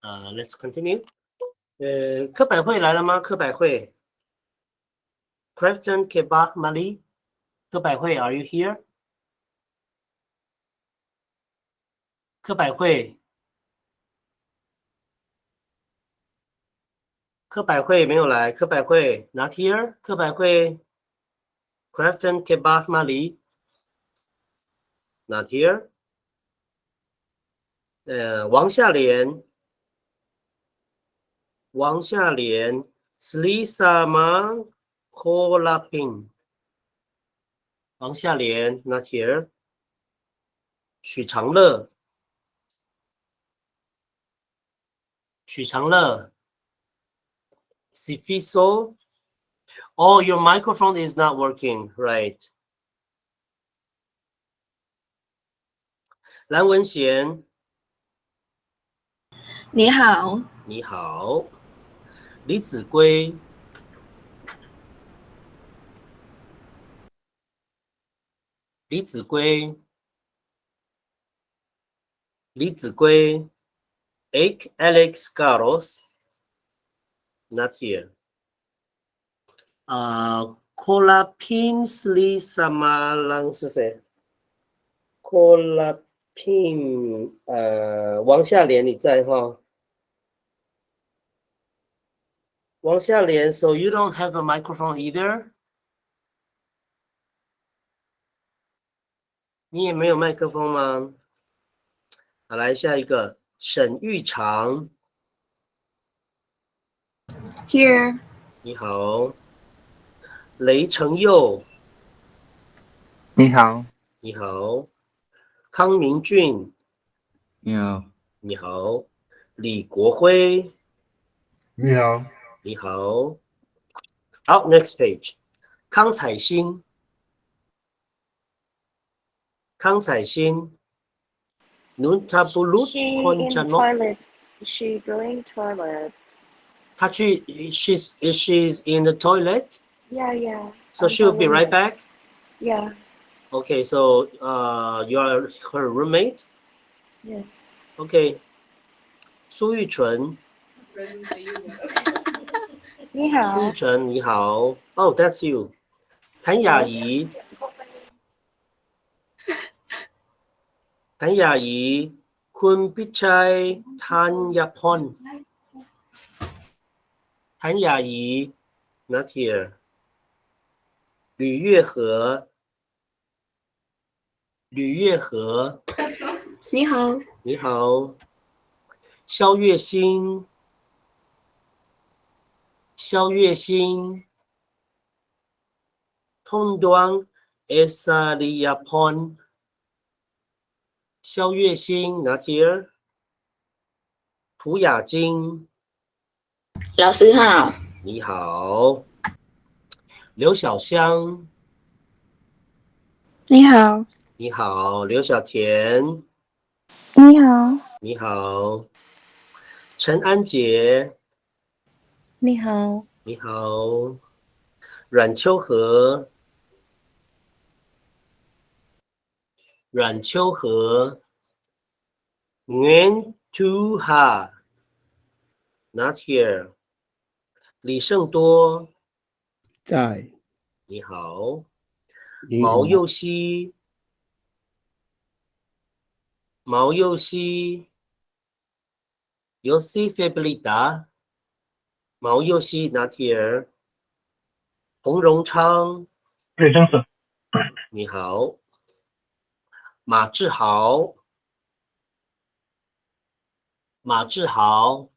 好，let's continue。课百会来了吗？课百会 ，Krafton Kebab Mali， 课百会 ，Are you here？ 课百会，课百会没有来，课百会 not here， 课百会 ，Krafton Kebab Mali not here。王夏莲。王夏莲 ，Selesama Kolapin， 王夏莲 not here。许长乐，许长乐 ，Sifiso。Oh, your microphone is not working, right? 蓝文贤，你好，你好。李子规，李子规，李子规 ，Alex Carlos not here。Kolapin Selesama 是谁？Kolapin，王夏莲你在哈？王夏莲 ，So you don't have a microphone either？ 你也没有麦克风吗？好，来下一个，沈玉长， Here， 你好。雷成佑，你好，你好。康明俊，你好，你好。李国辉，你好，你好。好 ，next page。康彩欣，康彩欣 ，Nuntabulut She in Konchano， toilet. She going toilet. 她去 she's in the toilet， Yeah. so on she'll the be right limit. back. Yeah. Okay, so you are her roommate. Yes. Okay. 苏玉纯，你好。苏玉纯你好。Oh, that's you. 谭雅怡，谭雅怡，คุณพิชัยธัญพร，谭雅怡 not here。吕月和，吕月和，你好，你好。肖月新，肖月新。通端 Esa Liyapon， 肖月新 not here。涂雅晶，老师好，你好。刘小香，你好，你好。刘小田，你好，你好。陈安杰，你好，你好。阮秋和，阮秋和。Nguyen Tu Ha not here。李胜多，在，你好。你好毛佑熙，毛佑熙。Yossi Feblita， 毛佑熙 not here。洪荣昌，对，真是。你好。马志豪，马志豪。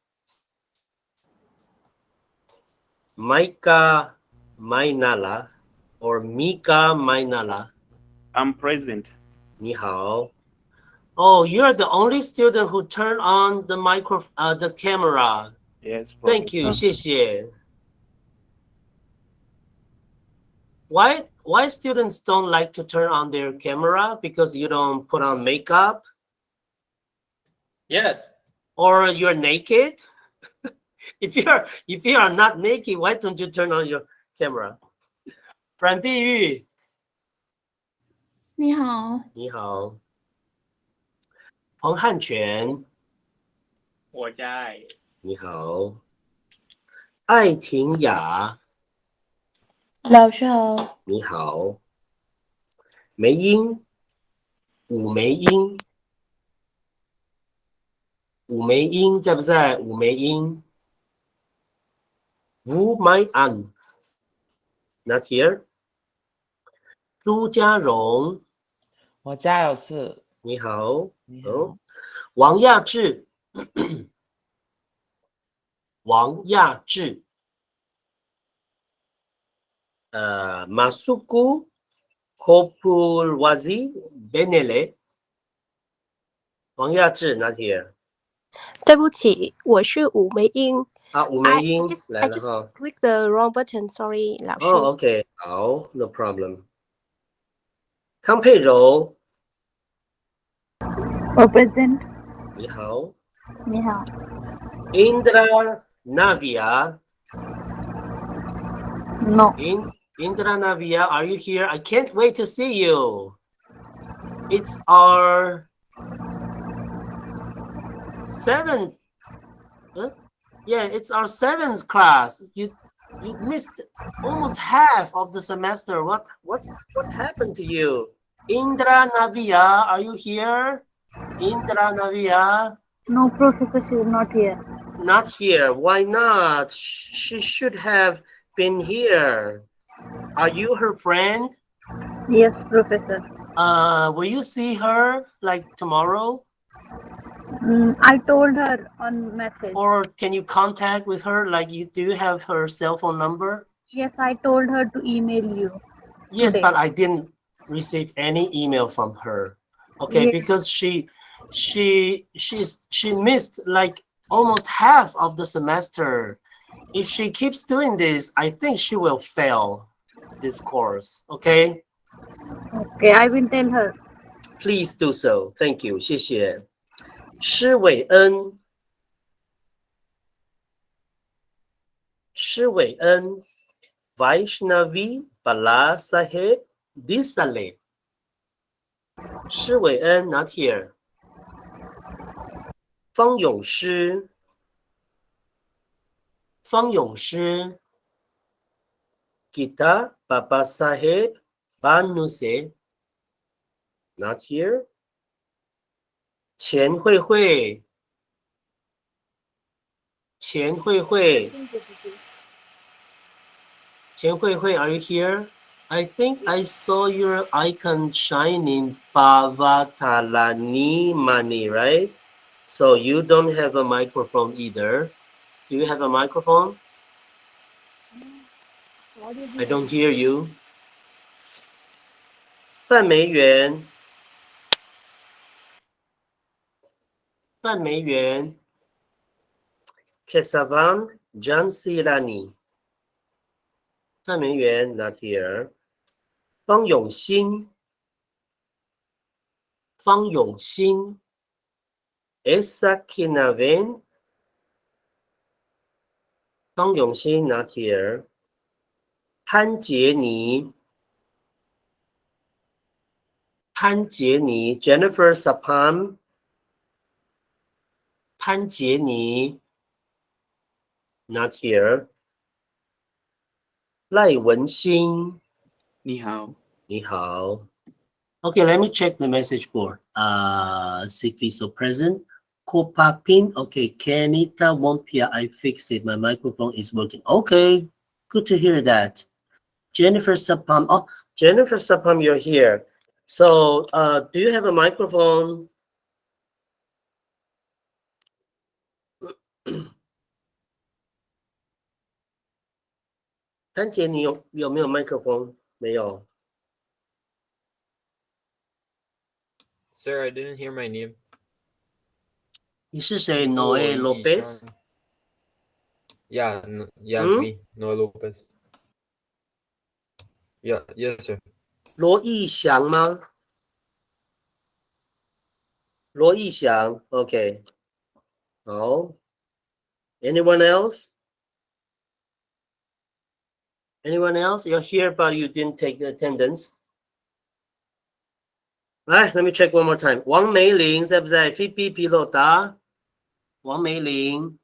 Micah Mainala or Mika Mainala， I'm present. 你好。Oh, you're the only student who turned on the the camera. Yes, Thank you, Professor. 谢谢。Why students don't like to turn on their camera? Because you don't put on makeup? Yes. Or you're naked? if you are not naked, why don't you turn on your camera? 阮碧玉，你好，你好。彭汉全，我在。你好。艾婷雅，老师好。你好。梅英，武梅英，武梅英在不在？武梅英。吴麦安 ，not here。朱家荣，我家有事。你好。你好。哦，王亚志，王亚志。Masuku Kopurwazi Benele。王亚志 not here。对不起，我是武梅英。啊，武梅英 I 来了 just 哈。clicked the wrong button. Sorry，老师。哦，OK，好，no problem。康佩柔，我 present。你好。你好。 Indra Navia。 No。 Indra Navia, are you here? I can't wait to see you. It's our 7th. Yeah, it's our 7th class. You missed almost half of the semester. What happened to you? Indra Navia, are you here? Indra Navia? No, professor, she is not here. Not here. Why not? She should have been here. Are you her friend? Yes, professor. Will you see her like tomorrow? I told her on message. Or can you contact with her? Like, do you have her cell phone number? Yes, I told her to email you. Yes, today. but I didn't receive any email from her. Okay, Yes. because she missed like almost half of the semester. If she keeps doing this, I think she will fail this course. Okay? Okay, I will tell her. Please do so. Thank you. 谢谢。施伟恩，施伟恩 Vaishnavi Bala Sahib Disale。施伟恩 not here。方永诗，方永诗 Gita Baba Sahib Banuse not here。钱慧慧，钱慧慧，钱慧慧 are you here? I think I saw your icon shining Pavatalani Mani, right? So you don't have a microphone either. Do you have a microphone? I don't hear you. 范梅园，范梅园 Kesavan Jansilani。范梅园 not here。方永新，方永新 Esa Kinaven。方永新 not here。潘杰尼，潘杰尼 Jennifer Sapam。潘杰尼 not here。赖文新，你好。你好。Okay, let me check the message board. See if he's so present. Kopapin. Okay, Kenita Wompia. I fixed it. My microphone is working. Okay, good to hear that. Jennifer Sapam. Oh, Jennifer Sapam, you're here. So, do you have a microphone? 潘姐，你有没有麦克风？没有。Sir, I didn't hear my name. 你是谁 Oh,？Noe Yi Lopez？ Shang. Yeah, yeah, me, Noah Lopez. Yeah, yes, sir. 罗义祥吗？罗义祥 ，OK。好。Anyone else? Anyone else? You're here, but you didn't take the attendance. 来 ，Let me check one more time。王梅玲在不在 ？Phoebe Pilota， 王梅玲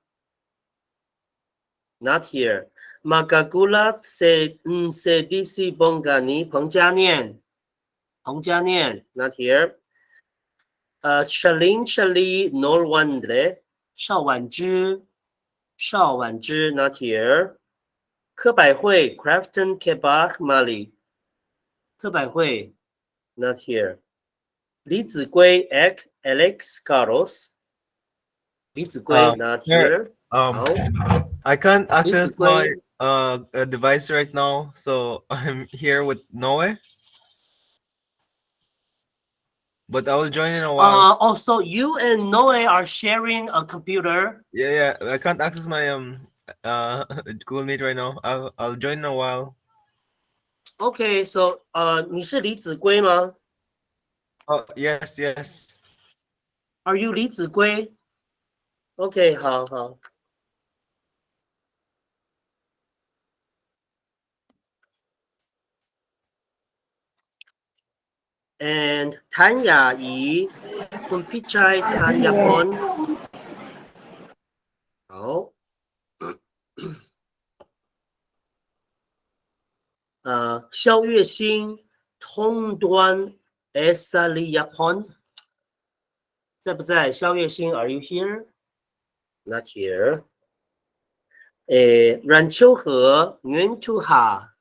，Not here。Magagula se disi bongani， 彭佳念 ，Not here。Chalin nor wandre， 邵婉之 ，Not here。柯百惠 Crafton Kebach Mali， 柯百惠 ，Not here。李子圭 Alex Carlos， 李子圭 not here。好， I can't 李子 access my 圭 device right now, so I'm here with Noe. But I will join in a while. Also, you and Noe are sharing a computer. Yeah, I can't access my Google Meet right now. I'll join in a while. Okay, so 你是李子圭吗 Oh yes.？Are you 李子圭 ？Okay， 好。And 谭雅怡 คุณพี่ชายธัญพล 好。肖月星通端 Esaliapon 在不在？肖月星 ，Are you here? Not here. 阮秋和 Nguyen Chu Ha，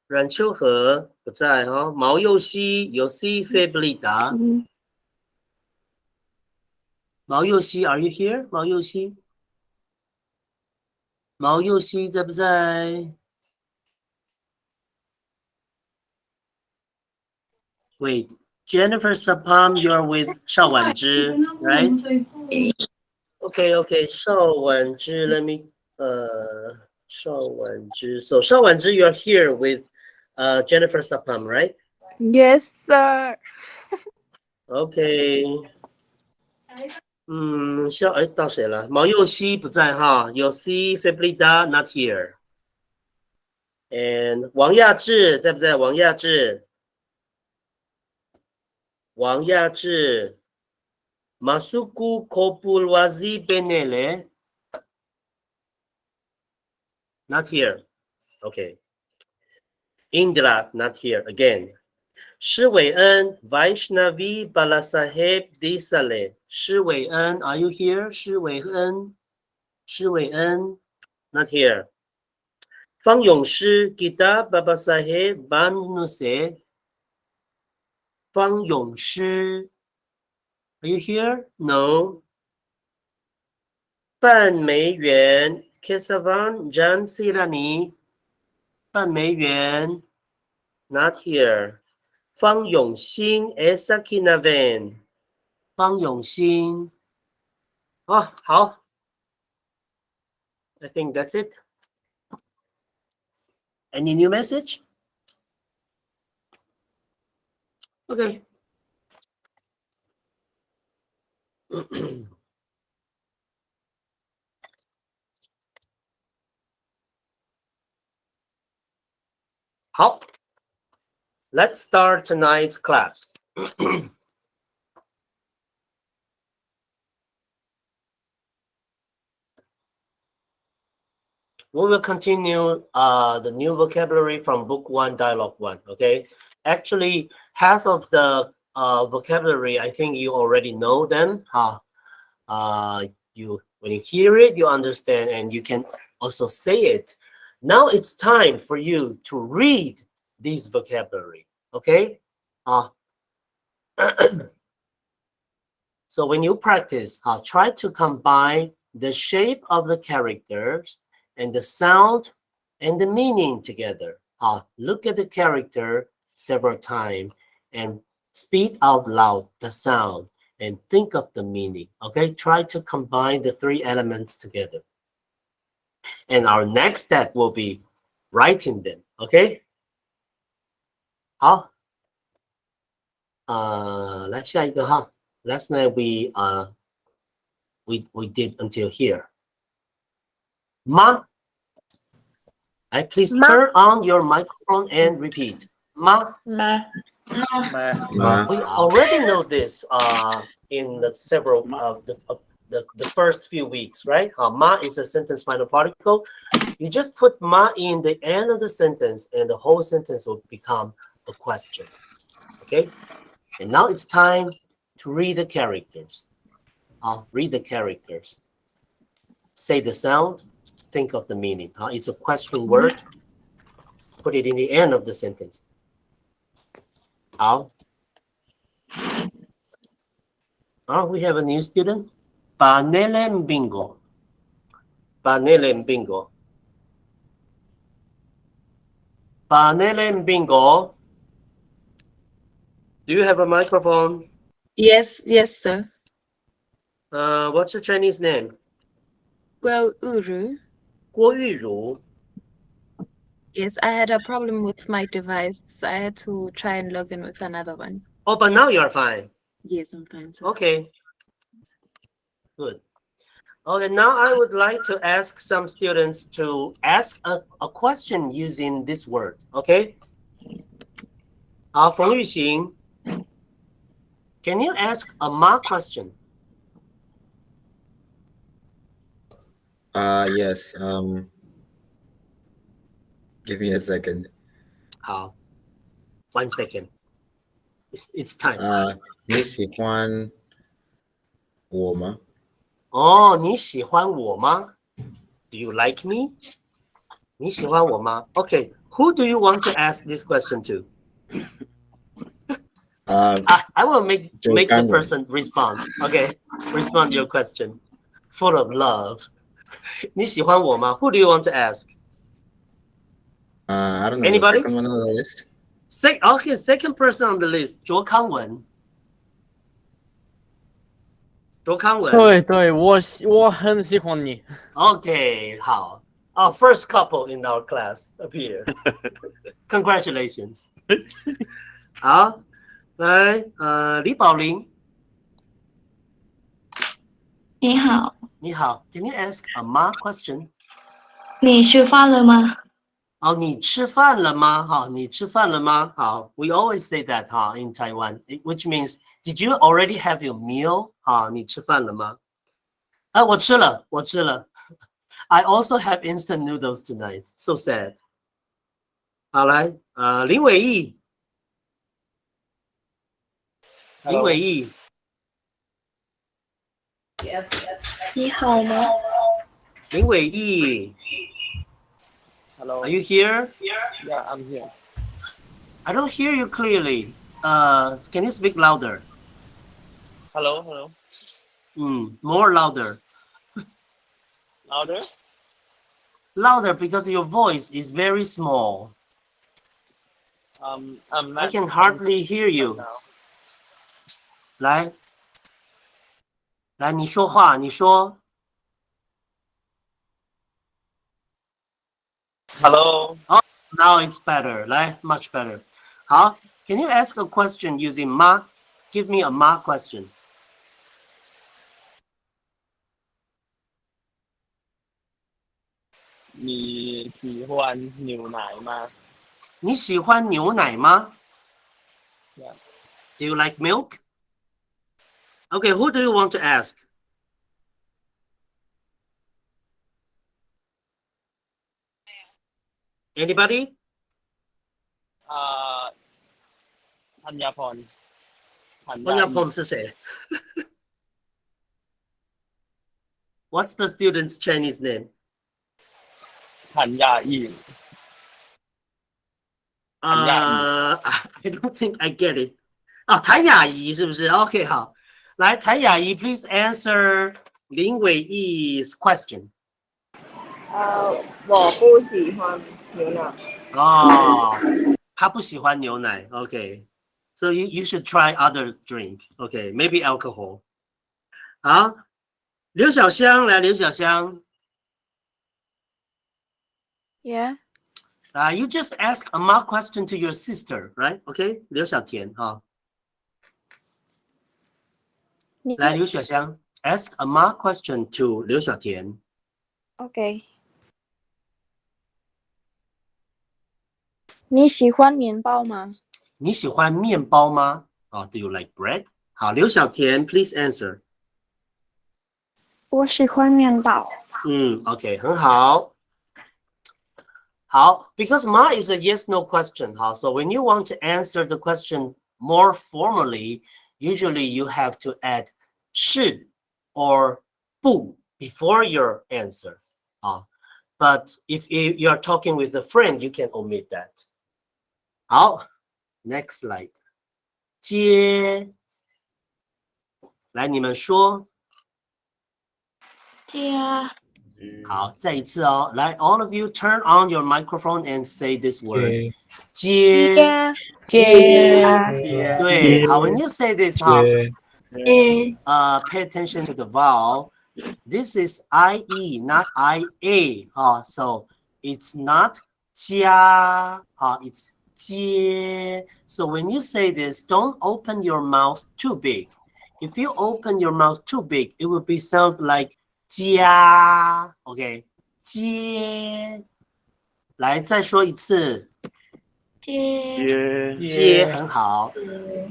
阮秋和不在哦。毛佑熙 Yosi Feblida， 毛佑熙 ，Are you here? 毛佑熙在不在？ Wait, Jennifer Sapam, you're with 邵婉之 right? Okay, 邵婉之 let me, 邵婉之 so 邵婉之 you're here with Jennifer Sapam, right? Yes, sir. Okay. 到谁了？毛佑熙不在哈，Yosi Feblida not here. And 王亚志在不在？王亚志 Masuku Kopulwazi Benele. Not here. Okay. Indra, not here again. Shi Wei'en, Vaishnavi Balasaheb Desale. Shi Wei'en, are you here? Shi Wei'en, not here. Fang Yongshi, Gita Babasaheb Banuse. Fang Yongshi, are you here? No. Fan Meiyuan, Kesavan Jan Sirani. Fan Meiyuan, not here. Fang Yongxin, Esaki Naven. Fang Yongxin. Oh, 好。I think that's it. Any new message? Okay. How? Let's start tonight's class. We will continue the new vocabulary from book 1, dialogue 1, okay? Actually, half of the vocabulary, I think you already know them. When you hear it, you understand, and you can also say it. Now it's time for you to read these vocabulary, okay? So when you practice, try to combine the shape of the characters and the sound and the meaning together. Look at the character several times and speak out loud the sound and think of the meaning. Okay, try to combine the three elements together. And our next step will be writing them. Okay. 好，来下一个哈。Last night we did until here. Ma, please turn on your microphone and repeat. Ma. We already know this in the several of the first few weeks, right? Ma is a sentence final particle. You just put ma in the end of the sentence and the whole sentence will become a question. Okay? And now it's time to read the characters. I'll read the characters. Say the sound, think of the meaning. It's a question word. Put it in the end of the sentence. 好。We have a new student. Panelen bingo. Panelen bingo. Panelen bingo. Do you have a microphone? Yes, sir. What's your Chinese name? Guo Uru. Guo Yuru. Yes, I had a problem with my device. I had to try and log in with another one. Oh, but now you're fine. Yes, I'm fine, sir. Okay. Good. Okay, now I would like to ask some students to ask a question using this word. Okay? Feng Yuxing, can you ask a ma question? Yes. Give me a second. 好 1 second. It's time. 你喜欢我吗？你喜欢我吗? Do you like me? 你喜欢我吗? Okay, who do you want to ask this question to? I will make the person respond. Okay, respond your question. Full of love. 你喜欢我吗? Who do you want to ask? I don't know. Anybody? The second one on the list. Okay, second person on the list. 卓康文. 卓康文. 对，我很喜欢你。Okay, 好. Our first couple in our class appear. Congratulations. 好，来，李宝玲。你好，你好 ，Can you ask a ma question? 你吃饭了吗？你吃饭了吗？你吃饭了吗？We always say that in Taiwan, which means did you already have your meal? 你吃饭了吗？我吃了。I also have instant noodles tonight. So sad. 好，来，林伟毅。林伟毅。你好吗？林伟毅。Hello. Are you here? Yeah, I'm here. I don't hear you clearly. Can you speak louder? Hello. More louder. Louder? Louder because your voice is very small. I'm I not. can hardly hear you. 来，你说话，你说。Hello. Now it's better. 来 much better. 好 Can you ask a question using ma? Give me a ma question. 你喜欢牛奶吗？你喜欢牛奶吗? Yeah. Do you like milk? Okay, who do you want to ask? Anybody? ธัญพร ธัญพร是谁? What's the student's Chinese name? ธัญญาอี I don't think I get it. 谭雅仪是不是? Okay, 好。来，谭雅仪 please answer 林伟毅's question. 我不喜欢牛奶。他不喜欢牛奶. Okay. So you should try other drink. Okay, maybe alcohol. 好，刘小香来，刘小香。Yeah. You just ask a ma question to your sister, right? Okay, 刘小田来，刘小香 ask a ma question to 刘小田。Okay. 你喜欢面包吗?你喜欢面包吗？Do you like bread？ 好，刘小田 ，please answer。我喜欢面包。OK， 很好。好 ，because ma is a yes/no question. 好 ，so when you want to answer the question more formally, usually you have to add 是 or 不 before your answer. But if you are talking with a friend, you can omit that. 好 ，next slide. 接，来你们说。接，好，再一次哦，来 ，all of you turn on your microphone and say this word. 接，对，好 ，when you say this, 好，pay attention to the vowel. This is IE, not IA. So it's not 加，it's 接. So when you say this, don't open your mouth too big. If you open your mouth too big, it will be sound like 加 ，OK， 接，来再说一次，接很好，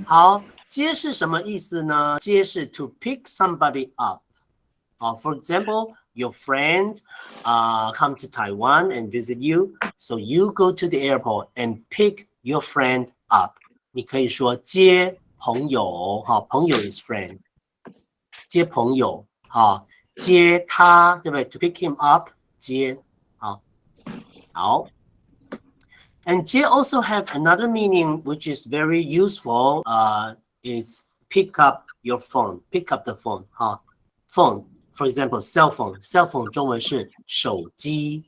好，接是什么意思呢？接是 to pick somebody up。For example, your friend come to Taiwan and visit you, so you go to the airport and pick your friend up. 你可以说接朋友，朋友 is friend， 接朋友，接他，对不对 ？To pick him up， 接，好。And 接 also have another meaning which is very useful. Is pick up your phone, pick up the phone. Phone, for example, cell phone. Cell phone 中文是手机，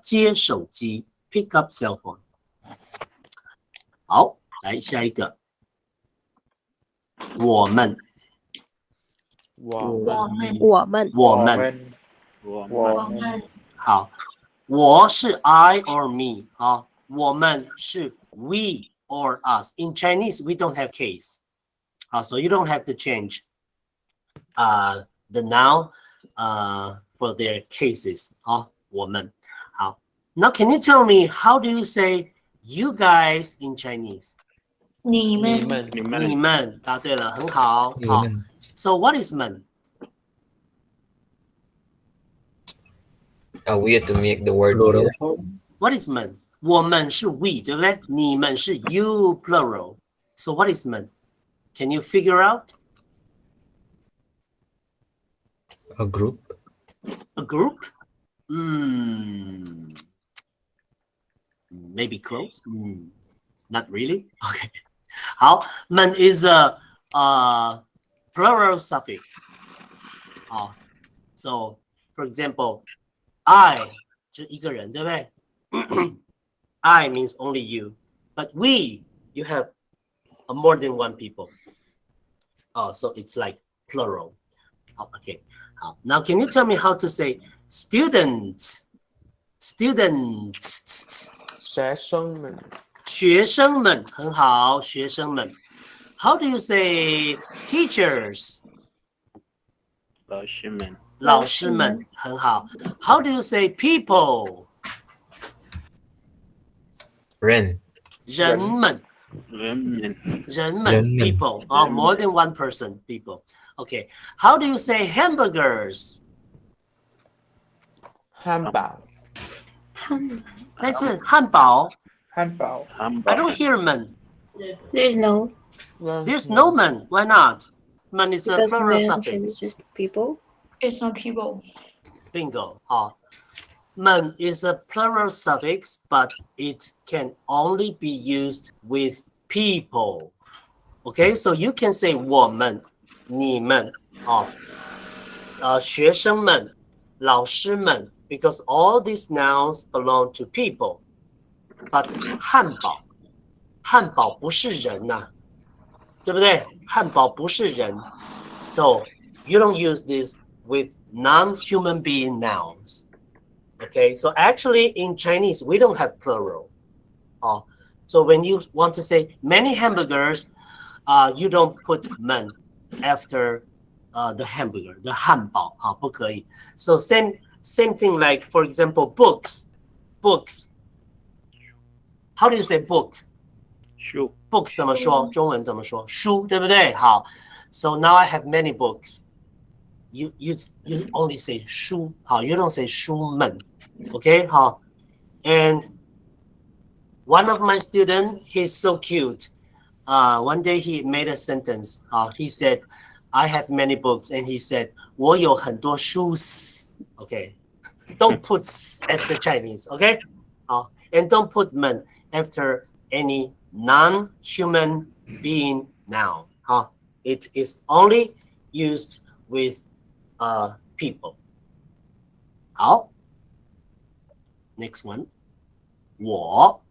接手机 ，pick up cell phone. 好，来下一个，我们。好，我是 I or me 我们是 we or us. In Chinese, we don't have case. So you don't have to change the noun for their cases. 我们好。Now, can you tell me how do you say you guys in Chinese? 你们，你们，答对了，很好。好 ，So what is 们？ We have to make the word plural. What is 们？我们是 we， 对不对？你们是 you plural. So what is 们？ Can you figure out? A group. A group? Maybe close. Not really. Okay. 好，们 is a plural suffix. So for example, I 就一个人，对不对？I means only you, but we you have more than one people. So it's like plural. Okay. Now can you tell me how to say students? Students. 学生们很好，学生们。How do you say teachers? 老师们很好。How do you say people? 人们 people. More than one person, people. Okay. How do you say hamburgers? 再次汉堡 I don't hear 们 There's no. There's no 们 Why not? 们 is a Because plural man suffix. is just people. It's not people. Bingo. 们 is a plural suffix, but it can only be used with people. Okay, so you can say 我们、你们、学生们、老师们 because all these nouns belong to people. But 汉堡不是人呐，对不对？汉堡不是人 So you don't use this with non-human being nouns. Okay, so actually in Chinese, we don't have plural. So when you want to say many hamburgers, you don't put 们 after the hamburger, the 汉堡 不可以 So same thing like, for example, books. How do you say book? 书 book 怎么说？中文怎么说？书，对不对？好 ，so now I have many books. You only say 书，好 ，you don't say 书们，OK，好。And one of my students, he's so cute. One day he made a sentence. He said, "I have many books," and he said, 我有很多书 Okay, don't put after Chinese. Okay, and don't put 们 after any non-human being noun. It is only used with people. 好 ，next one. 我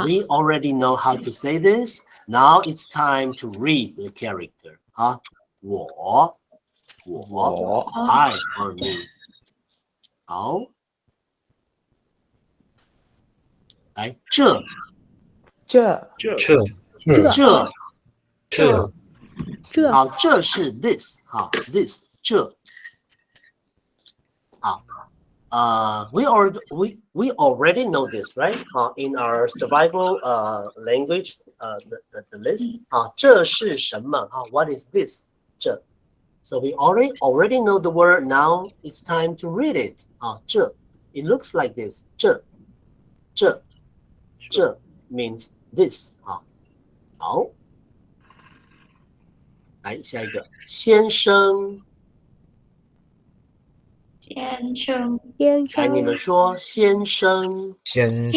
We already know how to say this. Now it's time to read the character. 我 I or me. 好，来这好，这是 this ，this 这好。we already know this, right? In our survival language, the list. 这是什么？What is this? 这 So we already know the word. Now it's time to read it. 这 It looks like this. 这 means this. 好，来下一个，先生。先生，来，你们说先生，先生。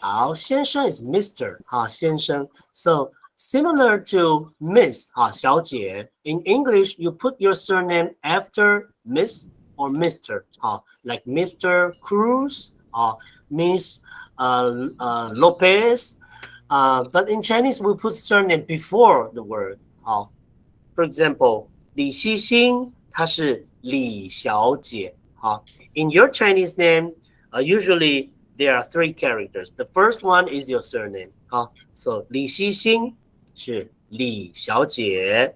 好，先生 is Mr. 先生。So similar to Miss 小姐 in English, you put your surname after Miss or Mr. Like Mr. Cruz Miss Lopez. But in Chinese, we put surname before the word. For example, 李希欣她是李小姐。In your Chinese name, usually there are 3 characters. The first one is your surname. So 李希欣是李小姐。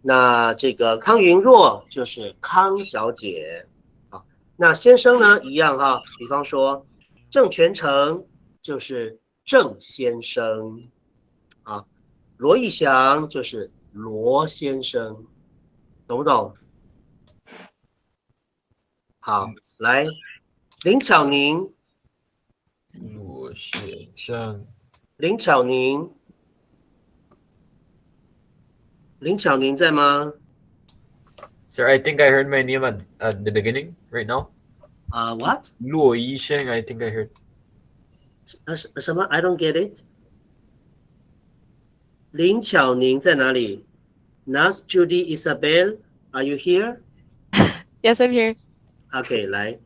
那这个康云若就是康小姐。那先生呢一样比方说郑全成就是郑先生。罗义祥就是罗先生，懂不懂？好，来，林巧宁，罗先生，林巧宁，林巧宁在吗 Sir, I think I heard my name at the beginning right now. What? 骆医生 I think I heard. 什么 ？I don't get it. 林巧宁在哪里 ？Nas Judy Isabel, are you here? Yes, I'm here. Okay, 来。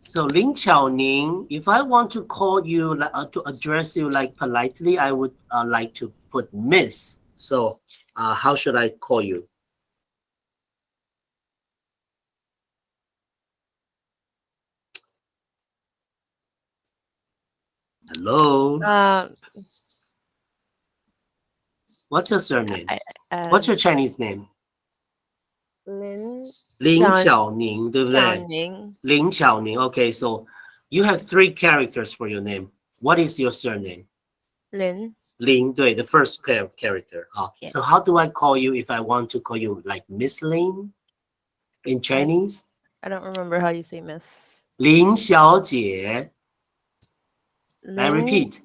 So 林巧宁 if I want to call you to address you like politely, I would like to put Miss. So how should I call you? Hello. What's your surname? What's your Chinese name? 林巧宁，对不对？林巧宁。Okay, so you have 3 characters for your name. What is your surname? 林，对 the first character. So how do I call you if I want to call you like Miss Lin in Chinese? I don't remember how you say miss. 林小姐。I repeat.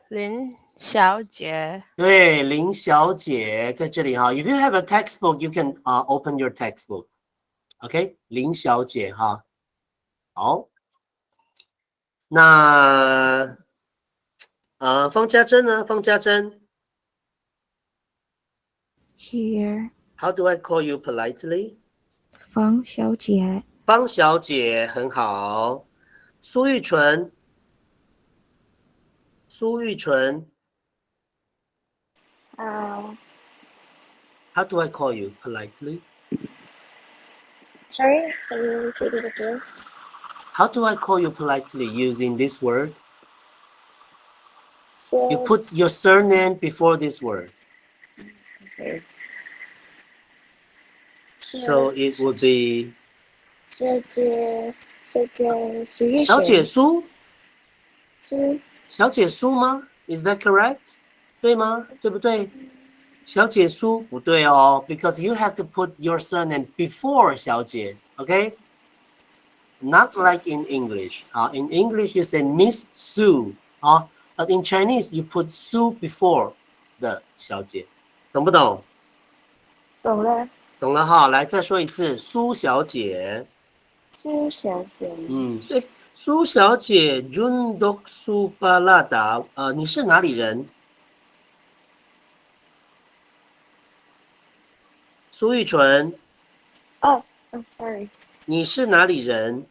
林小姐。对，林小姐在这里If you have a textbook, you can open your textbook. OK， 林小姐好。那方家珍呢？方家珍 Here. How do I call you politely? 方小姐。方小姐很好。苏玉纯。How do I call you politely? Sorry, can you repeat it again? How do I call you politely using this word? You put your surname before this word. Okay. So it would be 小姐苏玉小姐璇苏，是小姐苏吗 ？Is that correct？对吗？对不对？小姐苏不对哦，because you have to put your surname before 小姐，OK？Not like in English. In English you say Miss Sue. But in Chinese you put Sue before the 小姐，懂不懂？懂了，懂了哈，来再说一次，苏小姐。苏小姐，所以苏小姐 Jundok Subalada，你是哪里人？苏玉纯，哦，sorry，你是哪里人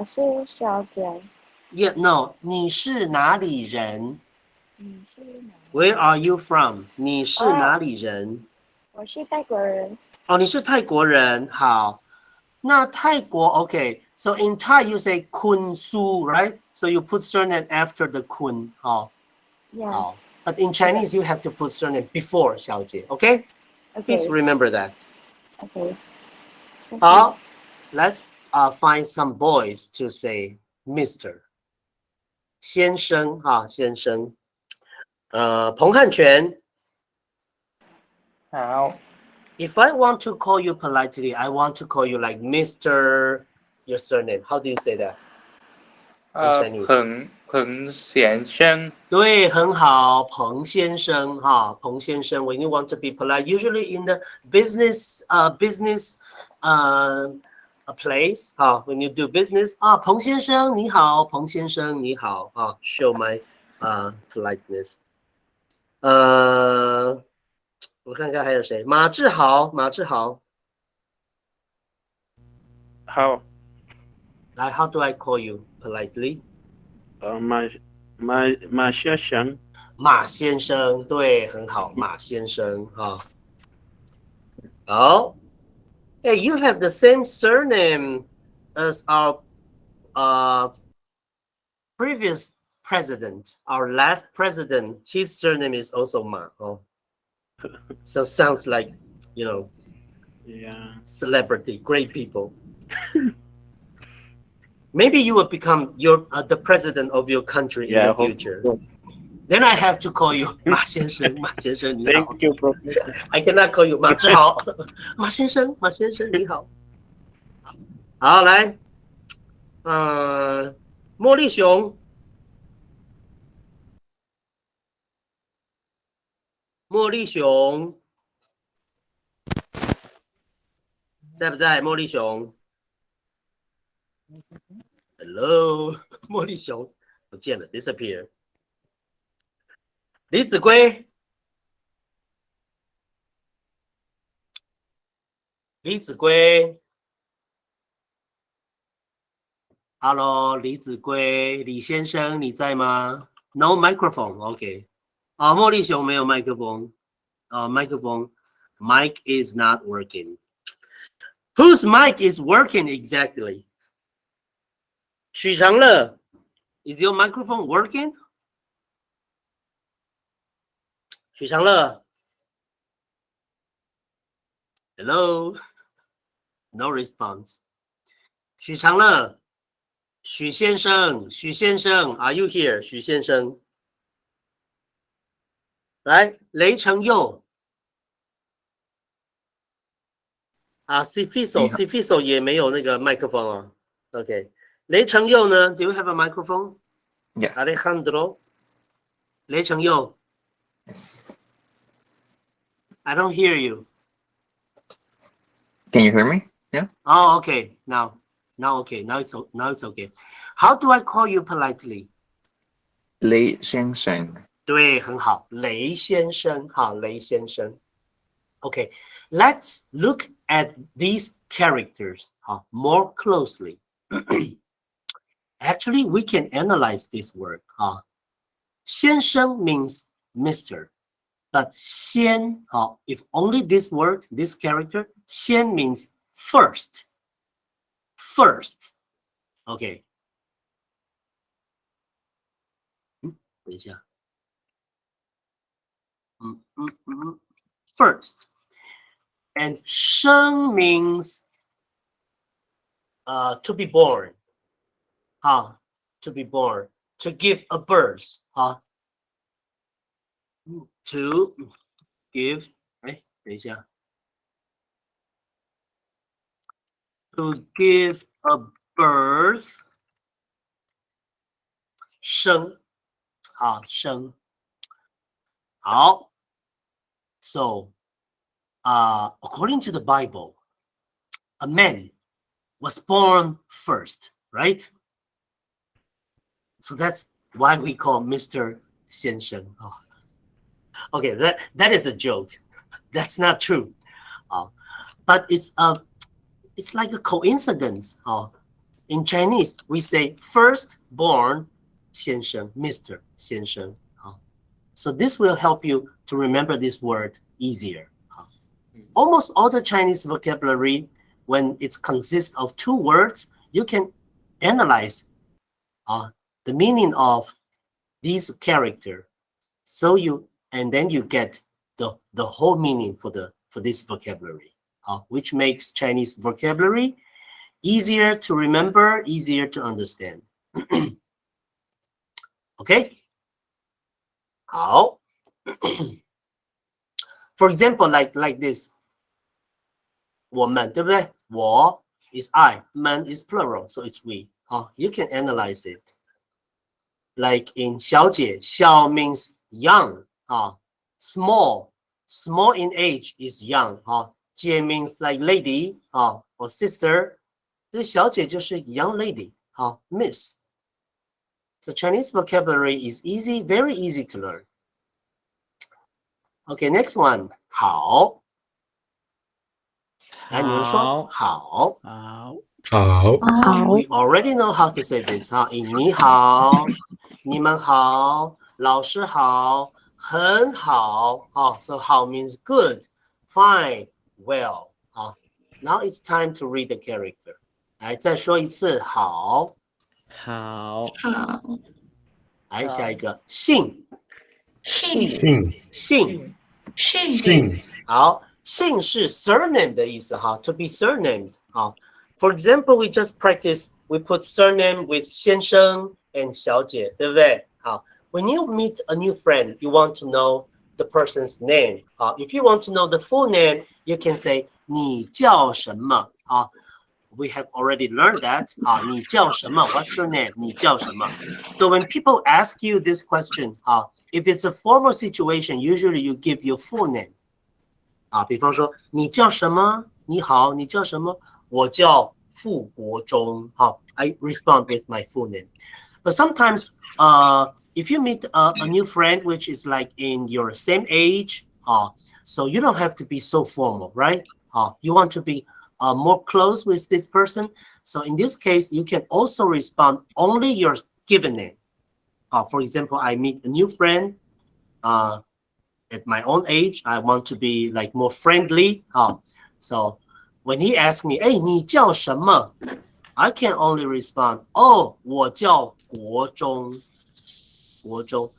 苏小姐， ？Yeah, no，你是哪里人你是哪？ ？Where are you from？你是哪里人？我是泰国人。哦，你是泰国人。好，那泰国 OK。So in Thai you say Kun Su, right? So you put surname after the Kun. 好， Yes. 好。But in Chinese you have to put surname before 小姐。OK? Please Okay. remember that. Okay. Thank you. 好，Let's find some boys to say Mr. 先生哈，先生。彭汉全。好。 If I want to call you politely, I want to call you like Mr. Your surname. How do you say that in Chinese? 彭先生。对，很好，彭先生哈，彭先生。When you want to be polite, usually in the business a place 哈，when you do business 彭先生你好，彭先生你好show my politeness。我看看还有谁，马志豪，马志豪。好，来 ，How do I call you politely？ 马先生。马先生，对，很好，马先生好。Hey, you have the same surname as our previous president, our last president. His surname is also Ma. So sounds like, Yeah. celebrity, great people. Maybe you will become the president of your country in the future. Then I have to call you 马先生，马先生你好。Thank you, Professor. I cannot call you 马志豪，马先生，马先生你好。好，来，茉莉熊，茉莉熊在不在？茉莉熊 ，Hello，茉莉熊不见了 ，disappear。李子龟，李子龟 ，Hello，李子龟，李先生你在吗 ？No microphone，OK。茉莉熊没有麦克风，麦克风 ，mic is not working。Whose mic is working exactly？ 许长乐 ，Is your microphone working？ 许长乐 ，Hello，No response。许长乐，许先生，许先生 ，Are you here？ 许先生，来，雷成佑，Cifiso 也没有那个麦克风啊。OK， 雷成佑呢 ？Do you have a microphone？ Yes. Alejandro， 雷成佑 Yes. I don't hear you. Can you hear me? Yeah. Oh, okay. Now okay. Now it's okay. How do I call you politely? 雷先生。对，很好，雷先生，好，雷先生。Okay, let's look at these characters more closely. Actually, we can analyze this word. 先生 means Mr. But 先 if only this word, this character, 先 means first. First. Okay. 等一下。First. And 生 means to be born. To be born. To give a birth. To give. 等一下。To give a birth. 生。生。好。So, according to the Bible, a man was born first, right? So that's why we call Mr. 先生. Okay, that is a joke. That's not true. But it's like a coincidence. In Chinese, we say first born 先生, Mr. 先生. So this will help you to remember this word easier. Almost all the Chinese vocabulary, when it consists of two words, you can analyze the meaning of these character. So then you get the whole meaning for this vocabulary, which makes Chinese vocabulary easier to remember, easier to understand. Okay? 好。For example, like this. 我们，对不对？我 is I, 们 is plural, so it's we. You can analyze it. Like in 小姐, 小 means young. Small in age is young. 姐 means like lady or sister. 所以小姐就是 young lady. Miss. So Chinese vocabulary is easy, very easy to learn. Okay, next one. 好。来，你们说好。We already know how to say this. 你好，你们好，老师好，很好。So 好 means good, fine, well. Now it's time to read the character. 来，再说一次，好。好。来，下一个，姓。好。姓是 surname 的意思，to be surnamed. For example, we just practice, we put surname with 先生 and 小姐，对不对？When you meet a new friend, you want to know the person's name. If you want to know the full name, you can say 你叫什么? We have already learned that. 你叫什么? What's your name? 你叫什么? So when people ask you this question, if it's a formal situation, usually you give your full name. 比方说你叫什么？你好，你叫什么？我叫傅国忠。I respond with my full name. But sometimes, if you meet a new friend which is like in your same age, so you don't have to be so formal, right? You want to be more close with this person. So in this case, you can also respond only your given name. For example, I meet a new friend. At my own age, I want to be like more friendly. So when he asks me, 你叫什么? I can only respond, 我叫国忠。国忠。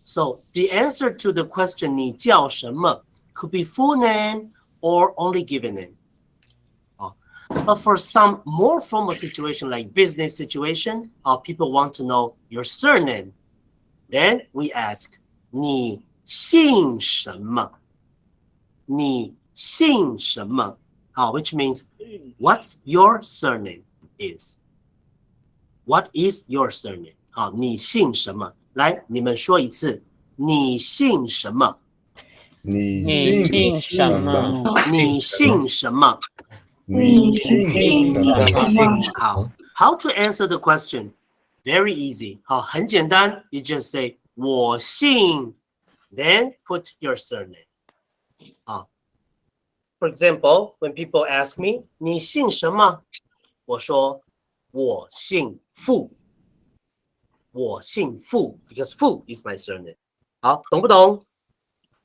So the answer to the question 你叫什么 could be full name or only given name. But for some more formal situation like business situation, people want to know your surname. Then we ask, 你姓什么? 你姓什么? Which means, what's your surname is? What is your surname? 你姓什么? 来，你们说一次，你姓什么？你姓什么？你姓什么？你姓什么？好 ，How to answer the question? Very easy. 很简单 ，You just say 我姓 ，then put your surname. For example, when people ask me 你姓什么？我说我姓傅。我姓傅 ，because 傅 is my surname. 好，懂不懂？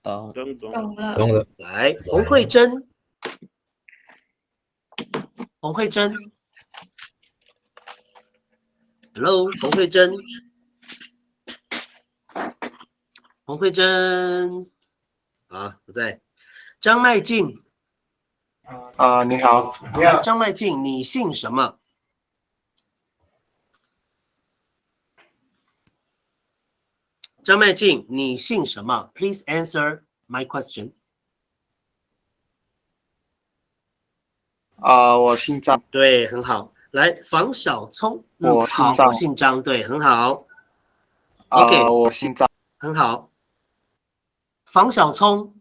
懂了。懂了。来，洪慧珍。洪慧珍 ，Hello， 洪慧珍，洪慧珍，不在。张麦静，你好。来，张迈进，你姓什么？张迈进，你姓什么 ？Please answer my question. 我姓张。对，很好。来，房小聪，好，我姓张，对，很好。OK，我姓张。很好。房小聪，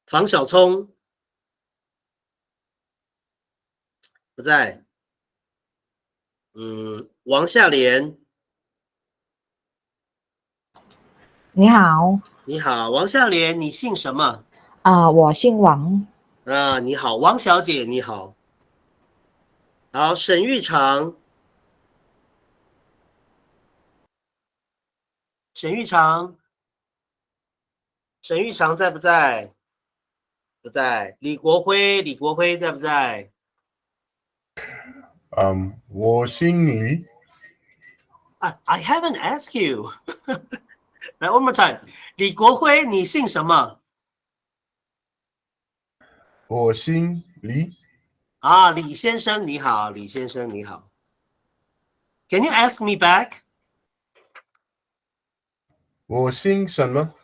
房小聪不在。王夏莲，你好，你好，王夏莲，你姓什么？我姓王。你好，王小姐，你好。好，沈玉长，沈玉长，沈玉长在不在？不在。李国辉，李国辉在不在？我姓李。I haven't asked you 。来 ，one more time。李国辉，你姓什么？我姓李。李先生你好，李先生你好。Can you ask me back？ 我姓什么？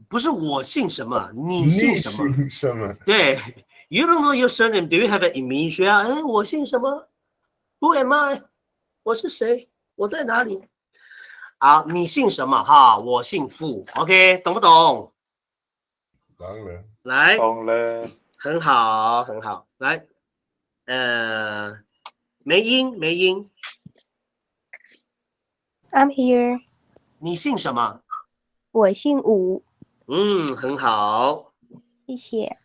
不是我姓什么，你姓什么？你姓什么？对 ，You don't know your surname. Do you have an initial？我姓什么 ？Who am I？ 我是谁？我在哪里？好，你姓什么？哈，我姓傅。OK， 懂不懂？当然。来，懂了。很好，很好。来，梅英，梅英， I'm here. 你姓什么？我姓武。很好。谢谢。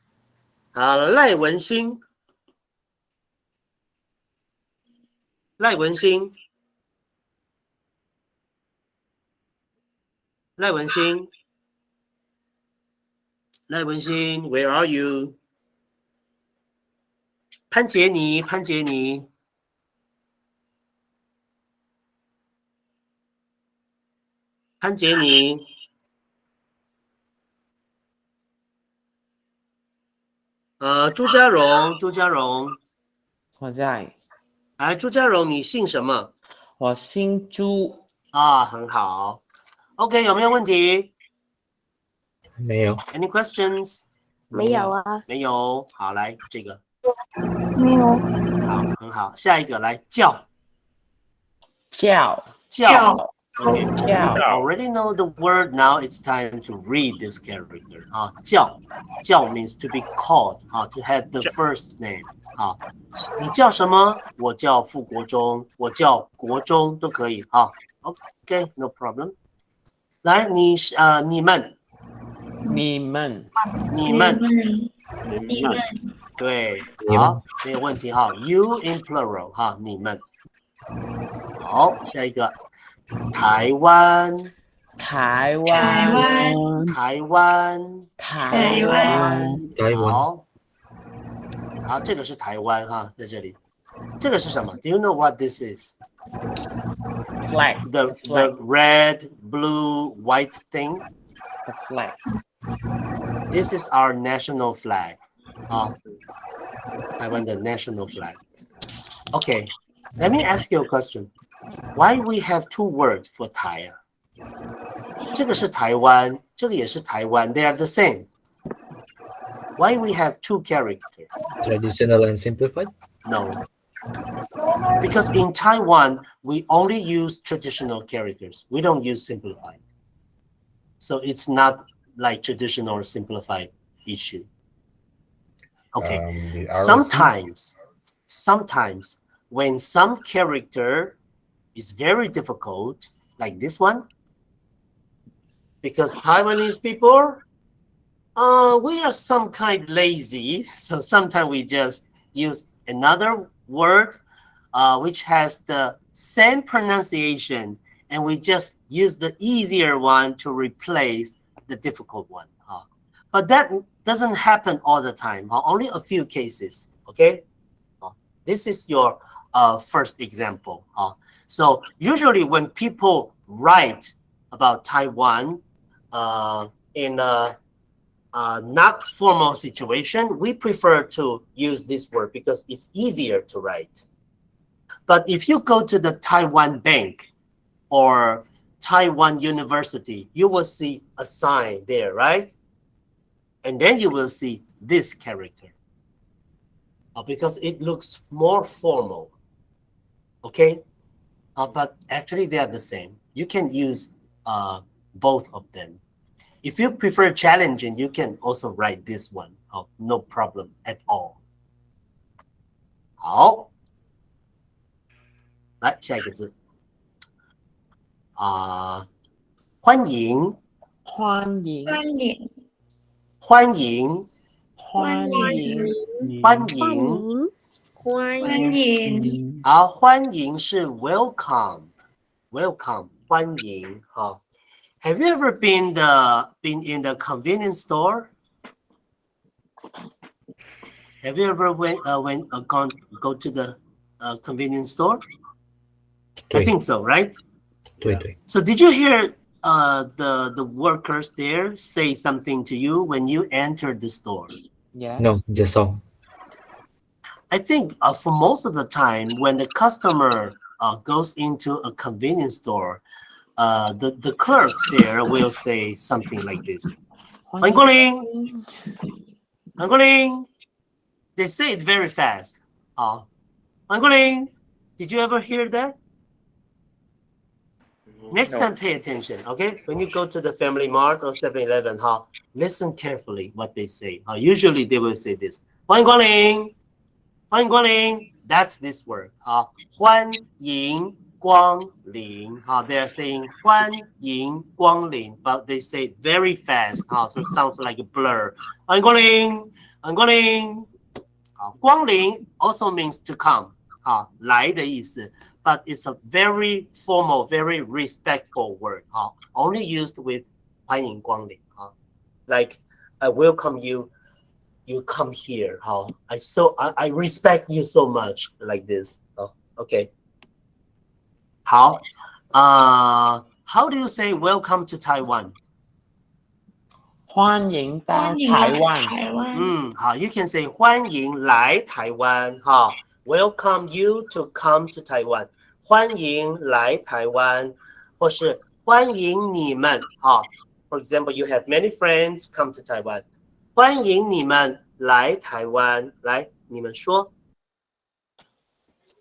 好，赖文新，赖文新，赖文新，赖文新 ，Where are you？ 潘杰尼，潘杰尼，潘杰尼，朱家荣，朱家荣，我在。来，朱家荣，你姓什么？我姓朱。很好。OK， 有没有问题？没有。 Any questions？ 没有啊。没有。好，来这个。没有。好，很好。下一个来叫。叫。Okay, you already know the word. Now it's time to read this character. 叫 means to be called. To have the first name. 你叫什么？我叫傅国忠，我叫国忠都可以。Okay, no problem. 来，你们，对，好，没有问题哈。You in plural 你们。好，下一个。台湾，好，这个是台湾哈，在这里。这个是什么 ？Do you know what this is? Flag. The red, blue, white thing. The flag. This is our national flag. 台湾的 national flag. Okay, let me ask you a question. Why we have two words for 台啊？这个是台湾，这个也是台湾 ，they are the same. Why we have two characters? Traditional and simplified? No. Because in Taiwan, we only use traditional characters. We don't use simplified. So it's not like traditional or simplified issue. Okay. Sometimes when some character is very difficult, like this one, because Taiwanese people, we are some kind lazy. So sometimes we just use another word which has the same pronunciation, and we just use the easier one to replace the difficult one. But that doesn't happen all the time. Only a few cases. Okay, this is your first example. So usually when people write about Taiwan, in a not formal situation, we prefer to use this word because it's easier to write. But if you go to the Taiwan Bank or Taiwan University, you will see a sign there, right? And then you will see this character because it looks more formal. Okay? But actually they are the same. You can use both of them. If you prefer challenging, you can also write this one. No problem at all. 好，来下一个字欢迎，欢迎，欢迎，欢迎，欢迎，欢迎。欢迎，好，欢迎是 welcome，welcome， 欢迎。好 ，Have you ever been in the convenience store? Have you ever go to the convenience store? I think so, right? 对对。 So did you hear the workers there say something to you when you entered the store? Yeah. No, just song. I think for most of the time when the customer goes into a convenience store, the clerk there will say something like this. 欢迎光临，欢迎光临。They say it very fast. 欢迎光临。Did you ever hear that? Next time, pay attention, okay? When you go to the Family Mart or 7-Eleven, listen carefully what they say. Usually they will say this. 欢迎光临，欢迎光临。That's this word. 欢迎光临。They are saying 欢迎光临, but they say it very fast. So it sounds like a blur. 欢迎光临，欢迎光临。光临 also means to come. 来的意思。But it's a very formal, very respectful word. Only used with 欢迎光临. Like I welcome you, you come here. I respect you so much like this. Okay. 好 how do you say welcome to Taiwan? 欢迎到台湾。好 you can say 欢迎来台湾。Welcome you to come to Taiwan. 欢迎来台湾，或是欢迎你们。For example, you have many friends come to Taiwan. 欢迎你们来台湾。来，你们说。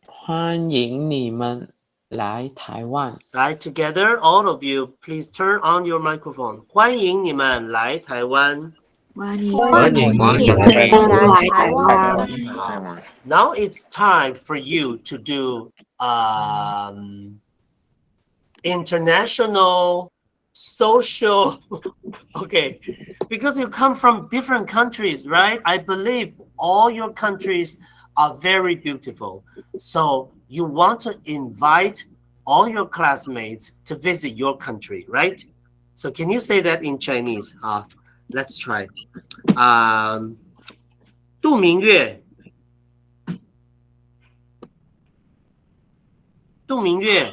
欢迎你们来台湾。来 together, all of you, please turn on your microphone. 欢迎你们来台湾。欢迎欢迎你们来台湾。 Now it's time for you to do international social okay, because you come from different countries, right? I believe all your countries are very beautiful, so you want to invite all your classmates to visit your country, right? So can you say that in Chinese? Let's try. 度明月，度明月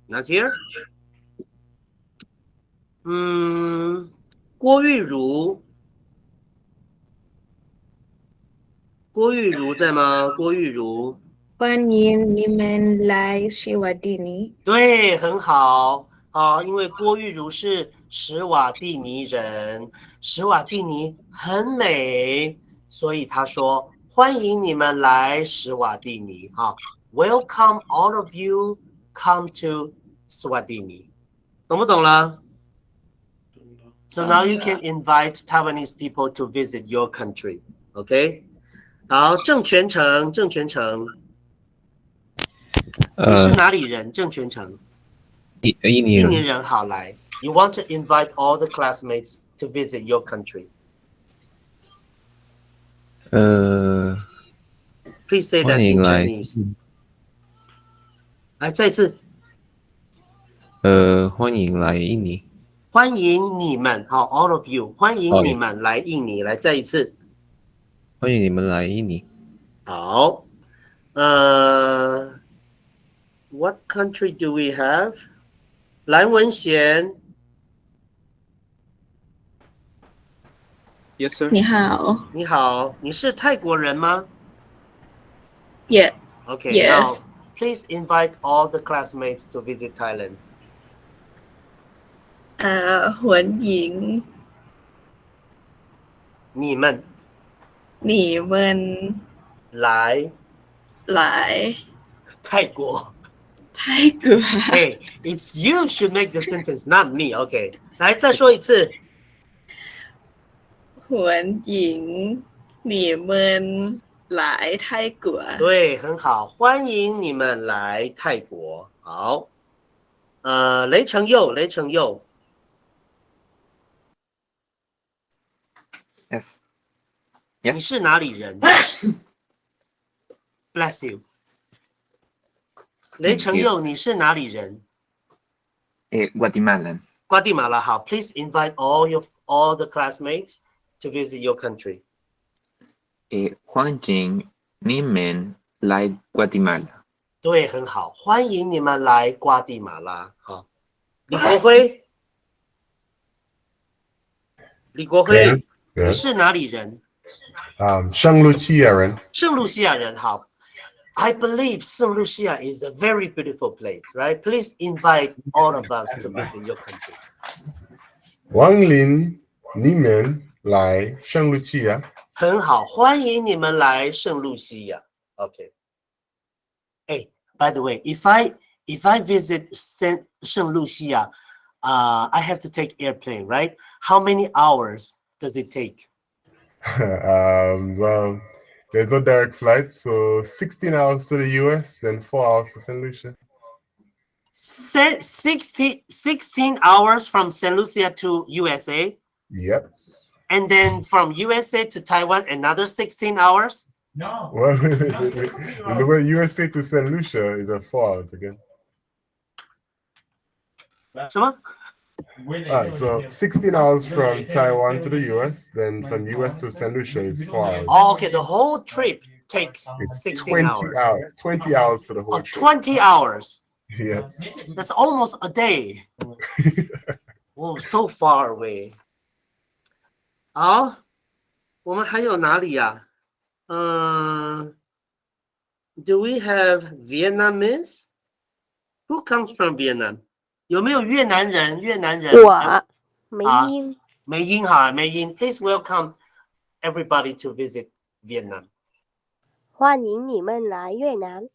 Not here. 郭玉如，郭玉如在吗？郭玉如。欢迎你们来史瓦蒂尼。对，很好。因为郭玉如是史瓦蒂尼人，史瓦蒂尼很美，所以他说欢迎你们来史瓦蒂尼。Welcome all of you come to Swatini. 懂不懂了？ So now you can invite Taiwanese people to visit your country. Okay? 好，郑全成，郑全成。你是哪里人？郑全成。印尼人好来。You want to invite all the classmates to visit your country. Please say that in Chinese. 来，再一次。欢迎来印尼。欢迎你们，好 ，all of you， 欢迎你们来印尼。来，再一次。欢迎你们来印尼。好，What country do we have? 蓝文贤 Yes, sir. 你好。你好，你是泰国人吗 Yeah. Okay, Yes. now please invite all the classmates to visit Thailand. 文莹，你们你们来来泰国。泰国。Hey, it's you should make the sentence, not me. Okay. 来，再说一次。文莹，你们来泰国。对，很好，欢迎你们来泰国。好，雷成佑，雷成佑， Yes. 你是哪里人 ？Bless you。雷成佑，你是哪里人 Guatemalan. 瓜地马拉。好 ，Please invite all the classmates to visit your country. 欢迎你们来 Guatemala. 对，很好，欢迎你们来瓜地马拉。好，李国辉，李国辉， Yes, 你 yes. 是哪里人？圣露西亚人。圣露西亚人。好。I believe St. Lucia is a very beautiful place, right? Please invite all of us to visit your country. 欢迎你们来圣露西亚。很好，欢迎你们来圣露西亚。Okay. Hey, by the way, if I visit St. Lucia, I have to take airplane, right? How many hours does it take? Well, there's no direct flight, so 16 hours to the US, then 4 hours to St. Lucia. 16 hours from St. Lucia to USA? Yep. And then from USA to Taiwan, another 16 hours? No. Well, the way USA to St. Lucia is 4 hours again. 什么？ So 16 hours from Taiwan to the US, then from US to St. Lucia is 4 hours. Oh, okay, the whole trip takes It's 16 20 hours. hours. 20 hours for the whole trip. 20 hours. Yes. That's almost a day. Oh, so far away. 好，我们还有哪里呀？Do we have Vietnamese? Who comes from Vietnam? 有没有越南人？越南人？我梅英，梅英好，梅英 ，Please welcome everybody to visit Vietnam. 欢迎你们来越南。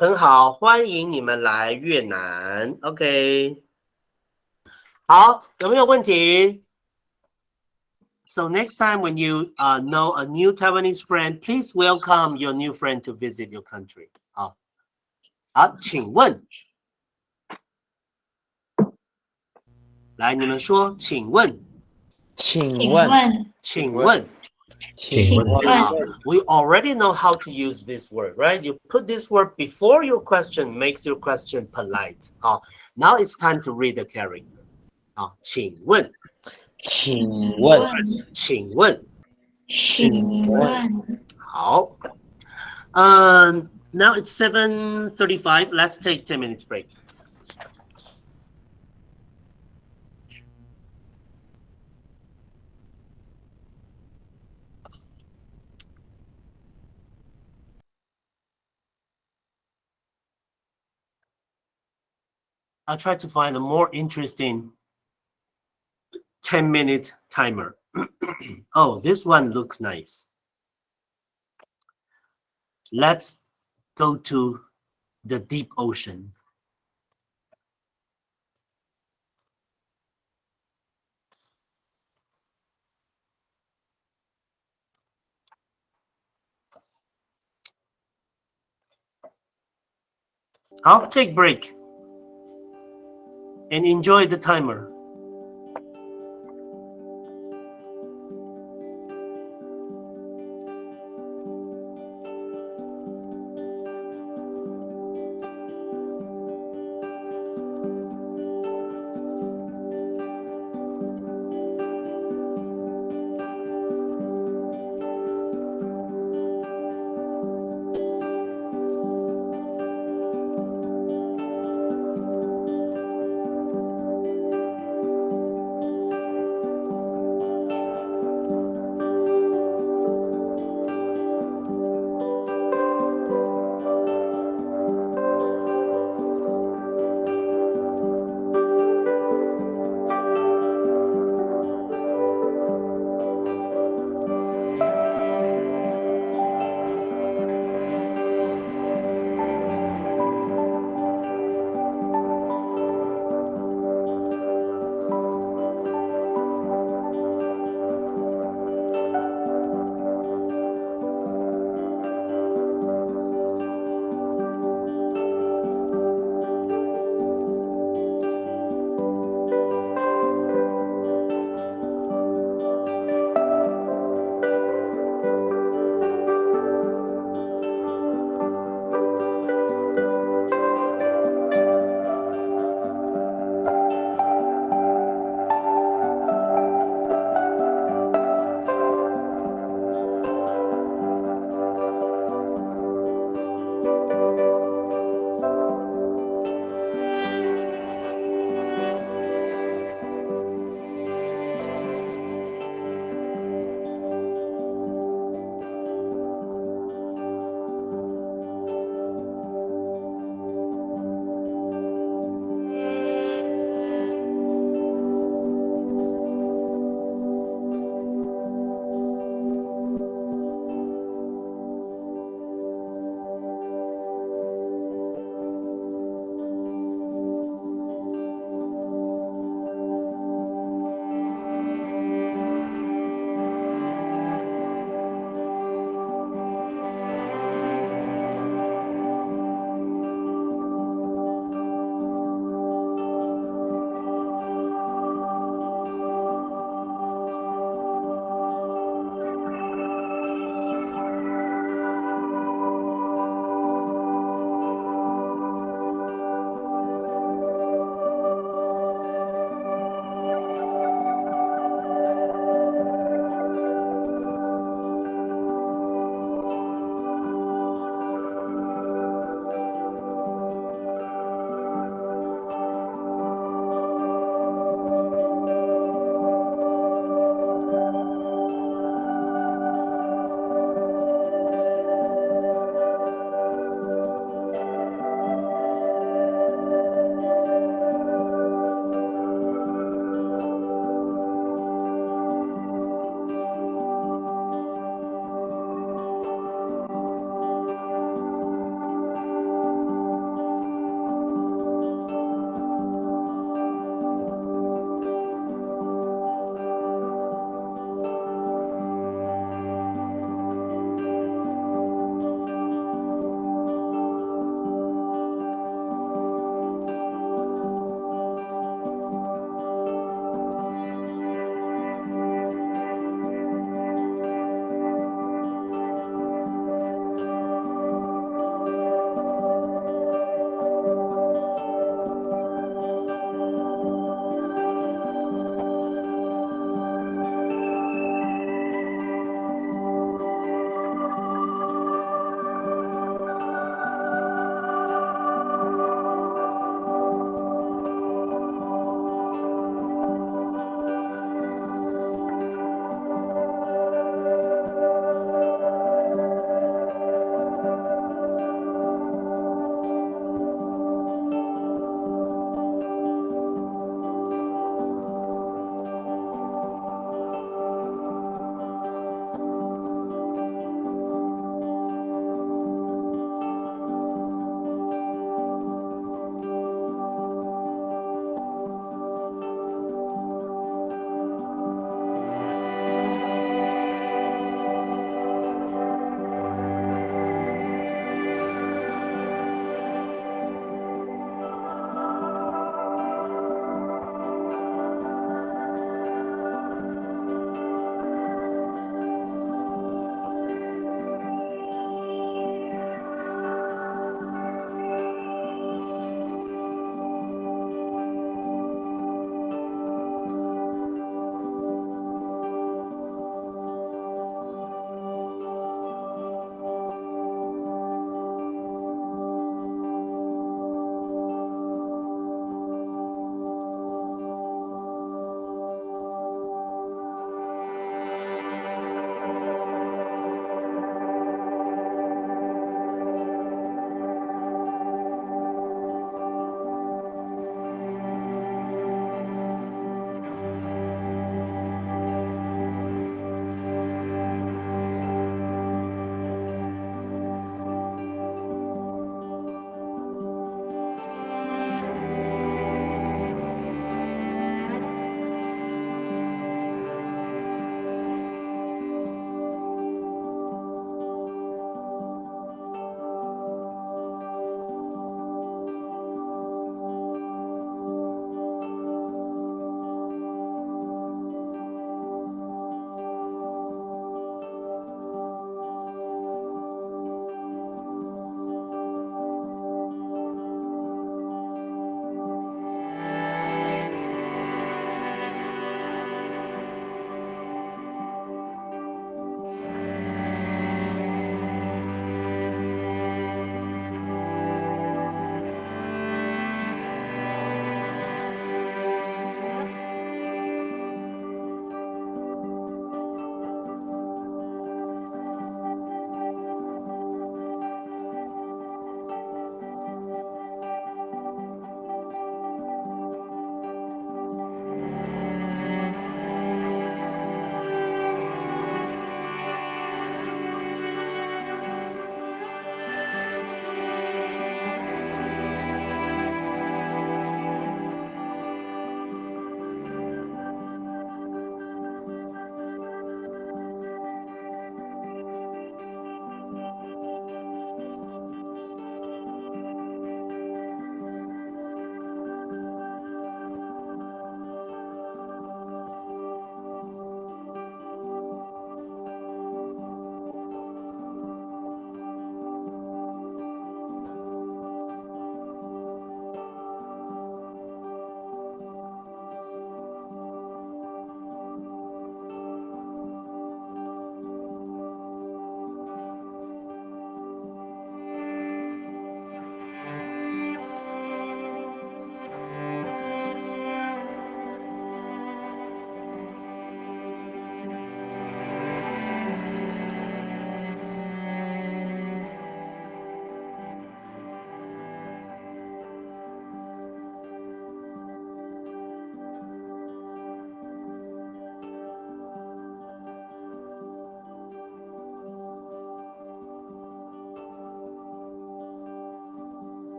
很好，欢迎你们来越南。OK， 好，有没有问题？So next time when you know a new Taiwanese friend, please welcome your new friend to visit your country. 好，请问，来，你们说，请问，请问，请问。We already know how to use this word, right? You put this word before your question, makes your question polite. Now it's time to read the character. 请问，请问，请问，请问。好。Now it's 7:35. Let's take 10 minutes break. I'll try to find a more interesting 10-minute timer. Oh, this one looks nice. Let's go to the deep ocean. I'll take break and enjoy the timer.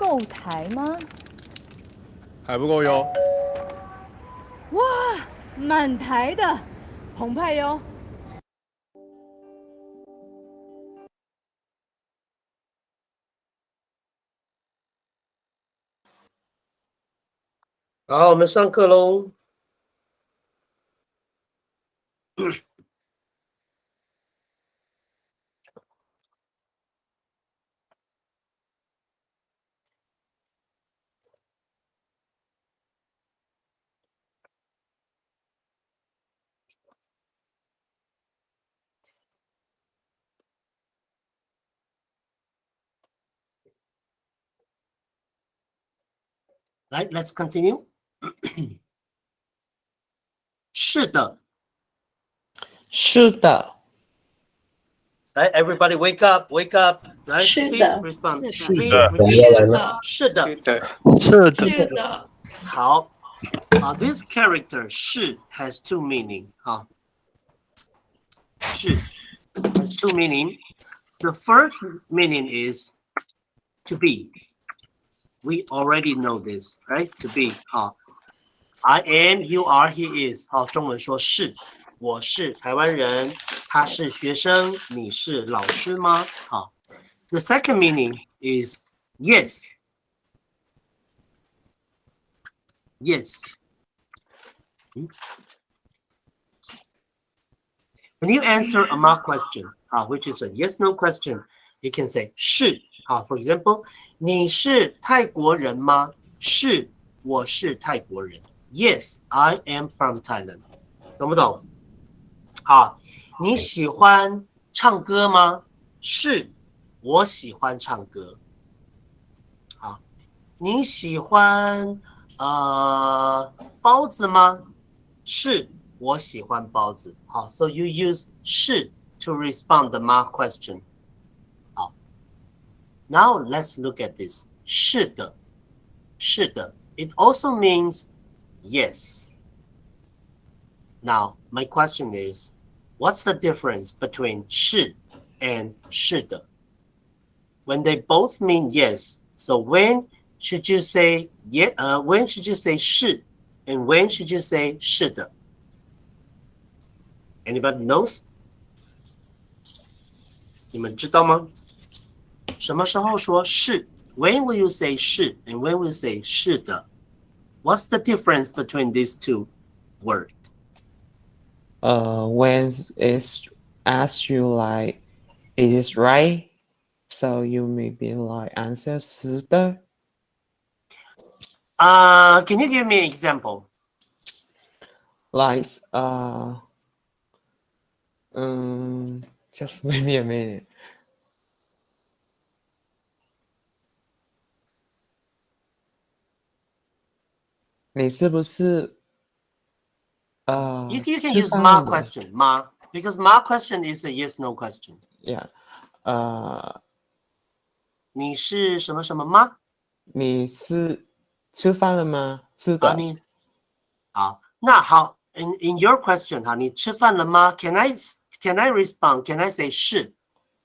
够台吗？还不够哟。哇，满台的，澎湃哟！好，我们上课喽。来，Let's continue 是的。是的。来，everybody wake up, wake up. 来，please 是的 respond. 是的 Please 等一 repeat. 下来了。是的。是的。是的。好，this character 是 has two meaning. 好，是 has two meaning. The first meaning is to be. We already know this, right? To be. 好 I am, you are, he is. 好，中文说是，我是台湾人，他是学生，你是老师吗？好 The second meaning is yes. Yes. When you answer a mock question, which is a yes/no question, you can say 是。For example, 你是泰国人吗？是，我是泰国人。Yes, I am from Thailand. 懂不懂？好，你喜欢唱歌吗？是，我喜欢唱歌。好，你喜欢包子吗？是，我喜欢包子。好 ，so you use 是 to respond the mock question. 好 ，now let's look at this. 是的，是的。It also means yes. Now my question is, what's the difference between 是 and 是的? When they both mean yes, so when should you say when should you say 是 and when should you say 是的? Anybody knows? 你们知道吗？什么时候说是 When will you say 是 and when will you say 是的? What's the difference between these two words? When it's asked you like, is this right? So you may be like answer 是的. Can you give me an example? Like just maybe a minute. You can use ma question, ma, because ma question is a yes/no question. Yeah. 你是什么什么吗？你是吃饭了吗？是的。好，那好 in your question 哈，你吃饭了吗 ？Can I respond? Can I say 是，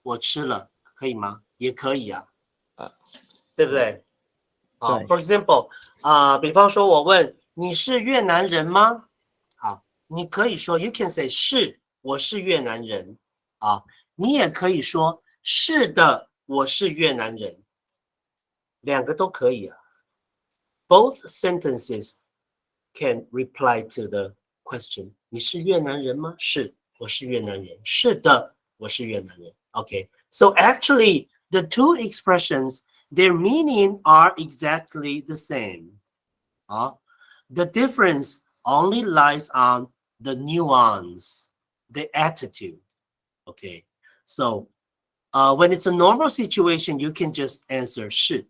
我吃了，可以吗？也可以啊，对不对？好 ，For example 比方说我问你是越南人吗？好，你可以说 you can say 是，我是越南人。啊，你也可以说是的，我是越南人，两个都可以啊。Both sentences can reply to the question. 你是越南人吗？是，我是越南人。是的，我是越南人。Okay, so actually the two expressions, their meaning are exactly the same. The difference only lies on the nuance, the attitude. Okay, so when it's a normal situation, you can just answer 是。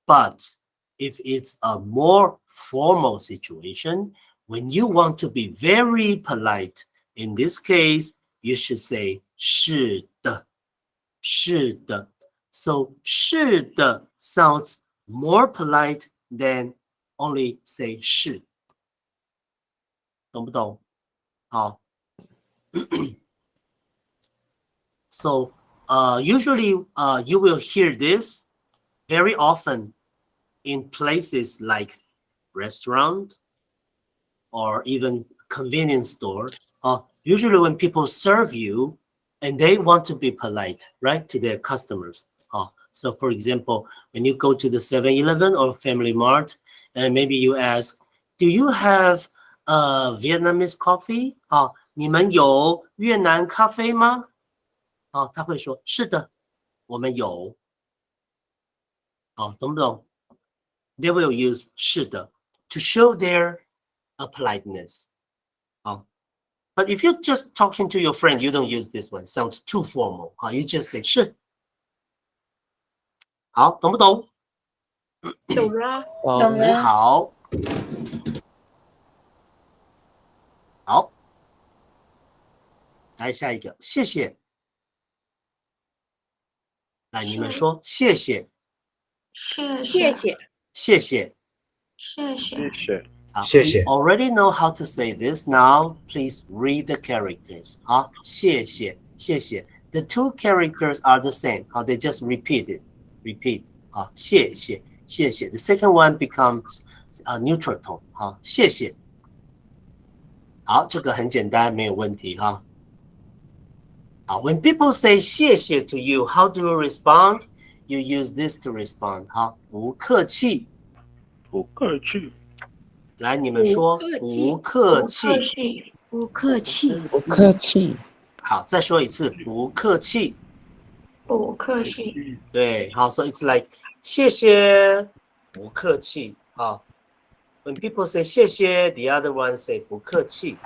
But if it's a more formal situation, when you want to be very polite, in this case, you should say 是的，是的。So 是的 sounds more polite than only say 是。懂不懂？好。So usually you will hear this very often in places like restaurant or even convenience store, usually when people serve you and they want to be polite, right, to their customers. So for example, when you go to the 7-Eleven or Family Mart, and maybe you ask, do you have Vietnamese coffee? 你们有越南咖啡吗？他会说是的，我们有。懂不懂？ They will use 是的 to show their politeness. But if you're just talking to your friend, you don't use this one. Sounds too formal. You just say 是。好，懂不懂？懂了。很好。好，来下一个，谢谢。来，你们说谢谢。谢谢。谢谢。谢谢。谢谢。We already know how to say this. Now, please read the characters. 谢谢，谢谢。The two characters are the same. They just repeat it. Repeat. 谢谢，谢谢。The second one becomes a neutral tone. 谢谢。好，这个很简单，没有问题哈。When people say 谢谢 to you, how do you respond? You use this to respond. 不客气。不客气。来，你们说不客气。不客气。不客气。好，再说一次，不客气。不客气。对，好 ，so it's like 谢谢，不客气。When people say 谢谢 ，the other one say 不客气。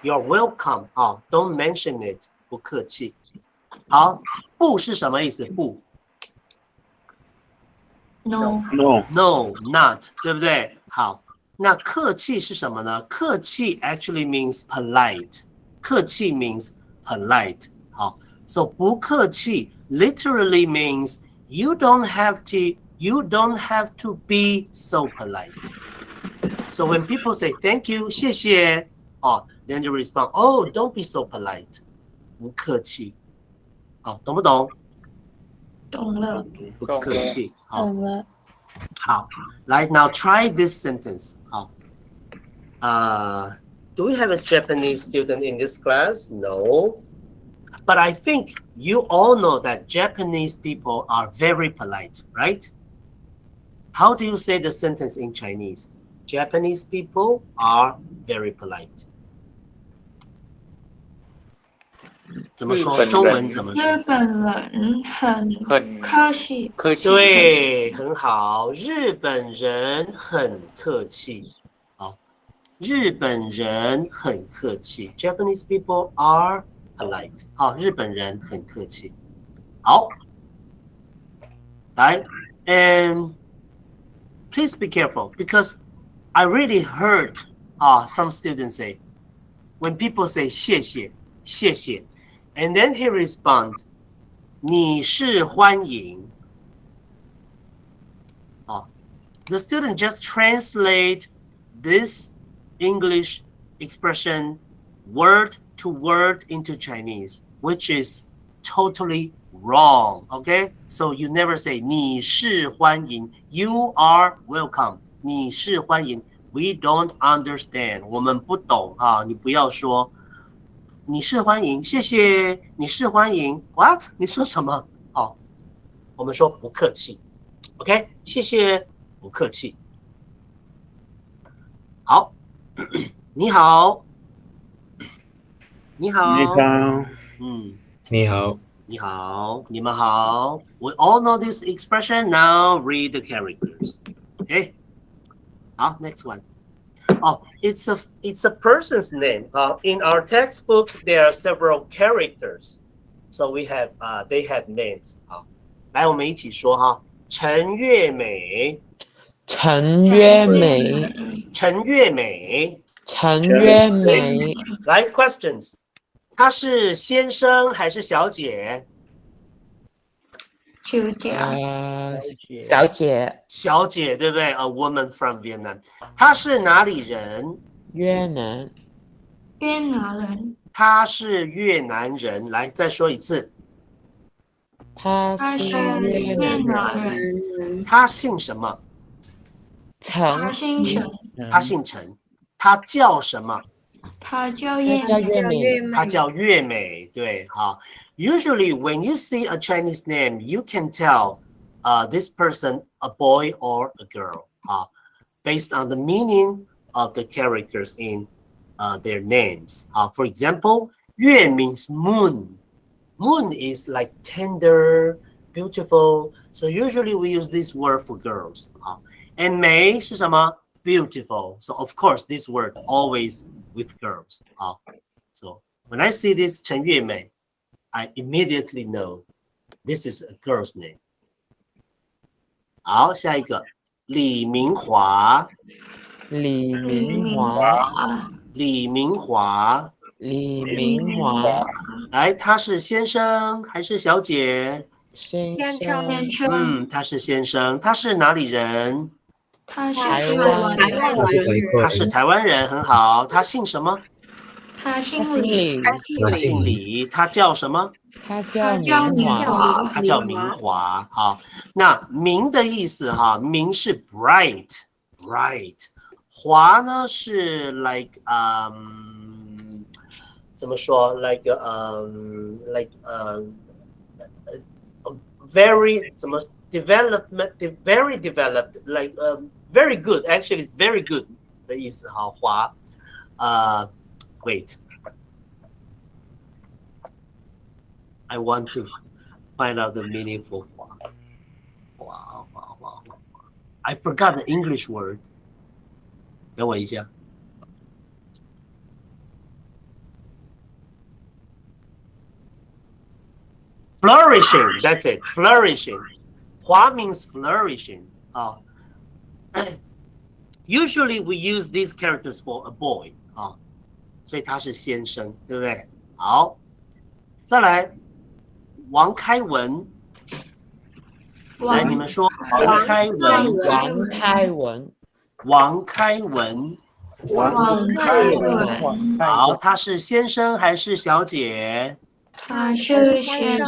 You're welcome. Don't mention it. 不客气。好，不是什么意思？不 No. Not， 对不对？好，那客气是什么呢？客气 actually means polite. 客气 means polite. 好 ，so 不客气 literally means you don't have to be so polite. So when people say thank you, 谢谢, then you respond, oh, don't be so polite. 不客气。懂不懂？懂了。不客气。懂了。好，来 now try this sentence. Do we have a Japanese student in this class? No. But I think you all know that Japanese people are very polite, right? How do you say the sentence in Chinese? Japanese people are very polite. 怎么说？中文怎么说？日本人很客气。对，很好。日本人很客气。好，日本人很客气。Japanese people are polite. 好，日本人很客气。好，来 ，and please be careful because I really heard some students say when people say 谢谢，谢谢。And then he responds, 你是欢迎。The student just translate this English expression word to word into Chinese, which is totally wrong. Okay, so you never say 你是欢迎 You are welcome. 你是欢迎 We don't understand. 我们不懂你不要说。你是欢迎，谢谢。你是欢迎 ，what？ 你说什么？我们说不客气 ，OK？ 谢谢，不客气。好，你好，你好，你好，你好，你好，你们好。We all know this expression. Now read the characters. Okay. 好 ，next one. It's a person's name. In our textbook, there are several characters, so they have names. 来，我们一起说哈，陈月美，陈月美，陈月美，陈月美。来 questions， 她是先生还是小姐？小姐。小姐，对不对 ？A woman from Vietnam。她是哪里人？越南。越南人。她是越南人。来，再说一次。他是越南人，他姓什么？陈，他姓陈。他叫什么？他叫越美，他叫越美。对，好。Usually, when you see a Chinese name, you can tell this person a boy or a girl, based on the meaning of the characters in their names. For example, 月 means moon. Moon is like tender, beautiful. So usually we use this word for girls. And 美是什么? Beautiful. So of course, this word always with girls. So when I see this 陈月美, I immediately know this is a girl's name. 好，下一个李明华。李明华，李明华，李明华，来，他是先生还是小姐？先生，他是先生。他是哪里人？他是台湾他是台湾人，很好。他姓什么？他姓李，他姓李。他叫什么？他叫明华，他叫明华。好，那明的意思哈，明是 bright。华呢是 like 怎么说 like very 怎么 development very developed like very good actually it's very good 的意思哈华wait I want to find out the meaning for 华 I forgot the English word 等我一下。Flourishing, that's it. Flourishing. 华 means flourishing. Usually we use these characters for a boy. 所以他是先生，对不对？好，再来，王开文。来，你们说王开文。王开文。王开文，好，他是先生还是小姐？他是先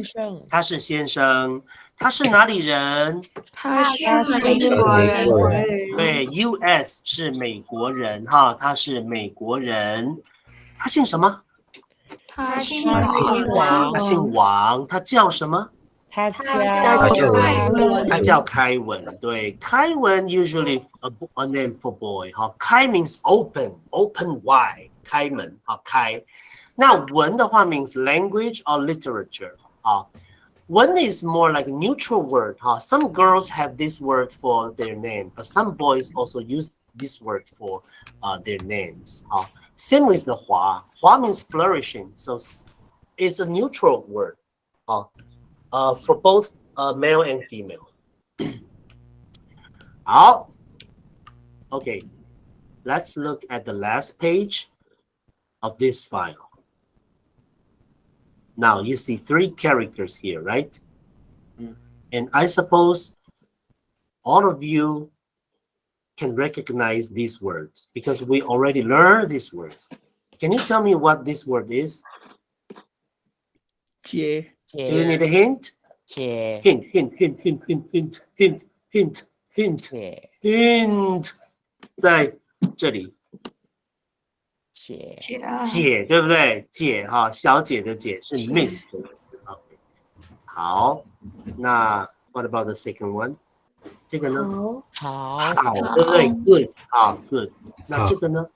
生，他是先生，他是哪里人？他是美国人，对 ，US 是美国人哈，他是美国人，他姓什么？他姓王，他姓王，他叫什么？他叫开文，对，开文 usually a name for boy， 开 means open wide， 开门，开。那文的话 means language or literature， 文 is more like a neutral word， Some girls have this word for their name, but some boys also use this word for their names， Same with the 华 means flourishing, so it's a neutral word，for both male and female. 好 Okay, let's look at the last page of this file. Now you see 3 characters here, right? And I suppose all of you can recognize these words because we already learned these words. Can you tell me what this word is? Do you need a hint? Hint. 在这里。姐，对不对？姐哈，小姐的姐是 Miss 的意思。好，那 What about the second one？ 这个呢？好，对不对 ？Good， 好 ，Good。那这个呢？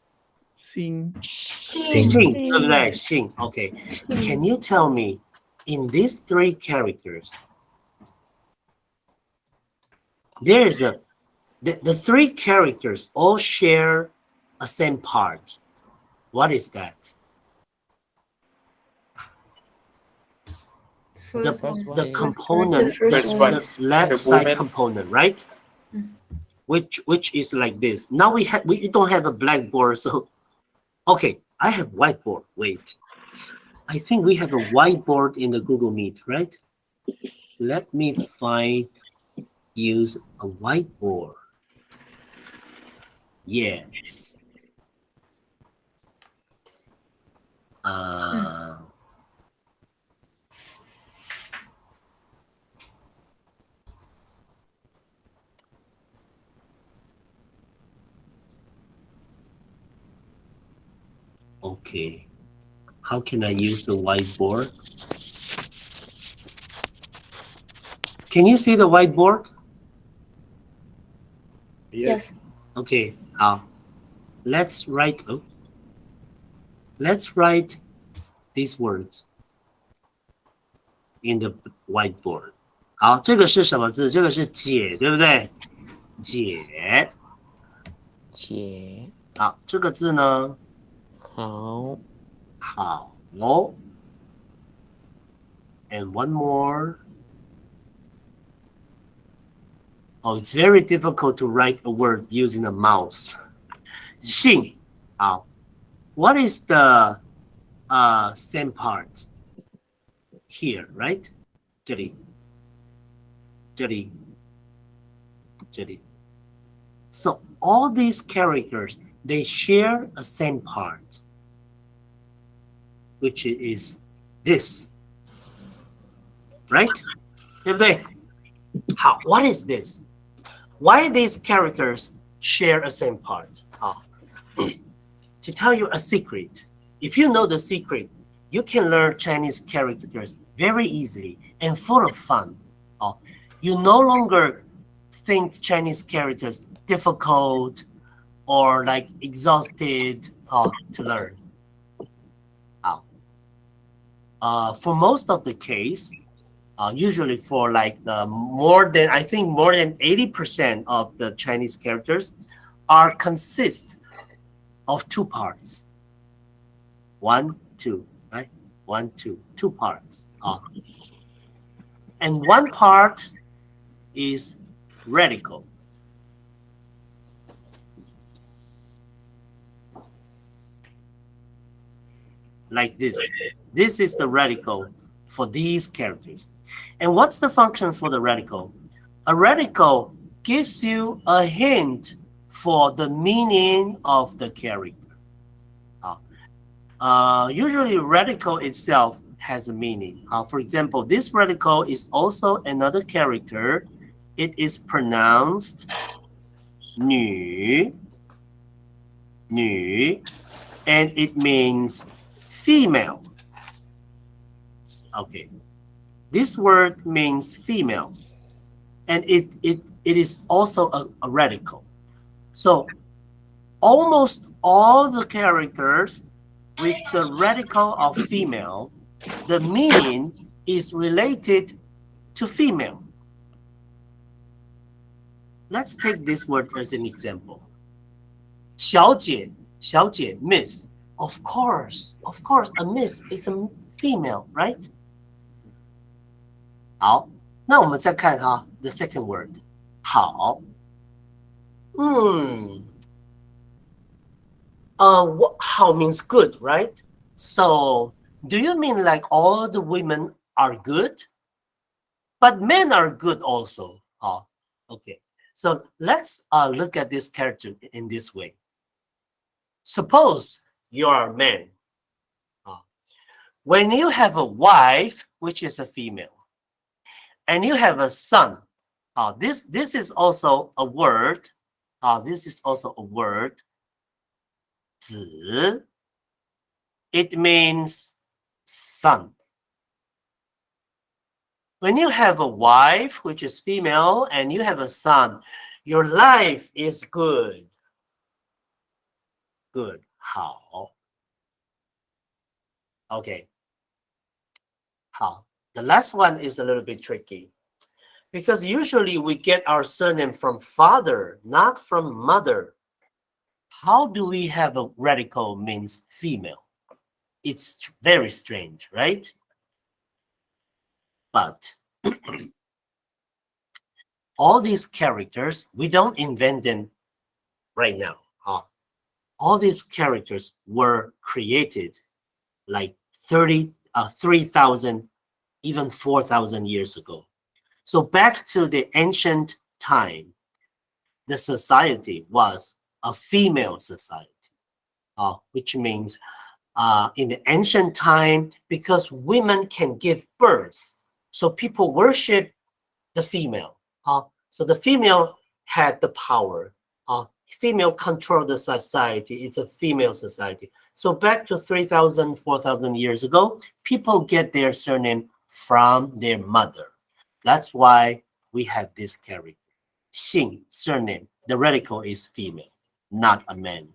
姓，对不对？姓 ，OK。Can you tell me in these 3 characters, there is the 3 characters all share a same part. What is that? The component, the left side component, right? Which is like this. Now we don't have a blackboard, so okay. I have whiteboard. Wait, I think we have a whiteboard in the Google Meet, right? Let me use a whiteboard. Yes. Okay. How can I use the whiteboard? Can you see the whiteboard? Yes. Okay. Let's write. Oh, let's write these words in the whiteboard. 好，这个是什么字？这个是姐，对不对？姐。姐。好，这个字呢？好。好。And one more. Oh, it's very difficult to write a word using a mouse. 姓。好。What is the same part? Here, right? 这里。这里。这里。So all these characters, they share a same part, which is this, right? 对不对？好， what is this? Why these characters share a same part? 好 to tell you a secret, if you know the secret, you can learn Chinese characters very easily and full of fun. 好 you no longer think Chinese characters difficult or like exhausted to learn. For most of the case, usually for like more than 80% of the Chinese characters consist of two parts. 1, 2, right? 1, 2, 2 parts. And one part is radical. Like this. This is the radical for these characters. And what's the function for the radical? A radical gives you a hint for the meaning of the character. Usually radical itself has a meaning. For example, this radical is also another character. It is pronounced 女, 女, and it means female. Okay, this word means female, and it is also a radical. So almost all the characters with the radical of female, the meaning is related to female. Let's take this word as an example. 小姐, 小姐, miss. Of course, a miss is a female, right? 好，那我们再看the second word. 好。好 means good, right? So, do you mean like all the women are good? But men are good also. Okay. So let's look at this character in this way. Suppose you are a man. When you have a wife, which is a female, and you have a son, this is also a word. This is also a word. 子. It means son. When you have a wife, which is female, and you have a son, your life is good. Good. 好. Okay. 好. The last one is a little bit tricky because usually we get our surname from father, not from mother. How do we have a radical means female? It's very strange, right? But all these characters, we don't invent them right now. All these characters were created like 3,000, even 4,000 years ago. So back to the ancient time, the society was a female society, which means in the ancient time, because women can give birth, so people worship the female. So the female had the power. Female control the society. It's a female society. So back to 3,000, 4,000 years ago, people get their surname from their mother. That's why we have this character. Xing, surname. The radical is female, not a man.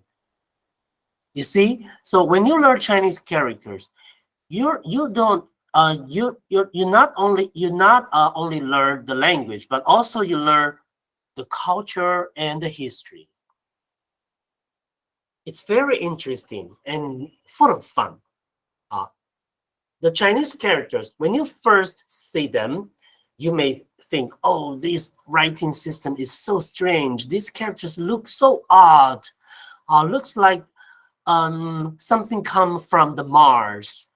You see? So when you learn Chinese characters, you not only learn the language, but also you learn the culture and the history. It's very interesting and full of fun. The Chinese characters, when you first see them, you may think, oh, this writing system is so strange. These characters look so odd. Looks like something come from the Mars.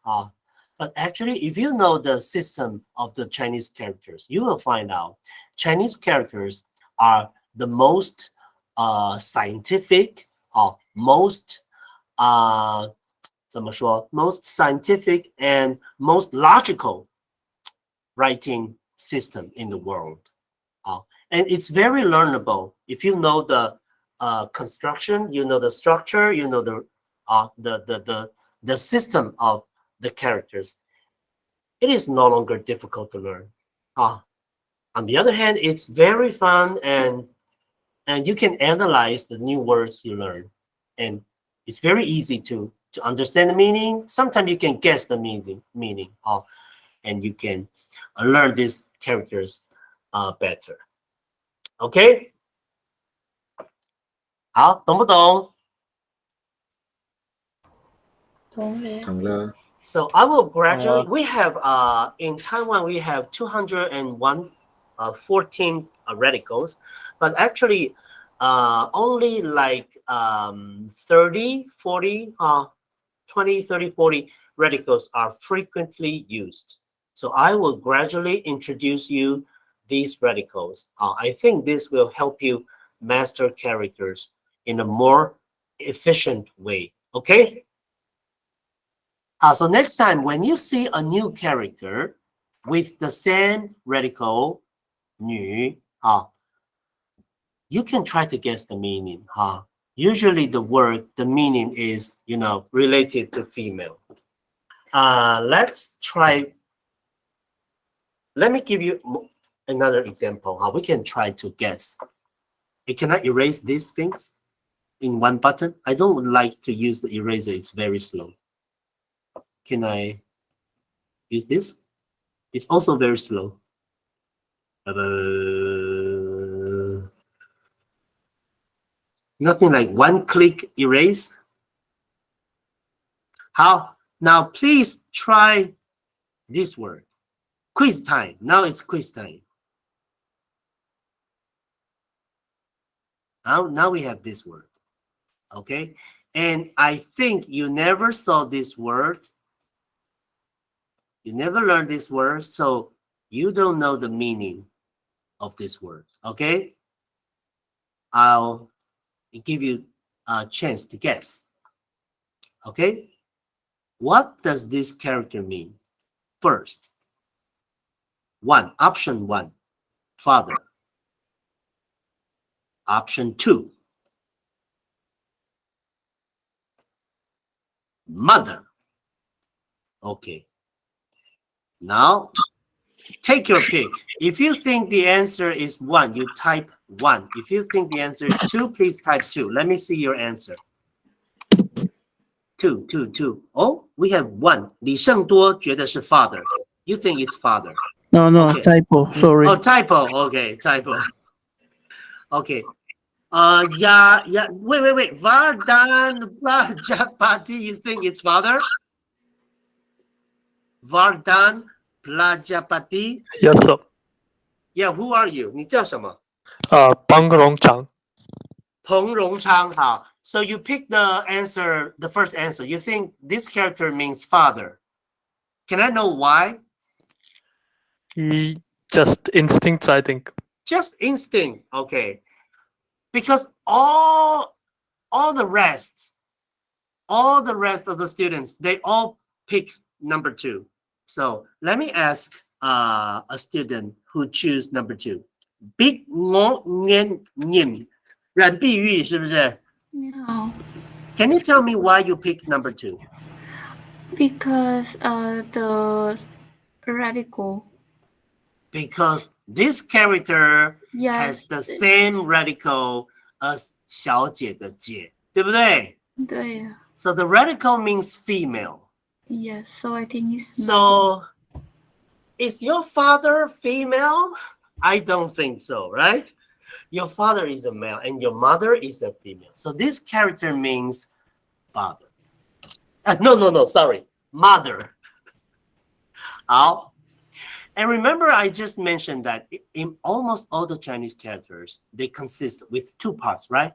But actually, if you know the system of the Chinese characters, you will find out Chinese characters are the most scientific, most most scientific and most logical writing system in the world. And it's very learnable. If you know the construction, you know the structure, you know the system of the characters, it is no longer difficult to learn. On the other hand, it's very fun, and you can analyze the new words you learn, and it's very easy to understand the meaning. Sometimes you can guess the meaning of, and you can learn these characters better. Okay? 好，懂不懂？懂了。 So I will gradually. We have in Taiwan we have 214 radicals, but actually only like 30, 40, 20, 30, 40 radicals are frequently used. So I will gradually introduce you these radicals. I think this will help you master characters in a more efficient way. Okay? So next time when you see a new character with the same radical 女, you can try to guess the meaning. Usually the word, the meaning is, related to female. Let's try. Let me give you another example. We can try to guess. You cannot erase these things in one button. I don't like to use the eraser. It's very slow. Can I use this? It's also very slow. Nothing like one click erase. How? Now please try this word. Quiz time. Now it's quiz time. Now we have this word. Okay? And I think you never saw this word. You never learned this word, so you don't know the meaning of this word. Okay? I'll give you a chance to guess. Okay? What does this character mean? First, option one, father. Option two, mother. Okay. Now, take your pick. If you think the answer is 1, you type 1. If you think the answer is 2, please type 2. Let me see your answer. 2. Oh, we have 1. 李胜多觉得是 father. You think it's father. No, Okay. typo. Sorry. Oh, typo. Okay, typo. Okay. Yeah. Wait. Vardhan Prajapati, you think it's father? Vardhan Prajapati. Yes, sir. Yeah, who are you? 你叫什么？彭荣昌. Peng Rongchang. So you pick the answer, the first answer. You think this character means father. Can I know why? Just instincts, I think. Just instinct. Okay. Because all the rest of the students, they all pick number 2. So let me ask a student who choose number 2. Big Ngo Ngen Nim. 冉碧玉是不是？你好。Can you tell me why you picked number 2? Because the radical. Because this character Yes. has the same radical as 小姐的姐，对不对？对呀。So the radical means female. Yes, so I think it's So is your father female? I don't think so, right? Your father is a male and your mother is a female. So this character means father. No, sorry, mother. 好。And remember, I just mentioned that in almost all the Chinese characters, they consist with 2 parts, right?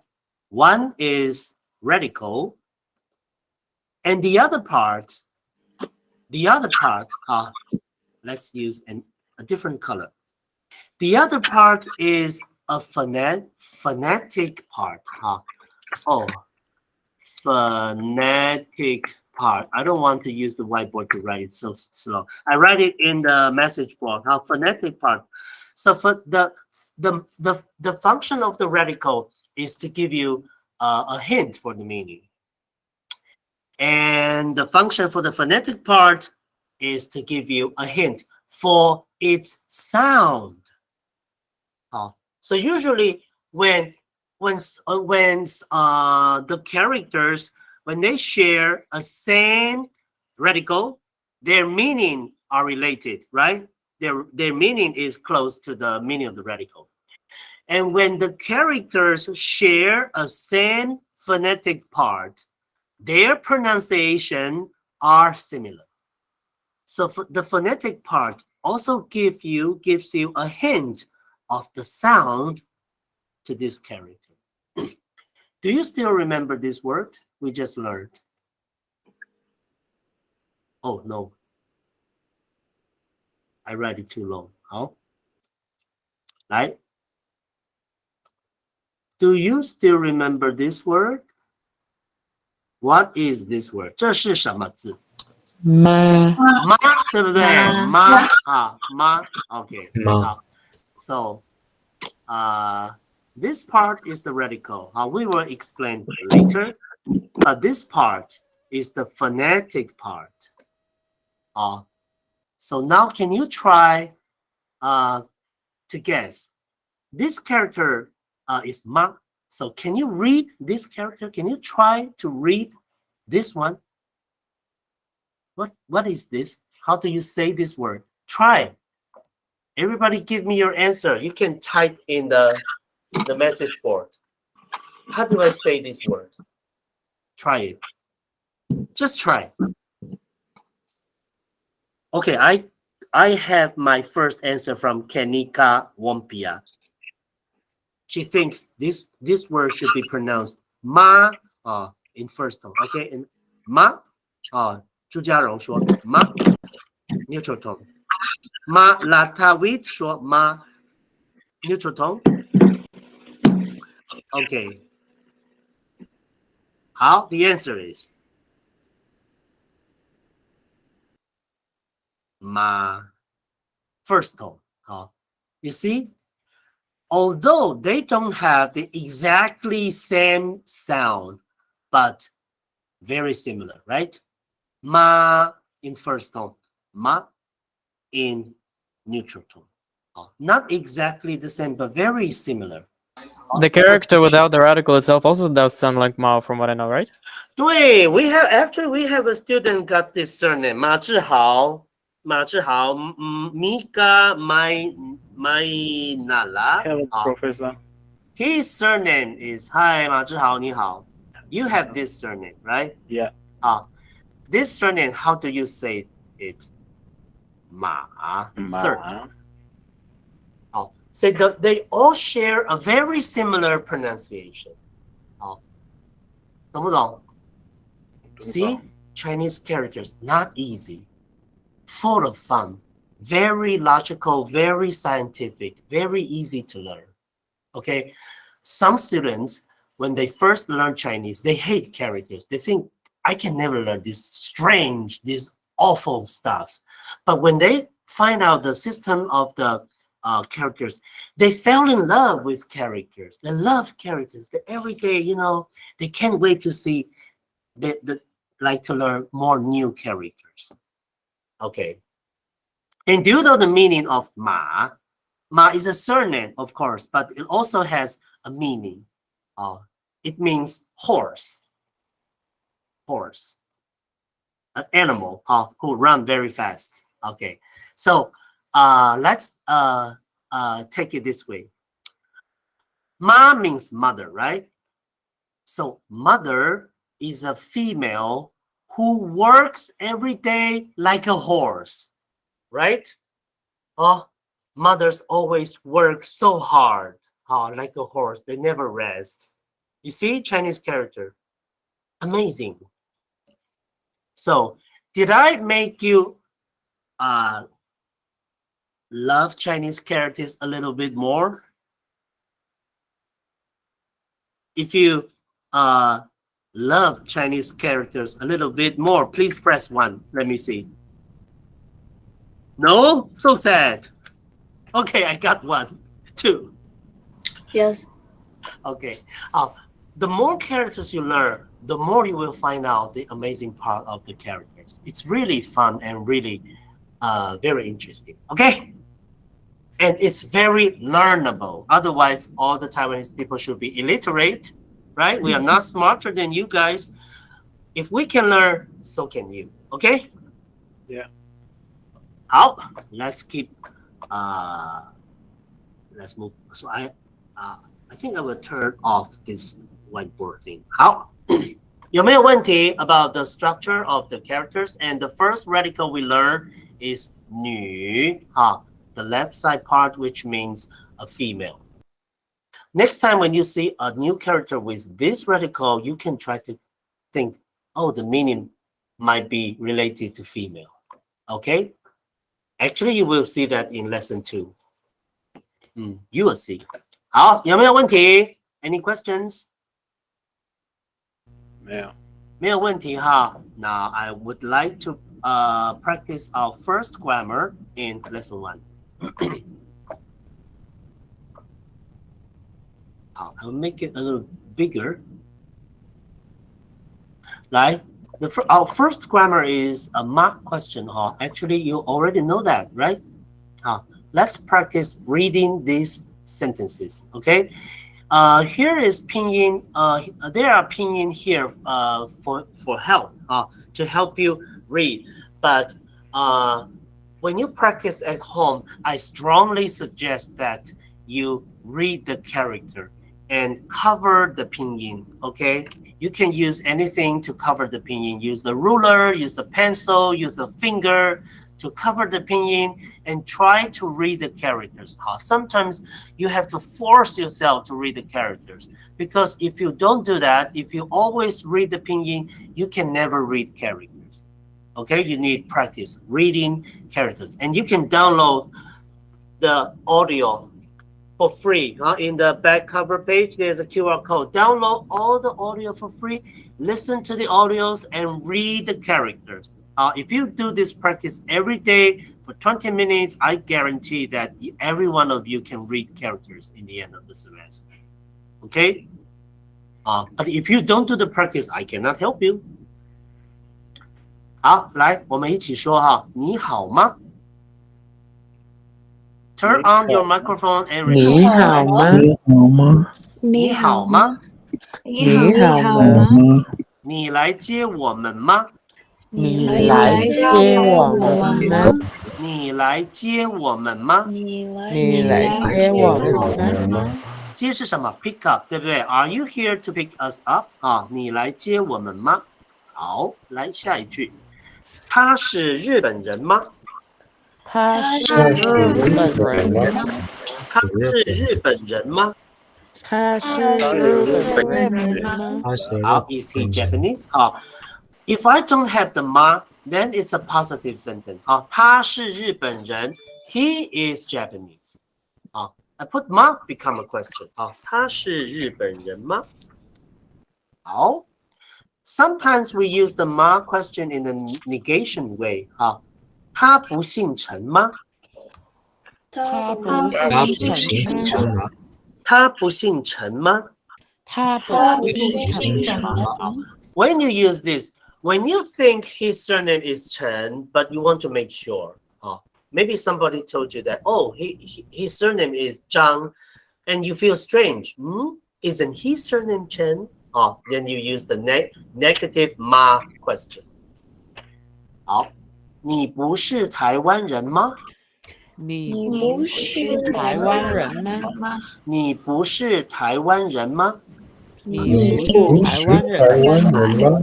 One is radical, and the other part, let's use a different color. The other part is a phonetic part. Phonetic part. I don't want to use the whiteboard to write it so slow. I write it in the message board. Phonetic part. So for the function of the radical is to give you a hint for the meaning, and the function for the phonetic part is to give you a hint for its sound. So usually when the characters, when they share a same radical, their meaning are related, right? Their meaning is close to the meaning of the radical. And when the characters share a same phonetic part, their pronunciation are similar. So the phonetic part also gives you a hint of the sound to this character. Do you still remember this word we just learned? Oh, no. I read it too long. Right? Do you still remember this word? What is this word? 这是什么字？妈，对不对？妈，OK. So, this part is the radical. We will explain later, but this part is the phonetic part. So now can you try to guess? This character is ma. So can you read this character? Can you try to read this one? What is this? How do you say this word? Try. Everybody give me your answer. You can type in the message board. How do I say this word? Try it. Just try. Okay, I have my first answer from Kenika Wompia. She thinks this word should be pronounced ma in first tone. Okay, and ma 朱家荣说 ma neutral tone. Ma Latawit 说 ma neutral tone. Okay. How? The answer is ma first tone. You see, although they don't have the exactly same sound, but very similar, right? Ma in first tone, ma in neutral tone. Not exactly the same, but very similar. The character without the radical itself also does sound like Mao, from what I know, right? 对, we have a student got this surname, 马志豪, Mika Mainala. Hello, Professor. His surname is, hi, 马志豪, 你好. You have this surname, right? Yeah. This surname, how do you say it? Ma. Third. So they all share a very similar pronunciation. 懂不懂? See, Chinese characters, not easy, full of fun, very logical, very scientific, very easy to learn. Okay, some students, when they first learn Chinese, they hate characters. They think, I can never learn this strange, this awful stuff. But when they find out the system of the characters, they fell in love with characters. They love characters. They, every day, they can't wait to see they like to learn more new characters. Okay. And do you know the meaning of Ma? Ma is a surname, of course, but it also has a meaning. It means horse. Horse. An animal who run very fast. Okay. So let's take it this way. Ma means mother, right? So mother is a female who works every day like a horse, right? Mothers always work so hard, like a horse. They never rest. You see, Chinese character, amazing. So, did I make you love Chinese characters a little bit more? If you love Chinese characters a little bit more, please press 1. Let me see. No? So sad. Okay, I got 1, 2. Yes. Okay. The more characters you learn, the more you will find out the amazing part of the characters. It's really fun and really very interesting. Okay? And it's very learnable. Otherwise, all the Taiwanese people should be illiterate, right? We are not smarter than you guys. If we can learn, so can you. Okay? Yeah. Let's keep let's move. So I think I will turn off this whiteboard thing. 好，有没有问题 about the structure of the characters? And the first radical we learn is 女 the left side part, which means a female. Next time when you see a new character with this radical, you can try to think, oh, the meaning might be related to female. Okay? Actually, you will see that in lesson 2. You will see. 好，有没有问题 ？Any questions? 没有。没有问题哈。Now I would like to practice our first grammar in lesson 1. I'll make it a little bigger. Our first grammar is a mark question. Actually, you already know that, right? Let's practice reading these sentences. Okay. Here is pinyin. There are pinyin here for help to help you read. But when you practice at home, I strongly suggest that you read the character and cover the pinyin. Okay. You can use anything to cover the pinyin. Use the ruler, use the pencil, use the finger to cover the pinyin and try to read the characters. Sometimes you have to force yourself to read the characters, because if you don't do that, if you always read the pinyin, you can never read characters. Okay, you need practice reading characters, and you can download the audio for free. In the back cover page, there's a QR code. Download all the audio for free, listen to the audios, and read the characters. If you do this practice every day for 20 minutes, I guarantee that every one of you can read characters in the end of the semester. Okay? But if you don't do the practice, I cannot help you. 好，来，我们一起说哈，你好吗？ Turn on your microphone and repeat. 你好吗？你好吗？你好吗？你来接我们吗？你来接我们吗？你来接我们吗？你来接我们吗？接是什么 ？Pick up， 对不对 ？Are you here to pick us up？ 你来接我们吗？好，来下一句。他是日本人吗？他是日本人吗？他是日本人吗？他是日本人吗？好 ，Is he Japanese？ If I don't have the ma, then it's a positive sentence. 他是日本人 ，He is Japanese. I put ma become a question. 他是日本人吗？好 ，Sometimes we use the ma question in a negation way. 他不姓陈吗？他不姓陈吗？他不姓陈吗？他不姓陈吗？ when you use this, when you think his surname is Chen, but you want to make sure, maybe somebody told you that, oh, his surname is Zhang, and you feel strange. Isn't his surname Chen? Then you use the negative ma question. 好，你不是台湾人吗？你不是台湾人吗？你不是台湾人吗？你不是台湾人吗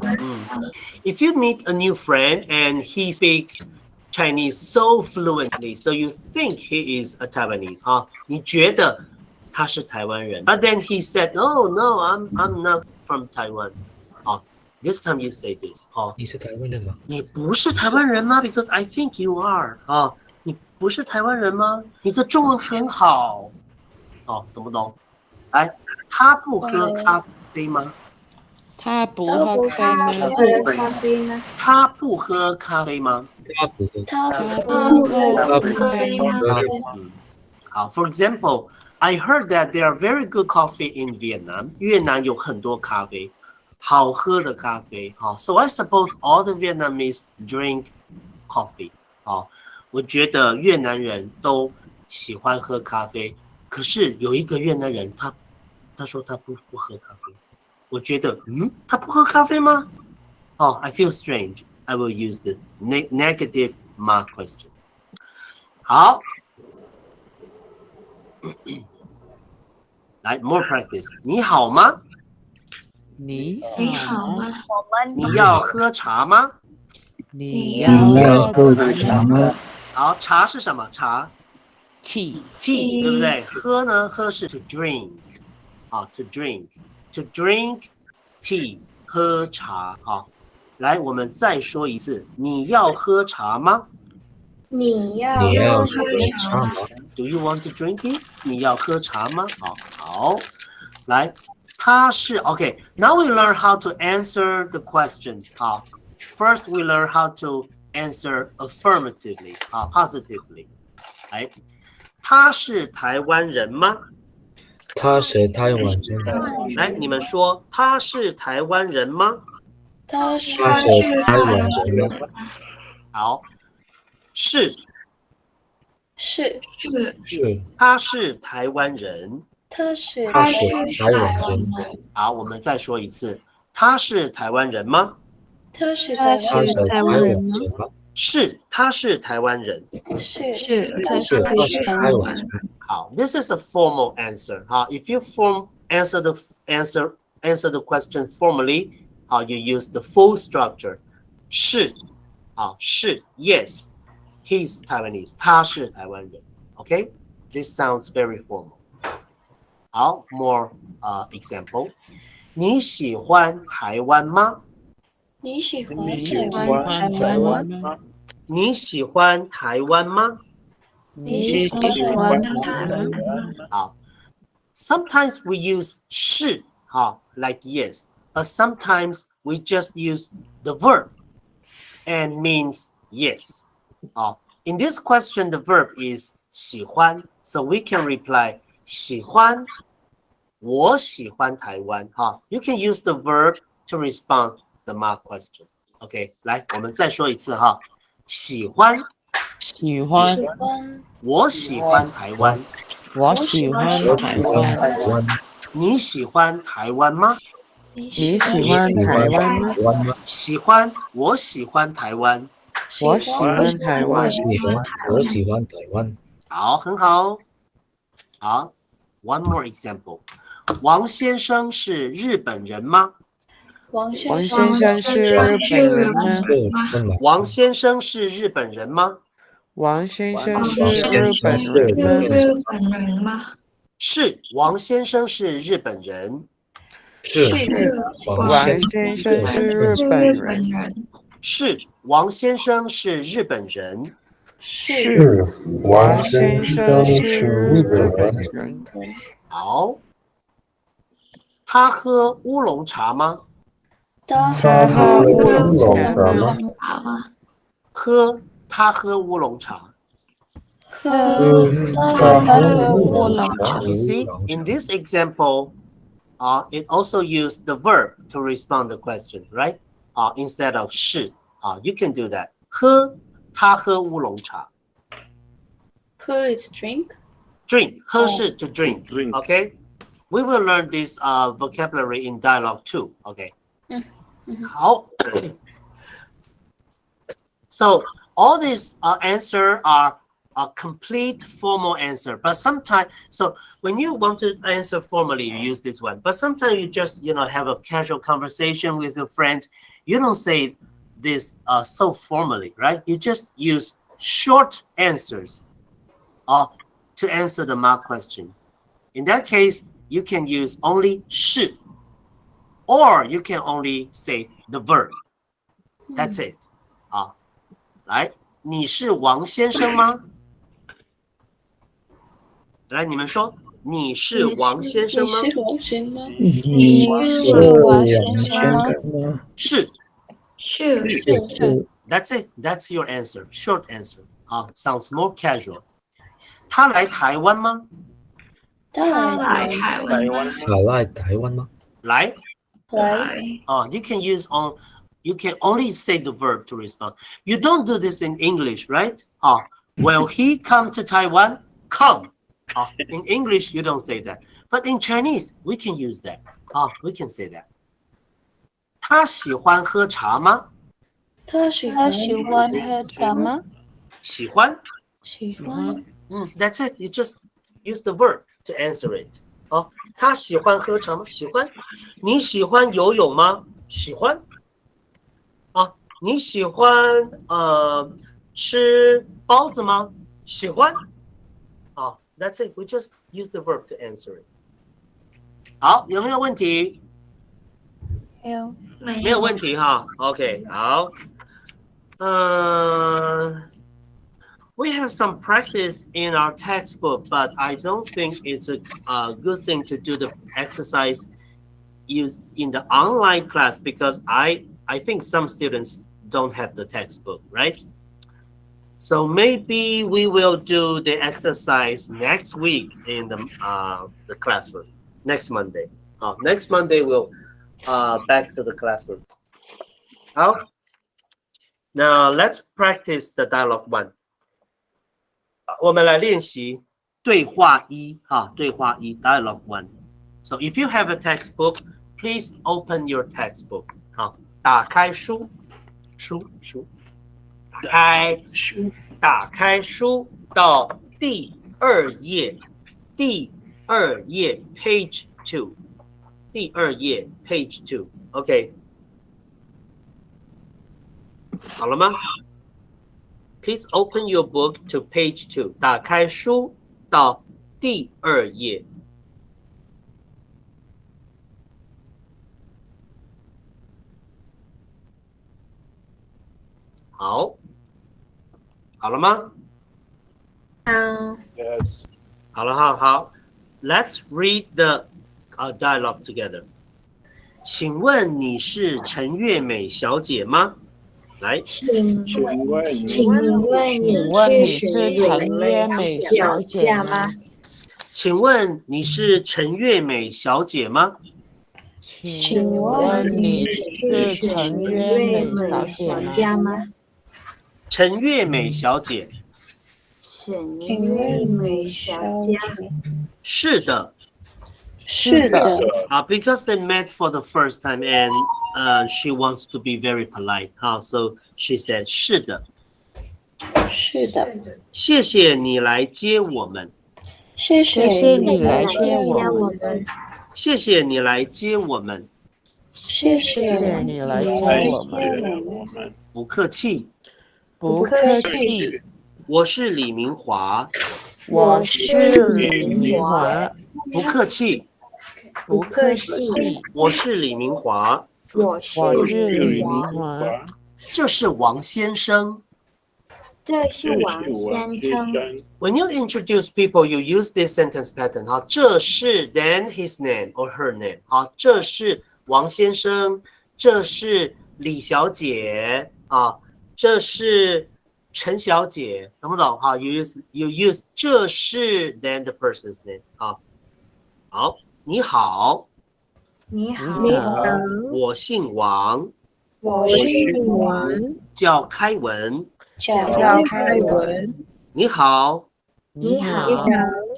？If you meet a new friend and he speaks Chinese so fluently, so you think he is a Taiwanese, 你觉得他是台湾人 But then he said, "Oh no, I'm not from Taiwan." This time you say this. 你是台湾人吗？你不是台湾人吗 Because I think you are. 你不是台湾人吗？你的中文很好。懂不懂？来，他不喝咖啡吗？他不喝咖啡吗？他不喝咖啡吗？他不喝咖啡吗？好 ，For example, I heard that there are very good coffee in Vietnam. 越南有很多咖啡，好喝的咖啡。So I suppose all the Vietnamese drink coffee. 我觉得越南人都喜欢喝咖啡。可是有一个越南人，他说他不喝咖啡。我觉得，他不喝咖啡吗？I feel strange. I will use the negative ma question. 好，来 more practice. 你好吗？你好吗？你要喝茶吗？你要喝茶吗？好，茶是什么？茶 tea， 对不对？喝呢？喝是 to drink. To drink tea. 喝茶。来，我们再说一次，你要喝茶吗？你要喝茶吗 Do you want to drink it? 你要喝茶吗？好，来，他是 OK. Now we learn how to answer the questions. First we learn how to answer affirmatively. Positively. 来，他是台湾人吗？他是台湾人。来，你们说他是台湾人吗？他是台湾人吗？好，是，他是台湾人。他是台湾人。好，我们再说一次，他是台湾人吗？他是台湾人吗？是，他是台湾人。他是台湾人。好 ，this is a formal answer. If you answer the question formally, you use the full structure. 是yes, he's Taiwanese. 他是台湾人。Okay, this sounds very formal. 好 ，more example. 你喜欢台湾吗？你喜欢台湾吗？你喜欢台湾吗？好 ，sometimes we use 是like yes, but sometimes we just use the verb and means yes. In this question, the verb is 喜欢, so we can reply 喜欢，我喜欢台湾。You can use the verb to respond the ma question. OK， 来，我们再说一次喜欢，我喜欢台湾，我喜欢台湾。你喜欢台湾吗？你喜欢台湾吗？喜欢，我喜欢台湾。我喜欢台湾。我喜欢台湾。好，很好。好 ，one more example. 王先生是日本人吗？王先生是日本人吗？王先生是日本人吗？王先生是日本人吗？是，王先生是日本人。王先生是日本人。是，王先生是日本人。王先生是日本人。好，他喝乌龙茶吗？他喝乌龙茶吗？他喝乌龙茶。他喝乌龙茶。You see, in this example, it also used the verb to respond the question, right? Instead of 是 you can do that. 喝，他喝乌龙茶。喝 is drink. Drink, 喝是 to drink. Okay, we will learn this vocabulary in dialogue 2. Okay. 好。So all these answer are a complete formal answer, but sometimes, so when you want to answer formally, you use this one. But sometimes you just have a casual conversation with your friends. You don't say this so formally, right? You just use short answers to answer the mark question. In that case, you can use only 是, or you can only say the verb. That's it. 来，你是王先生吗？来，你们说，你是王先生吗？你是王先生吗？是。是。 That's it. That's your answer. Short answer. Sounds more casual. 他来台湾吗？他来台湾吗？来。You can use you can only say the verb to respond. You don't do this in English, right? Will he come to Taiwan? Come. In English, you don't say that. But in Chinese, we can use that. We can say that. 他喜欢喝茶吗？他喜欢喝茶吗？喜欢。喜欢。That's it. You just use the verb to answer it. 他喜欢喝茶吗？喜欢。你喜欢游泳吗？喜欢。你喜欢吃包子吗？喜欢。That's it. We just use the verb to answer it. 好，有没有问题？没有问题哈。OK， 好。We have some practice in our textbook, but I don't think it's a good thing to do the exercise used in the online class because I think some students don't have the textbook, right? So maybe we will do the exercise next week in the classroom, next Monday. Next Monday we'll back to the classroom. Now let's practice the dialogue 1. 我们来练习对话一对话一 dialogue 1. So if you have a textbook, please open your textbook. 打开书打开书到第2页 page 2 第2页 page 2 OK 好了吗？ Please open your book to page 2. 打开书到第2页。好，好了吗？好。Yes. 好了，好。Let's read the dialogue together. 请问你是陈月美小姐吗？来，请问你是陈月美小姐吗？请问你是陈月美小姐吗？请问你是陈月美小姐吗？陈月美小姐。陈月美小姐。是的。是的。Because they met for the first time and she wants to be very polite. So she said 是的。是的。谢谢你来接我们。谢谢你来接我们。谢谢你来接我们。谢谢你来接我们。不客气。不客气。我是李明华。我是李明华。不客气。不客气。我是李明华。我是李明华。这是王先生。这是王先生。When you introduce people, you use this sentence pattern. 这是 then his name or her name. 这是王先生，这是李小姐这是陈小姐，懂不懂？You use 这是 then the person's name 好，你好，你好，我姓王，我姓王，叫开文。叫开文。你好，你好，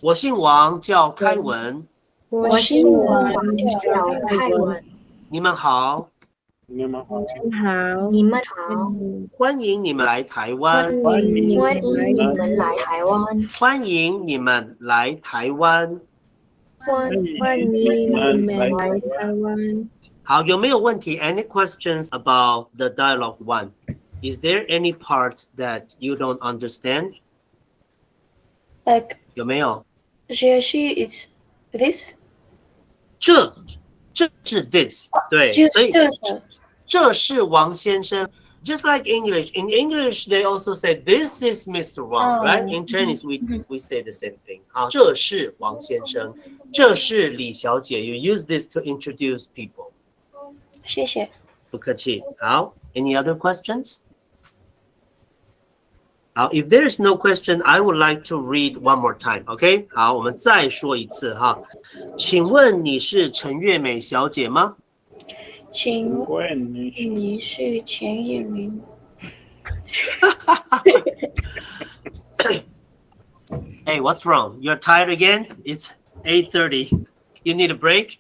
我姓王，叫开文。我姓王，叫开文。你们好，你们好，欢迎你们来台湾。欢迎你们来台湾。欢迎你们来台湾。欢迎你们来台湾。好，有没有问题 ？Any questions about the dialogue one? Is there any part that you don't understand? Like 有没有？ she is this. 这是 this， 对，所以这是王先生。Just like English, in English they also say this is Mr. Wang, right? In Chinese we say the same thing. 好，这是王先生，这是李小姐。You use this to introduce people. 谢谢。不客气。好 ，Any other questions? 好 ，If there is no question, I would like to read one more time. OK， 好，我们再说一次哈。请问你是陈月美小姐吗？请问你是钱叶明？Hey, what's wrong? You're tired again? It's 8:30. You need a break?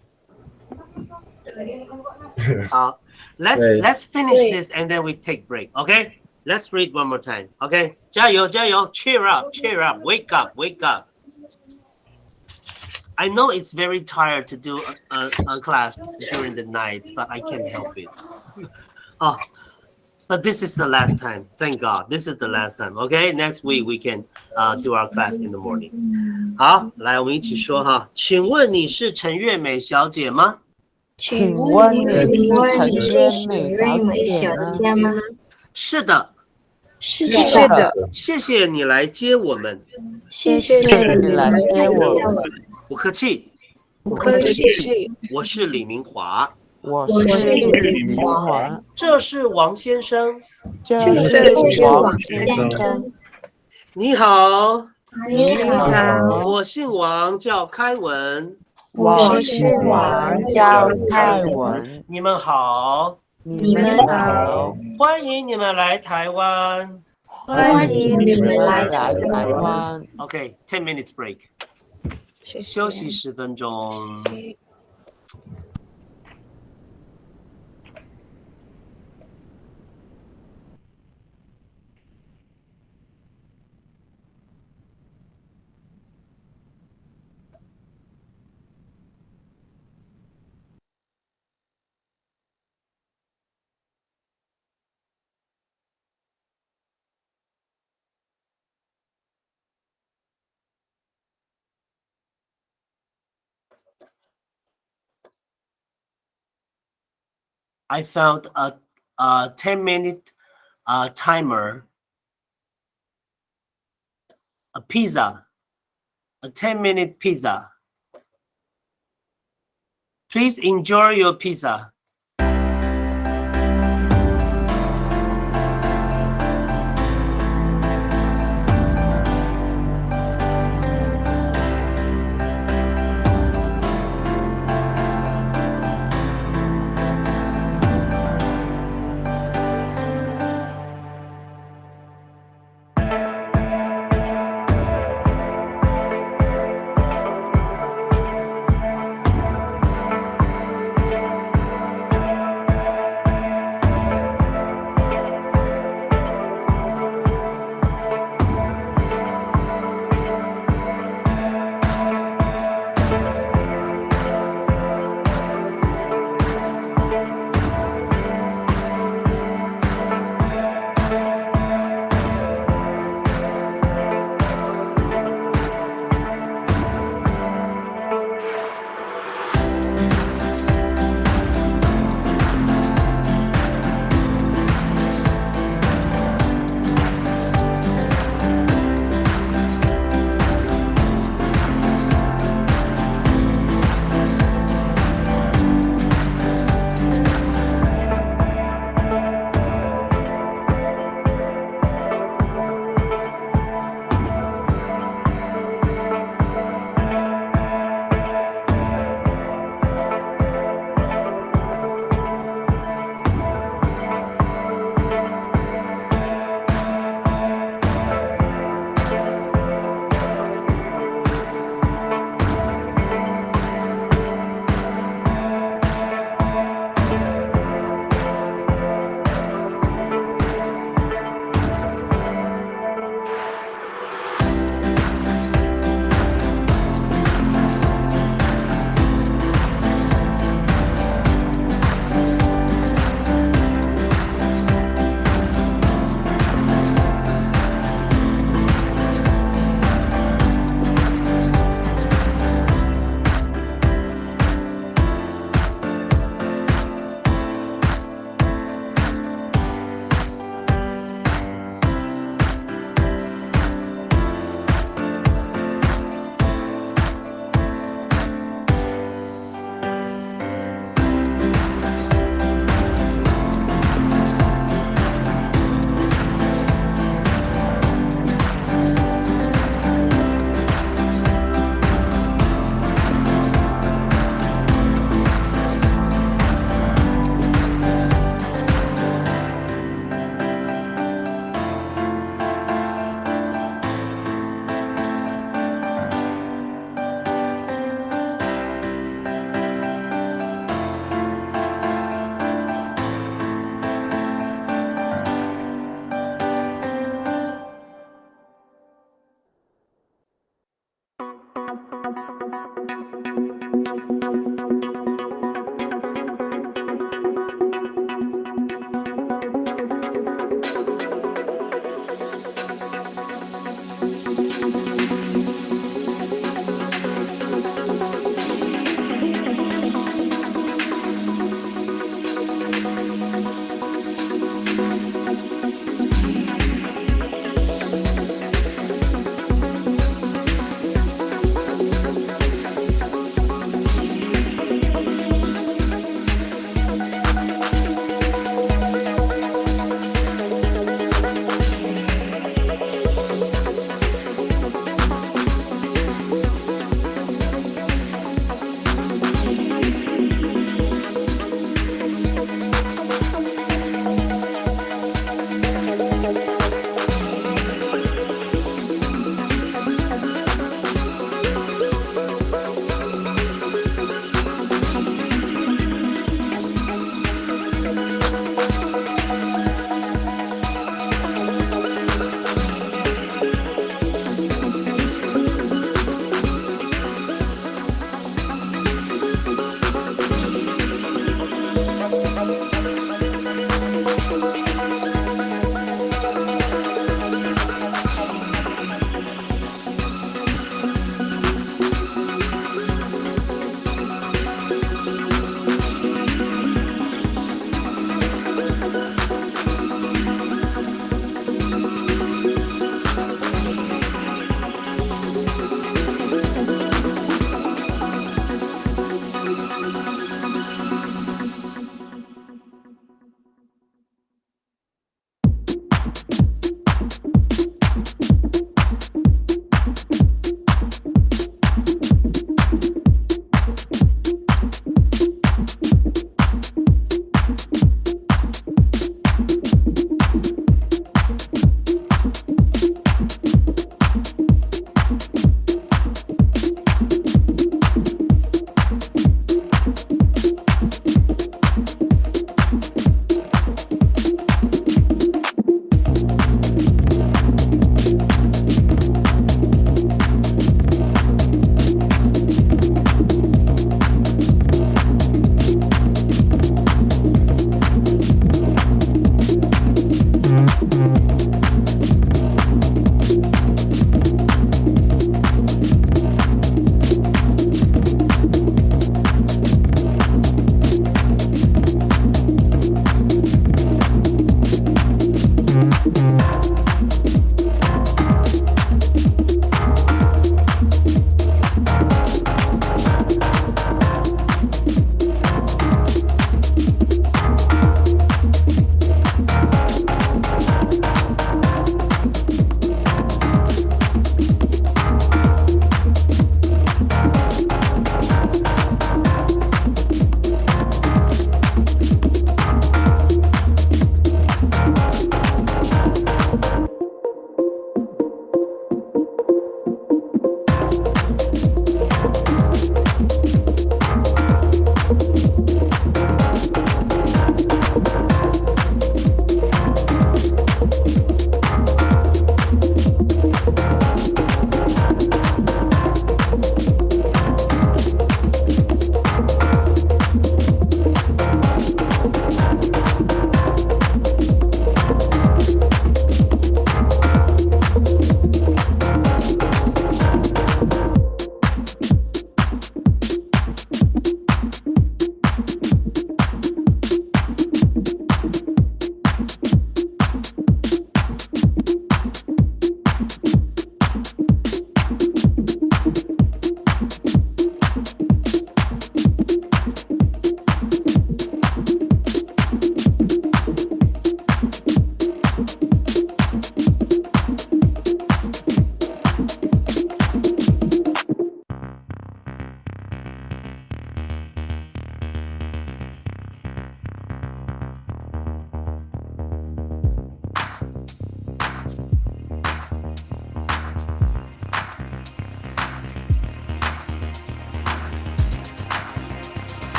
Let's finish this and then we take break. Okay? Let's read one more time. Okay? 加油加油 Cheer up, cheer up. Wake up, wake up. I know it's very tired to do a class during the night, but I can't help it. Oh, but this is the last time. Thank God. This is the last time. Okay? Next week we can do our class in the morning. 好，来，我们一起说哈。请问你是陈月美小姐吗？请问你是陈月美小姐吗？是的。是的。谢谢你来接我们。谢谢你来接我们。不客气，不客气。我是李明华，我是李明华，这是王先生，这是王先生。你好，你好，我姓王，叫开文。我姓王，叫开文。你们好，你们好，欢迎你们来台湾。欢迎你们来台湾。OK, 10 minutes break. 休息10分钟。I found a 10-minute timer, a pizza, a 10-minute pizza. Please enjoy your pizza.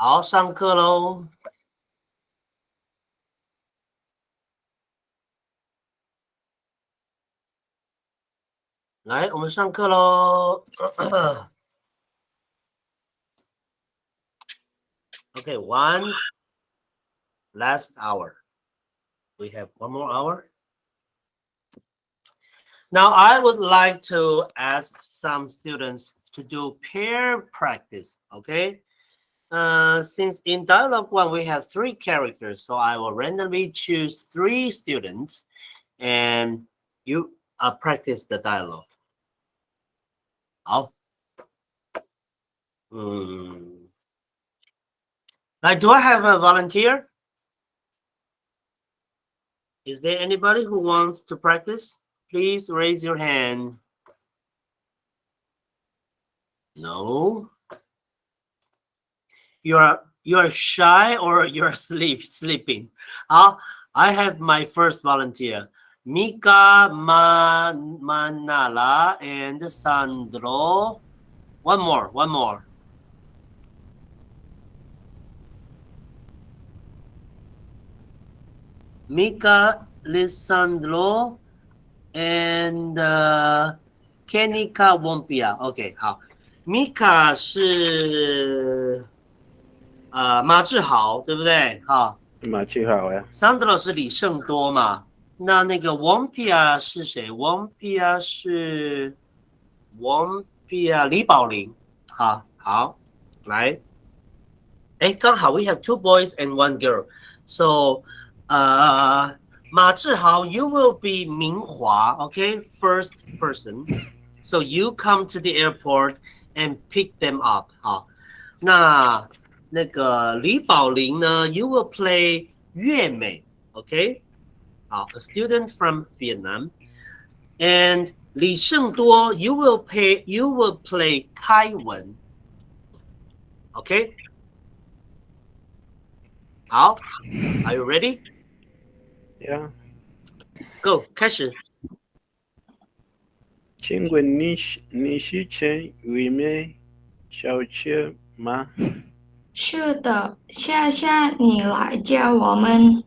好，上课喽。来，我们上课喽。Okay, one last hour. We have one more hour. Now, I would like to ask some students to do pair practice, okay? Since in dialogue 1, we have 3 characters, so I will randomly choose 3 students and you practice the dialogue. 好。Like, do I have a volunteer? Is there anybody who wants to practice? Please raise your hand. No. You are shy or you're sleeping. I have my first volunteer. Mika, Manala, and Sandro. One more. Mika, Lisandro, and Kenika Wompia. OK， 好。Mika 是马志豪，对不对？好，马志豪呀。Sandro 是李胜多嘛？那个 Wompia 是谁 ？Wompia 是 Wompia 李宝玲。好，来，哎，刚好 we have 2 boys and 1 girl. So, 马志豪 you will be 明华 OK, first person. So you come to the airport and pick them up. 好，那个李宝玲呢 you will play 月美 OK. 好 a student from Vietnam. And 李胜多 you will play 开文 OK. 好 Are you ready? Yeah. Go 开始。请问你是陈玉梅小姐吗？是的，谢谢你来接我们。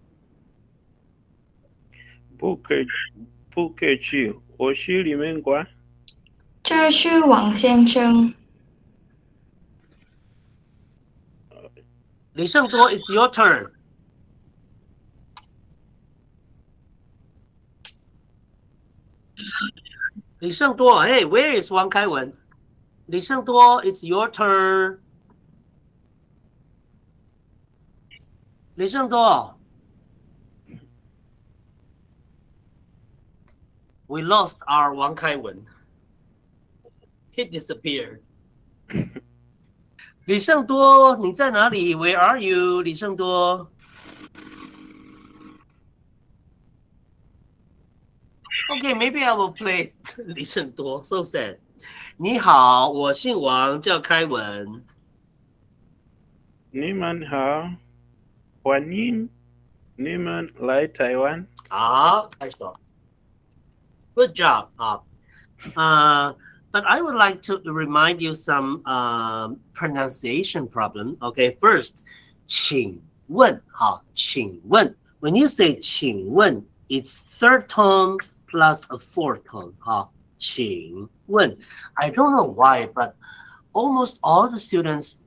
不客气，我是李明光。这是王先生。李胜多 it's your turn. 李胜多 hey, where is 王开文? 李胜多 it's your turn. 李胜多 we lost our 王开文. He disappeared. 李胜多你在哪里 Where are you? 李胜多 Okay, maybe I will play 李胜多 So sad. 你好，我姓王，叫开文。你们好，欢迎你们来台湾。好，开始。Good job. But I would like to remind you some pronunciation problem. Okay, first, 请问，好，请问。When you say 请问, it's third tone plus a fourth tone. 好，请问。I don't know why, but almost all the students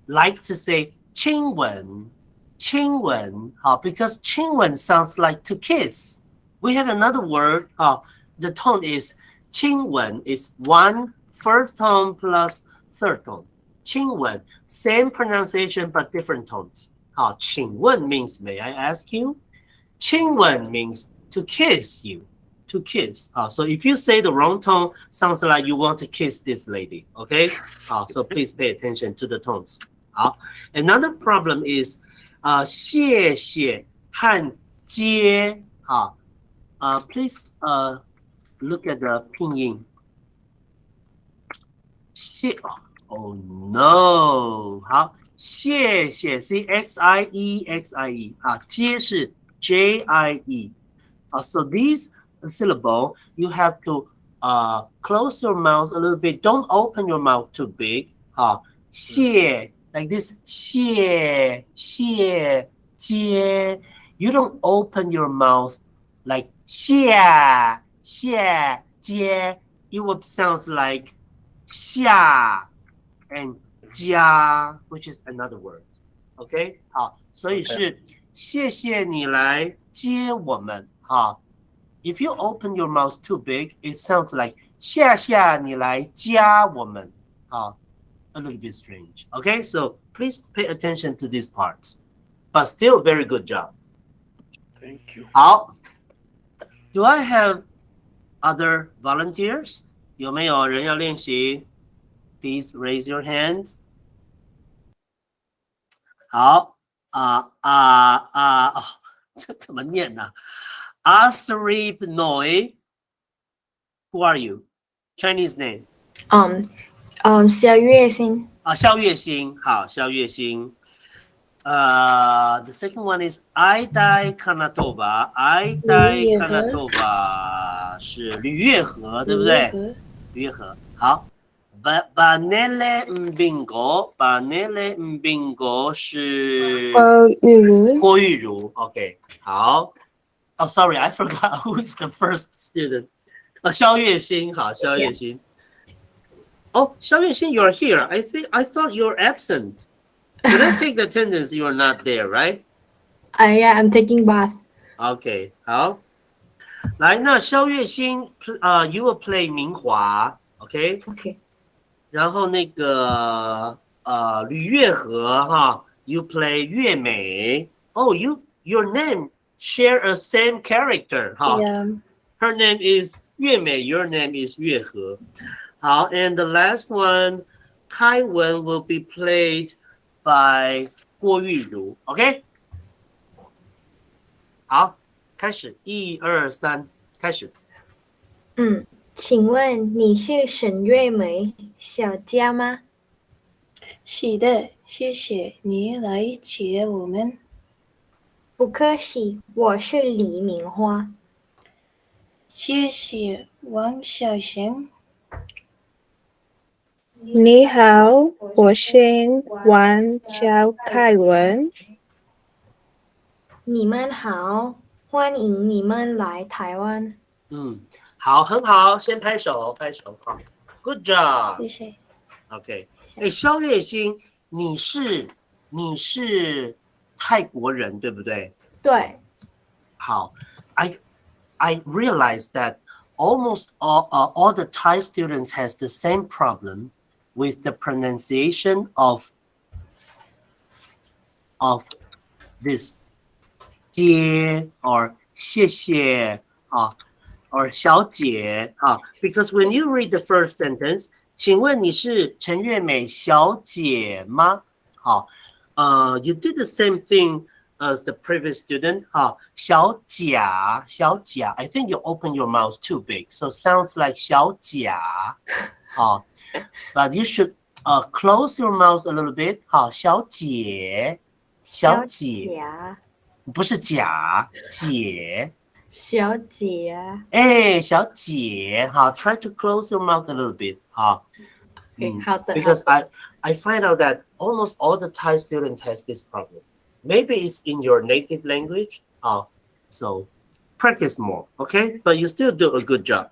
like to say 亲吻, 亲吻, because 亲吻 sounds like to kiss. We have another word. The tone is 亲吻 is 1 first tone plus third tone. 亲吻 same pronunciation but different tones. 请问 means may I ask you? 亲吻 means to kiss you. To kiss. So if you say the wrong tone, sounds like you want to kiss this lady. Okay? So please pay attention to the tones. Another problem is 谢谢和接. Please look at the 拼音. Oh no. 好，谢谢 see XIE. 接是 JIE. So these syllable, you have to close your mouth a little bit. Don't open your mouth too b 谢 like this. 谢接. You don't open your mouth like 谢接. It would sound like 下 and 家 which is another word. OK 好，所以是谢谢你来接我们。好 If you open your mouth too big, it sounds like 谢谢你来加我们。好 a little bit strange. Okay, so please pay attention to these parts. But still, very good job. Thank you. 好 Do I have other volunteers? 有没有人要练习 Please raise your hands. 好这怎么念呢？Asrib Noi. Who are you? Chinese name. 肖月星。肖月星，好，肖月星。The second one is Aidai Kanatova. Aidai Kanatova 是吕月河，对不对？吕月河，好。Banele Mbingo 是郭玉如。OK， 好。Oh, sorry, I forgot who is the first student. 肖月星，好，肖月星。Oh, Xiao Yuxin, you're here. I thought you're absent. Did I take the attendance? You are not there, right? Yeah, I'm taking bath. Okay, 好。来，那肖月星，you will play 明华 ，OK？ OK。然后那个吕月河哈 ，you play 月美。Oh, your name share a same character 哈。Yeah. Her name is 月美 your name is 月河。好 and the last one, 开文 will be played by 郭玉如 ，OK？ 好，开始，1、2、3，开始。请问你是沈月梅小佳吗？是的，谢谢你来接我们。不客气，我是李明花。谢谢王小贤。你好，我是王小凯文。你们好，欢迎你们来台湾。好，很好，先拍手，拍手，好 ，Good job， 谢谢。OK， 肖月星，你是泰国人对不对？对。好 I realized that almost all the Thai students has the same problem with the pronunciation of this 姐 or 谢谢 or 小姐 because when you read the first sentence 请问你是陈月美小姐吗？好you did the same thing as the previous student 小甲 I think you open your mouth too big so sounds like 小甲but you should close your mouth a little bit 小姐不是甲姐小姐小姐try to close your mouth a little bit 好的 because I find out that almost all the Thai students has this problem maybe it's in your native language so practice more okay but you still do a good job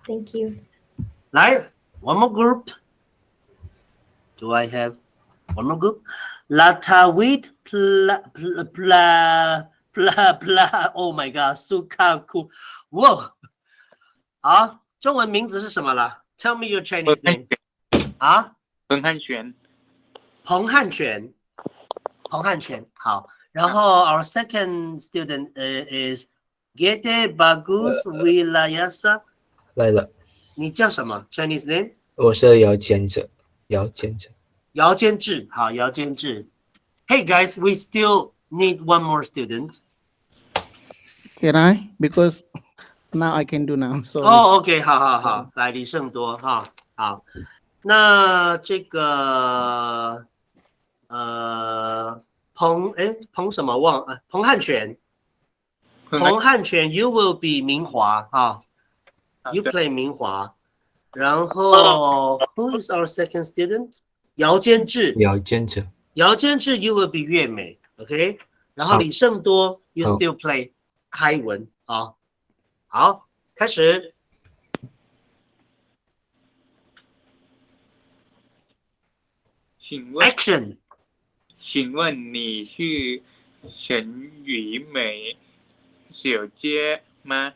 Thank you 来 one more group do I have one more group Latawit oh my god Sukaku Whoa 好中文名字是什么了 Tell me your Chinese name 彭汉全彭汉全好然后 our second student is Gete Bagus Wilayasa 来了你叫什么 Chinese name 我是姚坚哲姚坚志好姚坚志 Hey guys we still need one more student Can I? Because now I can do now. Sorry. OK 好来李胜多好那这个彭什么彭汉全 you will be 明华you play 明华然后 who is our second student 姚坚志，姚坚志，姚坚志 you will be 月美 ，OK。然后好李胜多 you 好 still play 开文啊。好，开始。请问 Action，请问你是沈雨美小姐吗？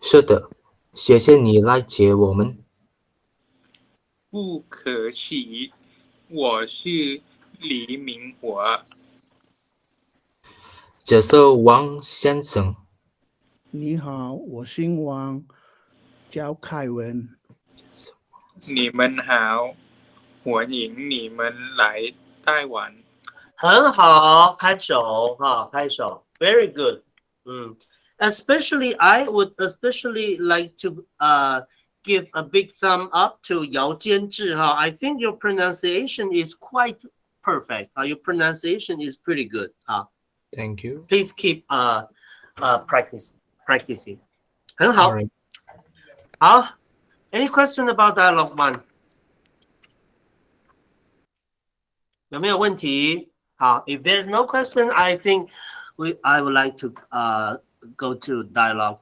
是的，谢谢你来接我们。不客气，我是李明华。这是王先生。你好，我姓王，叫凯文。你们好，欢迎你们来台湾。很好，拍手哈，拍手 ，very good。Especially I would especially like to give a big thumb up to 姚坚志哈。I think your pronunciation is quite perfect. Your pronunciation is pretty good. Thank you. Please keep practicing. 很好。好 ，Any question about dialogue one？ 有没有问题？好 ，If there's no question, I think I would like to go to dialogue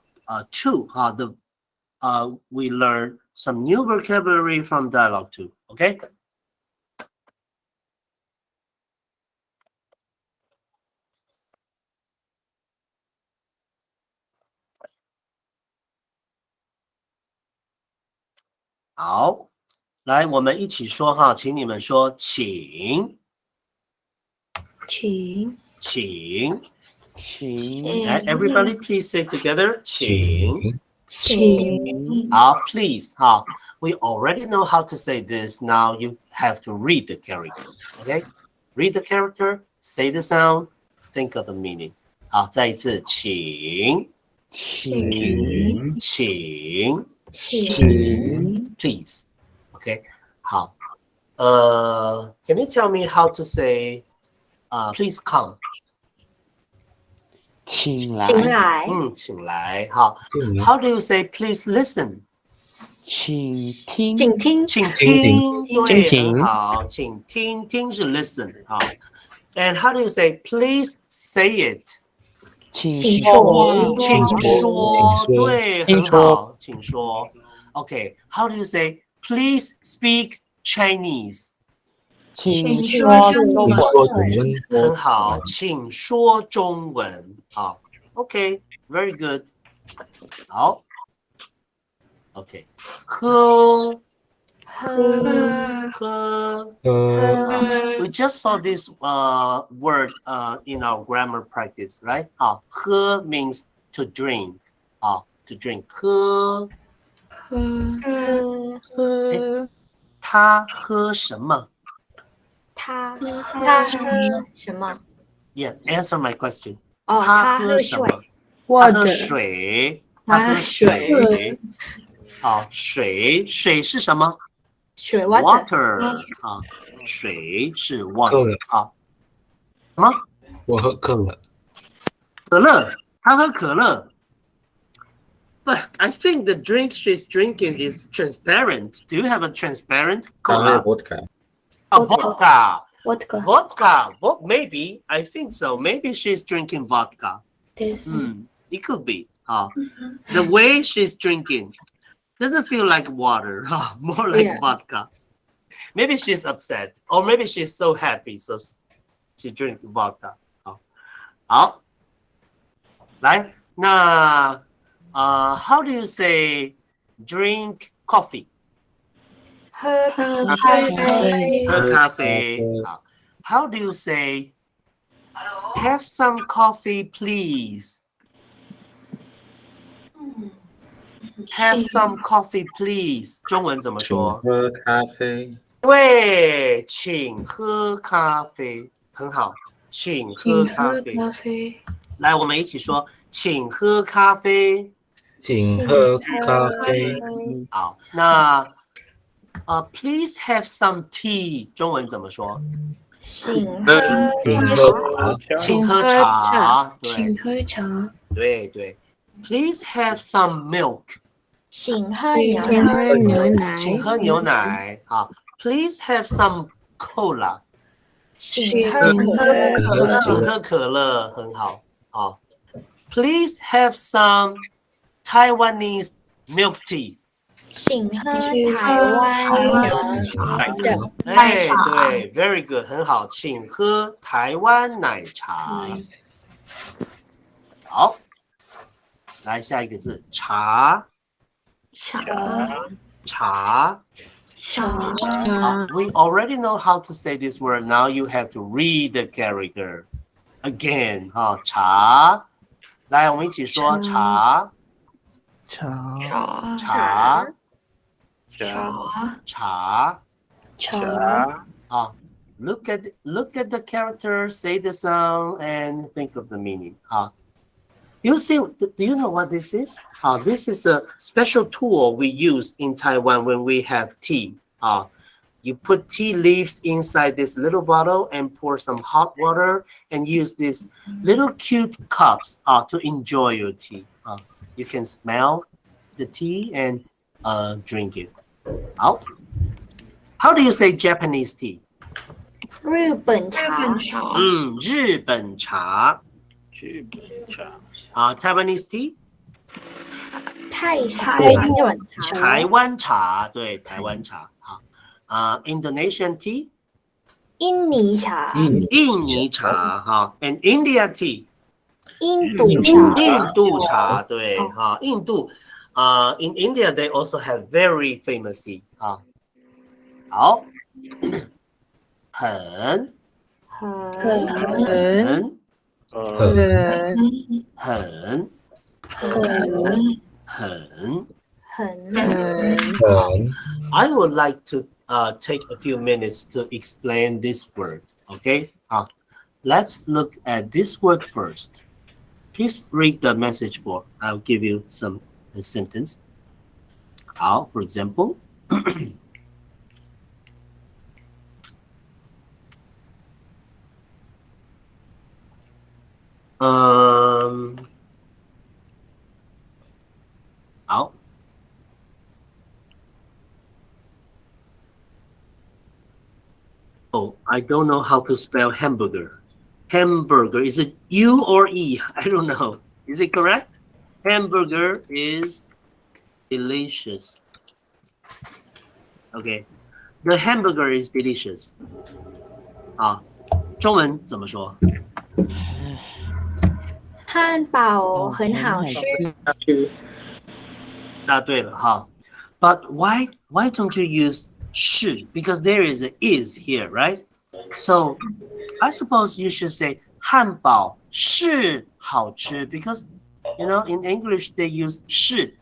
2. We learn some new vocabulary from dialogue 2. Okay. 好，来，我们一起说哈，请你们说，请，请，请，请，来 ，Everybody please say together， 请，请，好 ，please 哈。We already know how to say this. Now you have to read the character. Okay, read the character, say the sound, think of the meaning. 好，再一次，请，请，请。请 Please. Okay. 好。Can you tell me how to say please come? 请来，请来，请来。好。How do you say please listen? 请听，请听，请听。对，请很好。请听，听是 listen 好。And how do you say please say it? 请请说说，请说，对，很好，请说。Okay, how do you say please speak Chinese? 请说中文，很好，请说中文。好 ，OK, very good. 好 ，OK， 喝。We just saw this word in our grammar practice, right? 好，喝 means to drink. 好 ，to drink. 喝。他喝什么？他喝什么？ Yeah, answer my question. 他喝什么？水，他喝水。他喝水。好，水是什么？水 water 啊，水是 water 啊。什么？我喝可乐。可乐，他喝可乐。But I think the drink she's drinking is transparent. Do you have a transparent cola? Vodka. Vodka. Vodka. Vodka. Well, maybe. I think so. Maybe she's drinking vodka. Yes. It could be. The way she's drinking doesn't feel like water. More like vodka. Maybe she's upset. Or maybe she's so happy. So she drinks vodka. 好，来，那how do you say drink coffee? 喝咖啡。好 ，how do you say have some coffee, please? Have some coffee, please. 中文怎么说？喝咖啡。对，请喝咖啡，很好，请喝咖啡。来，我们一起说，请喝咖啡。请喝咖啡。好，那please have some tea， 中文怎么说？请喝茶。请喝茶。对对。Please have some milk。请喝牛奶。请喝牛奶。好 Please have some cola. 请喝可乐。请喝可乐，很好。好。Please have some Taiwanese milk tea. 请喝台湾的哎，对 ，very good， 很好，请喝台湾奶茶。好，来下一个字，茶。茶。We already know how to say this word. Now you have to read the character again. 哈，茶。来，我们一起说茶。茶。Look at the character, say the sound, and think of the meaning. You see, do you know what this is? This is a special tool we use in Taiwan when we have tea. You put tea leaves inside this little bottle and pour some hot water and use these little cute cups to enjoy your tea. You can smell the tea and drink it. How do you say Japanese tea? 日本茶。日本茶。Taiwanese tea? 台湾茶，对，台湾茶。Indonesian tea? 印尼茶。印尼茶，哈。And India tea? 印度茶。印度茶，对，哈，印度。In India, they also have very famous tea. 好，很I would like to take a few minutes to explain this word. Okay, let's look at this word first. Please read the message board. I'll give you some sentence. For example. Oh, I don't know how to spell hamburger. Hamburger, is it U or E? I don't know. Is it correct? Hamburger is delicious. Okay, the hamburger is delicious. 中文怎么说？汉堡很好吃。答对了哈。But why don't you use 是? Because there is a is here, right? So I suppose you should say 汉堡是好吃 because you know in English they use 是.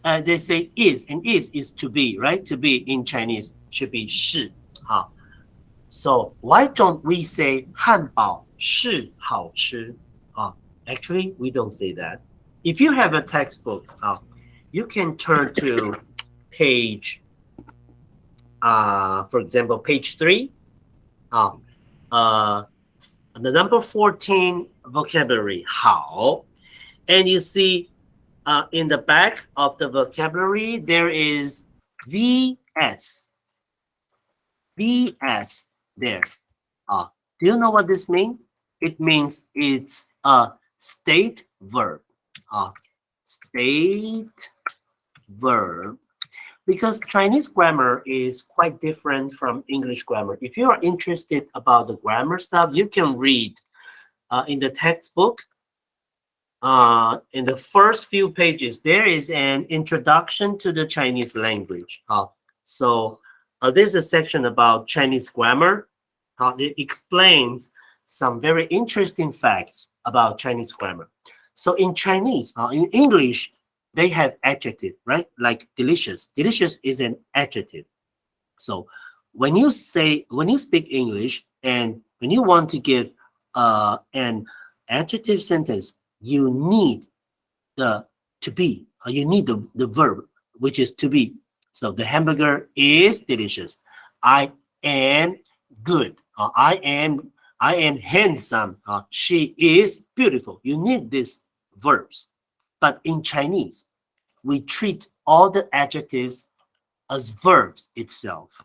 They say is, and is to be, right? To be in Chinese should be 是. So why don't we say 汉堡是好吃? Actually, we don't say that. If you have a textbook, you can turn to page, for example, page 3, the number 14 vocabulary, 好, and you see in the back of the vocabulary, there is VS. VS there. Do you know what this means? It means it's a state verb. State verb. Because Chinese grammar is quite different from English grammar. If you are interested about the grammar stuff, you can read in the textbook. In the first few pages, there is an introduction to the Chinese language. So there's a section about Chinese grammar. It explains some very interesting facts about Chinese grammar. So in Chinese, in English, they have adjective, right? Like delicious. Delicious is an adjective. So when you speak English and when you want to give an adjective sentence, you need the to be, or you need the verb, which is to be. So the hamburger is delicious. I am good. I am handsome. She is beautiful. You need these verbs. But in Chinese, we treat all the adjectives as verbs itself.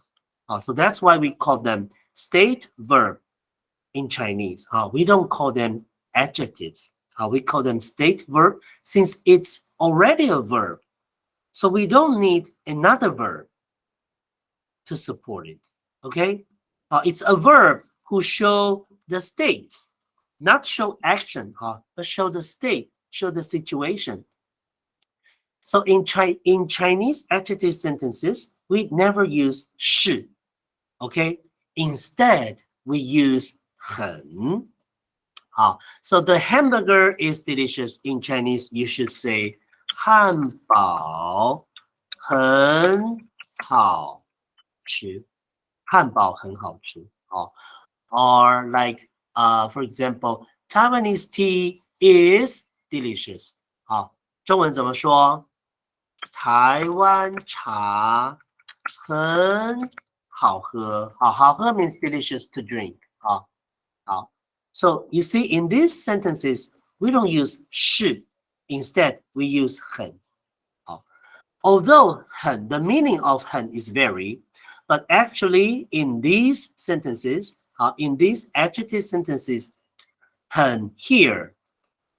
So that's why we call them state verb in Chinese. We don't call them adjectives. We call them state verb since it's already a verb. So we don't need another verb to support it. Okay? It's a verb who show the state, not show action, but show the state, show the situation. So in Chinese adjective sentences, we never use 是. Okay? Instead, we use 很. So the hamburger is delicious. In Chinese, you should say 汉堡很好吃. 汉堡很好吃. Or like, for example, Taiwanese tea is delicious. 中文怎么说？台湾茶很好喝。好喝 means delicious to drink. So you see, in these sentences, we don't use 是. Instead, we use 很. Although 很, the meaning of 很 is vary, but actually in these sentences, in these adjective sentences, 很 here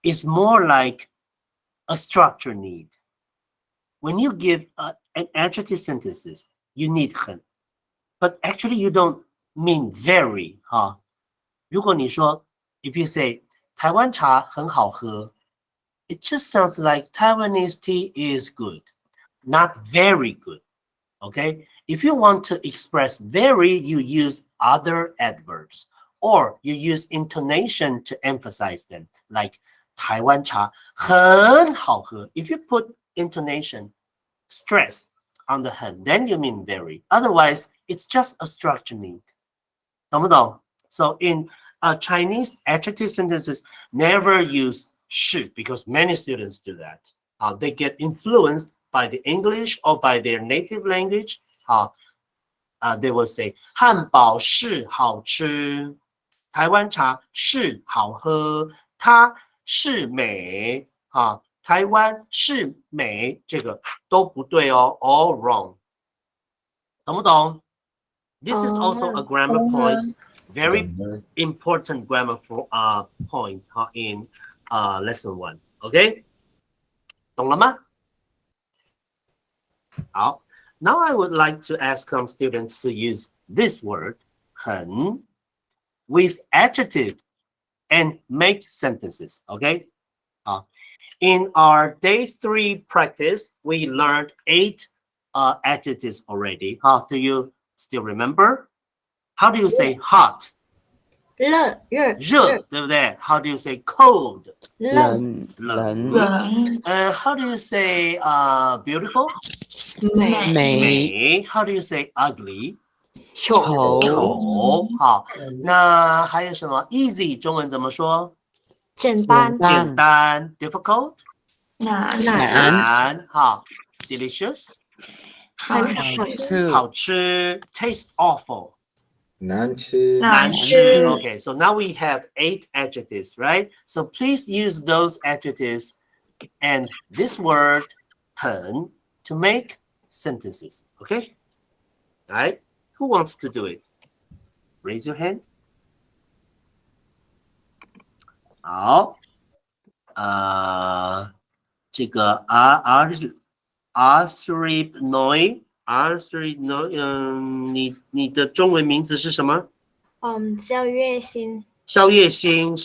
is more like a structure need. When you give an adjective sentences, you need 很, but actually you don't mean very. 如果你说 if you say 台湾茶很好喝, it just sounds like Taiwanese tea is good, not very good. Okay? If you want to express very, you use other adverbs, or you use intonation to emphasize them, like 台湾茶很好喝. If you put intonation, stress on the 很, then you mean very. Otherwise, it's just a structure need. 懂不懂? So in Chinese adjective sentences, never use 是 because many students do that. They get influenced by the English or by their native language. They will say 汉堡是好吃，台湾茶是好喝，它是美。台湾是美，这个都不对哦 all wrong. 懂不懂? This is also a grammar point, very important grammar point in lesson 1. Okay? 懂了吗？好。Now I would like to ask some students to use this word, 很, with adjective and make sentences, okay? In our day 3 practice, we learned 8 adjectives already. Do you still remember? How do you say hot? 热，对不对? How do you say cold? 冷。 How do you say beautiful? 美。 How do you say ugly? 丑。好，那还有什么 easy 中文怎么说？简单。简单 difficult 难。好 delicious 好吃 taste awful 难吃。 Okay, so now we have 8 adjectives, right? So please use those adjectives and this word 很 to make sentences, okay? All right, who wants to do it? Raise your hand. 好，这个 Arthur Noy， 你的中文名字是什么？肖月新。肖月新。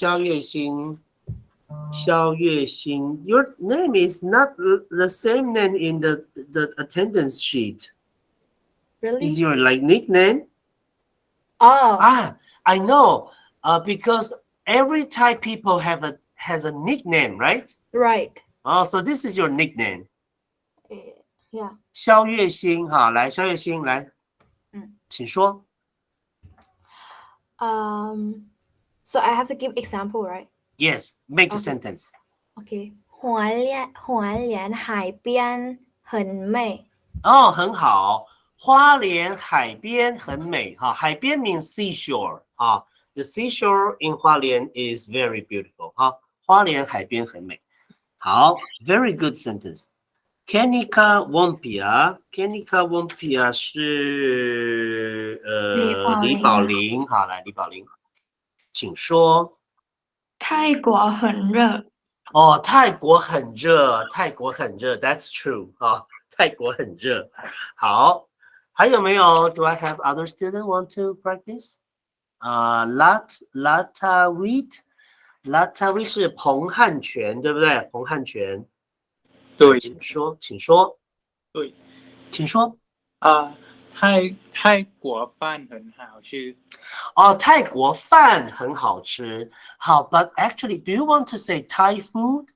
Your name is not the same name in the attendance sheet. Really? Is your like nickname? Oh. I know. Because every Thai people has a nickname, right? Right. Oh, so this is your nickname. Yeah. 肖月新，好，来，肖月新，来，请说。So I have to give example, right? Yes, make a sentence. Okay. 花莲海边很美。哦，很好。花莲海边很美，海边 means seashore. The seashore in 花莲 is very beautiful. 花莲海边很美。好 ，very good sentence. Kenika Wompia 是李宝玲，好，来李宝玲，请说。泰国很热。哦，泰国很热，泰国很热 ，That's true 啊，泰国很热。好，还有没有 ？Do I have other student want to practice？Lata wheat 是彭汉泉，对不对？彭汉泉，对，请说，请说，对，请说。泰国饭很好吃。哦，泰国饭很好吃。好 ，But actually, do you want to say Thai food?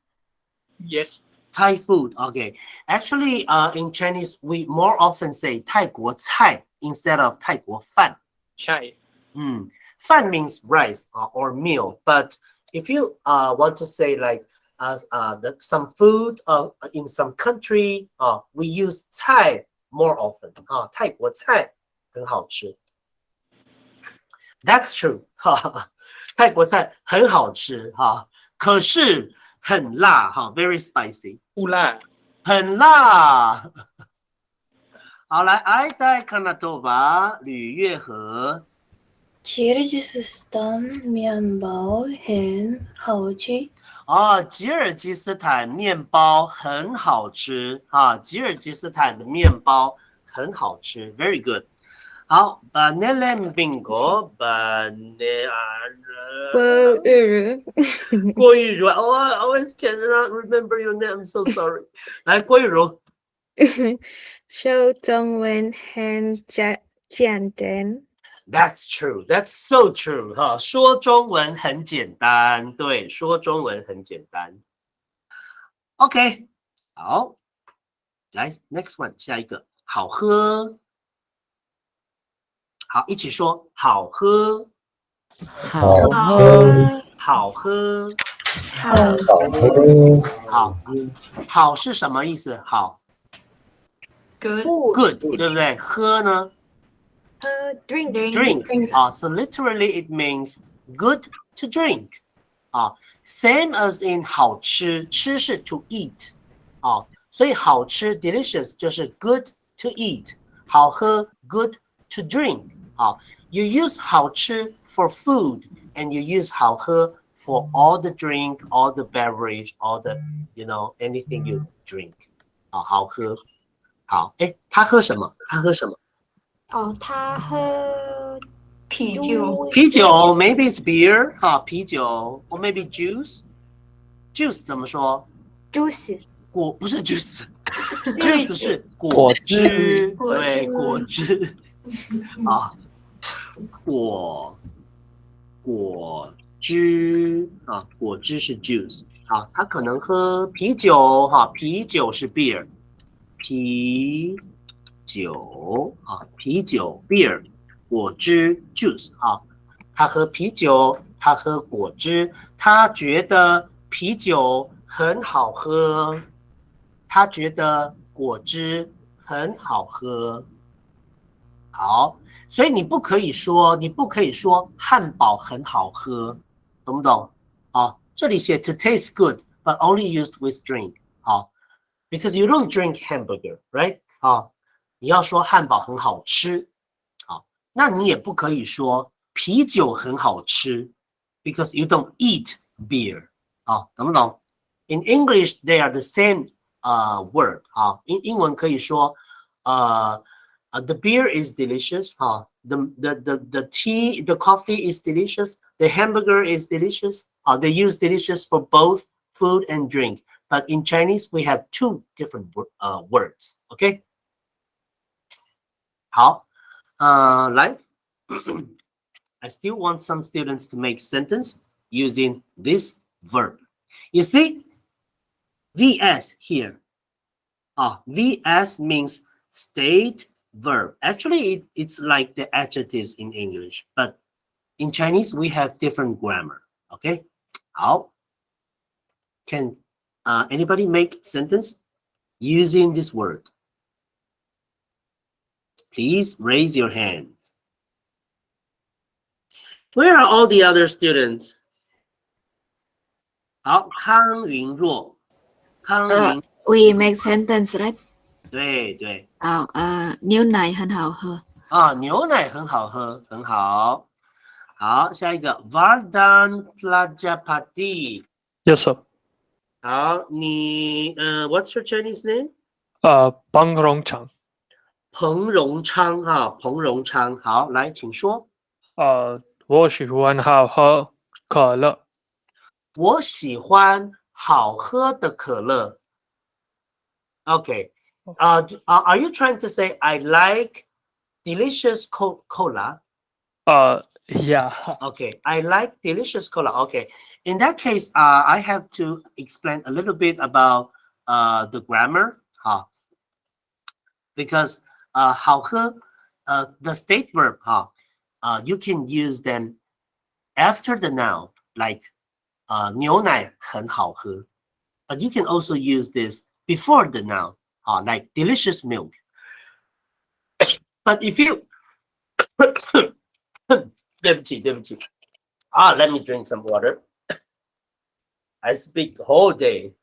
Yes. Thai food, okay. Actually, in Chinese, we more often say 泰国菜 instead of 泰国饭。ใช่。饭 means rice or meal, but if you want to say like some food in some country, we use 菜 more often. 泰国菜很好吃。That's true. 泰国菜很好吃可是很辣very spicy. 不辣。很辣。好，来，埃代卡纳多巴，吕月河。吉尔吉斯斯坦面包很好吃。吉尔吉斯坦面包很好吃吉尔吉斯坦的面包很好吃 ，very good。好 ，Banele bingo， 郭玉茹，Oh, I always cannot remember your name. I'm so sorry. 来，郭玉茹。说中文很简单。That's true. That's so true. 说中文很简单，对，说中文很简单。OK， 好，来 next one， 下一个，好喝。好，一起说，好喝，好喝，好喝，好是什么意思？好 ，good， 对不对？喝呢？ drink. So literally it means good to drink. Same as in 好吃，吃是 to eat. 所以好吃 delicious 就是 good to eat. 好喝 good to drink. You use 好吃 for food and you use 好喝 for all the drink, all the beverage, all the anything you drink. 好喝。好，他喝什么？他喝什么？他喝啤酒。啤酒 ，maybe it's beer 啤酒 ，or maybe juice 怎么说 ？juice 不是 juice 是果汁，对，果汁果汁果汁是 juice 他可能喝啤酒啤酒是 beer， 啤酒 beer， 果汁 juice 他喝啤酒，他喝果汁，他觉得啤酒很好喝，他觉得果汁很好喝。好，所以你不可以说汉堡很好喝，懂不懂？这里写 to taste good but only used with drink because you don't drink hamburger, right? 你要说汉堡很好吃，那你也不可以说啤酒很好吃 because you don't eat beer，懂不懂 ？In English, they are the same word 英文可以说the beer is delicious the tea, the coffee is delicious, the hamburger is delicious they use delicious for both food and drink. But in Chinese, we have two different words. Okay. 好，来 I still want some students to make sentence using this verb. You see, VS here. VS means state verb. Actually, it's like the adjectives in English, but in Chinese, we have different grammar. Okay. 好 Can anybody make sentence using this word? Please raise your hands. Where are all the other students? 好，康云若，康云。We make sentence, right? 对对。牛奶很好喝。啊，牛奶很好喝，很好。好，下一个 Vardan Prajapati。 Yes, sir. 好，你What's your Chinese name？ 彭荣昌。彭荣昌哈，彭荣昌。好，来，请说。我喜欢好喝可乐。我喜欢好喝的可乐。Okay. Are you trying to say I like delicious cola? Yeah. Okay, I like delicious cola. Okay, in that case, I have to explain a little bit about the grammar, because 好喝 the state verb, you can use them after the noun, like 牛奶很好喝, but you can also use this before the noun, like delicious milk. But if you 对不起 let me drink some water. I speak the whole day.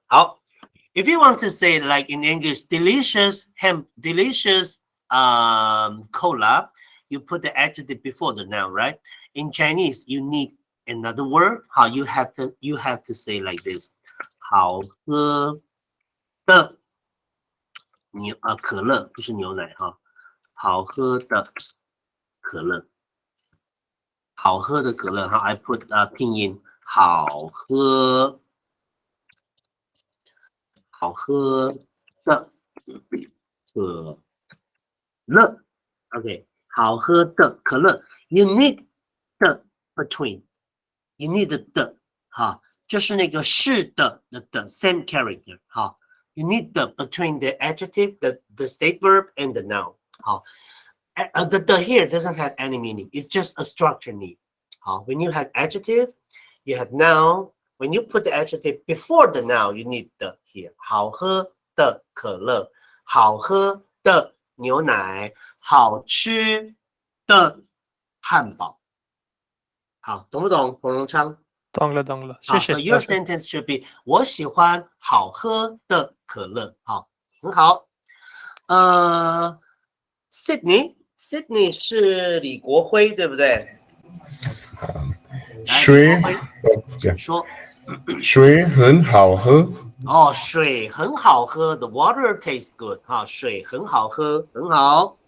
How? If you want to say like in English, delicious cola, you put the adjective before the noun, right? In Chinese, you need another word. How you have to say like this. 好喝的可乐，不是牛奶哈。好喝的可乐，好喝的可乐哈。I put 拼音好喝的可乐 ，OK， 好喝的可乐。You need the between， you need the 哈，就是那个是的same character 哈。You need the between the adjective, the state verb, and the noun. 好，the here doesn't have any meaning. It's just a structure need. 好 when you have adjective, you have noun. When you put the adjective before the noun, you need the here. 好喝的可乐，好喝的牛奶，好吃的汉堡。好，懂不懂，彭荣昌？懂了，谢谢。So your sentence should be 我喜欢好喝的可乐。好，很好。Sydney 是李国辉，对不对？水说水很好喝。哦，水很好喝 ，the water tastes good 哈，水很好喝，很好。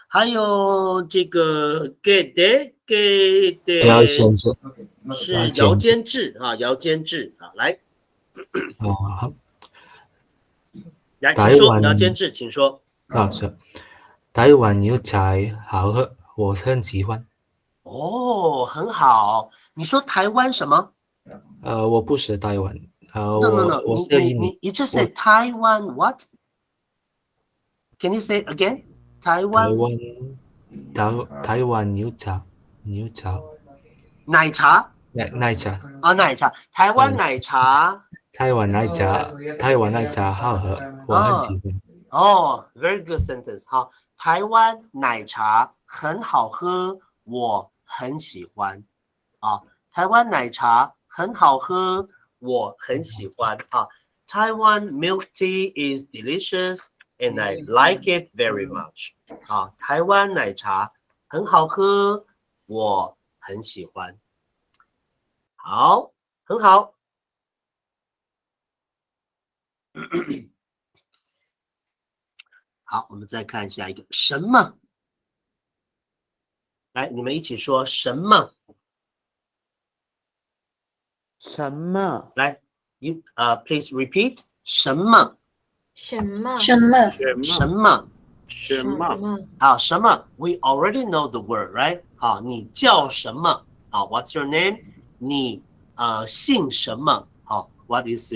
还有这个 get 姚先生是姚坚志啊，姚坚志啊，来，好，来，请说，姚坚志，请说。是台湾牛仔好喝，我很喜欢。哦，很好。你说台湾什么？我不是台湾。No. 你 just say Taiwan what? Can you say it again? 台湾牛仔奶茶啊，奶茶，台湾奶茶。台湾奶茶好喝，我很喜欢。very good sentence 好，台湾奶茶很好喝，我很喜欢。台湾奶茶很好喝，我很喜欢。Taiwan milk tea is delicious and I like it very much. 台湾奶茶很好喝，我很喜欢。好，很好。好，我们再看下一个什么？来，你们一起说什么？什么？来 ，you please repeat 什么？什么？好，什么 ？We already know the word, right？好，你叫什么？好 ，What's your name？ 你姓什么？好 ，What is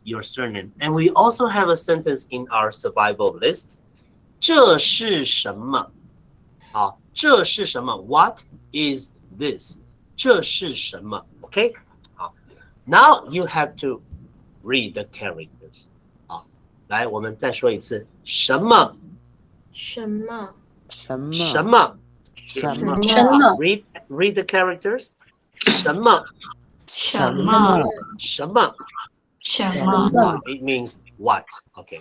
your surname？ And we also have a sentence in our survival list。这是什么？好，这是什么 ？What is this？ 这是什么 ？OK？ 好 ，Now you have to read the characters。好，来，我们再说一次，什么？什么 ？Read the characters。什么？什么？ It means what? Okay.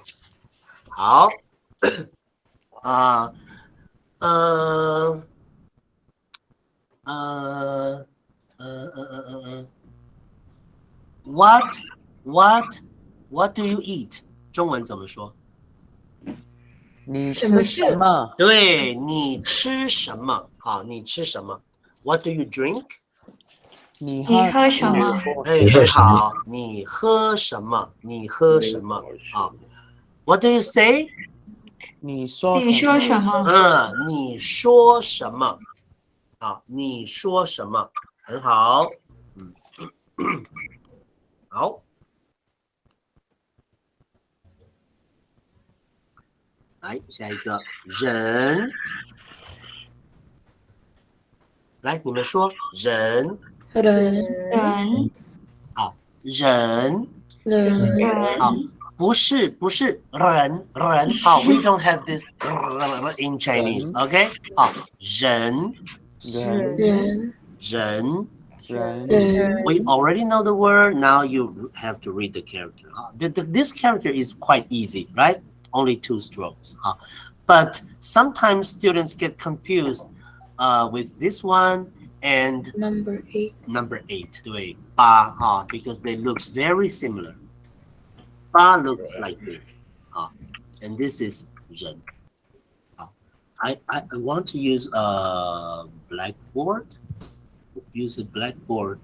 好。What do you eat? 中文怎么说？你什么是？吃什么？对，你吃什么？好，你吃什么 ？What do you drink? 你你喝什么？哎，很好。你喝什么？你喝什么？啊 ？What do you say? 你说你说什么？你说什么？啊，你说什么？很好。好。来，下一个人。来，你们说人。人。好，人。人。好，不是人。好 ，we don't have this in Chinese. OK， 好，人。We already know the word. Now you have to read the character. This character is quite easy, right? Only 2 strokes. But sometimes students get confused with this one and number 8. Number 8, 对，8 because they look very similar. 8 looks like this. And this is 人. I want to use a blackboard. Use a blackboard.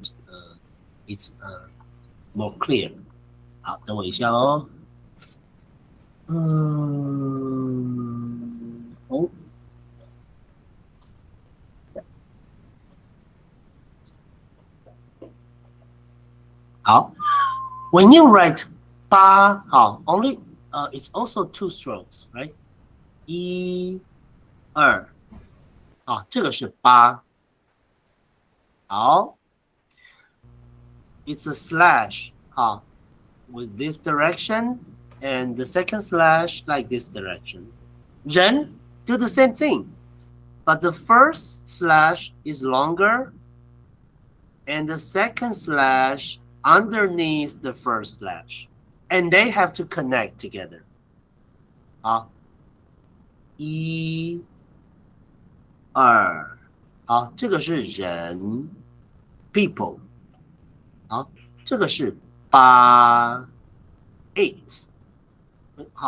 It's more clear. 好，等我一下哦。好 when you write 八 only it's also 2 strokes, right? 1 2这个是8。好 it's a slash with this direction and the second slash like this direction. 人 do the same thing, but the first slash is longer and the second slash underneath the first slash, and they have to connect together. 1 2这个是人 people. 这个是8 8.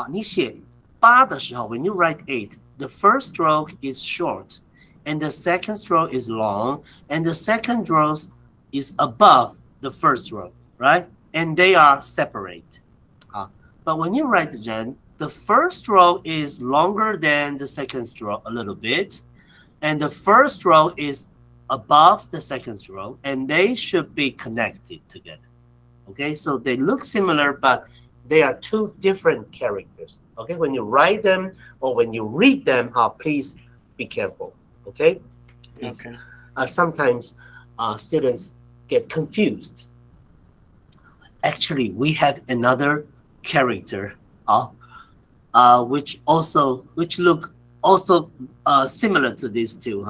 你写8的时候 when you write 8, the first stroke is short and the second stroke is long and the second stroke is above the first row, right? And they are separate. But when you write 人, the first row is longer than the second row a little bit, and the first row is above the second row, and they should be connected together. Okay, so they look similar, but they are 2 different characters. Okay, when you write them or when you read them, please be careful. Okay, sometimes students get confused. Actually, we have another character, which look also similar to these 2.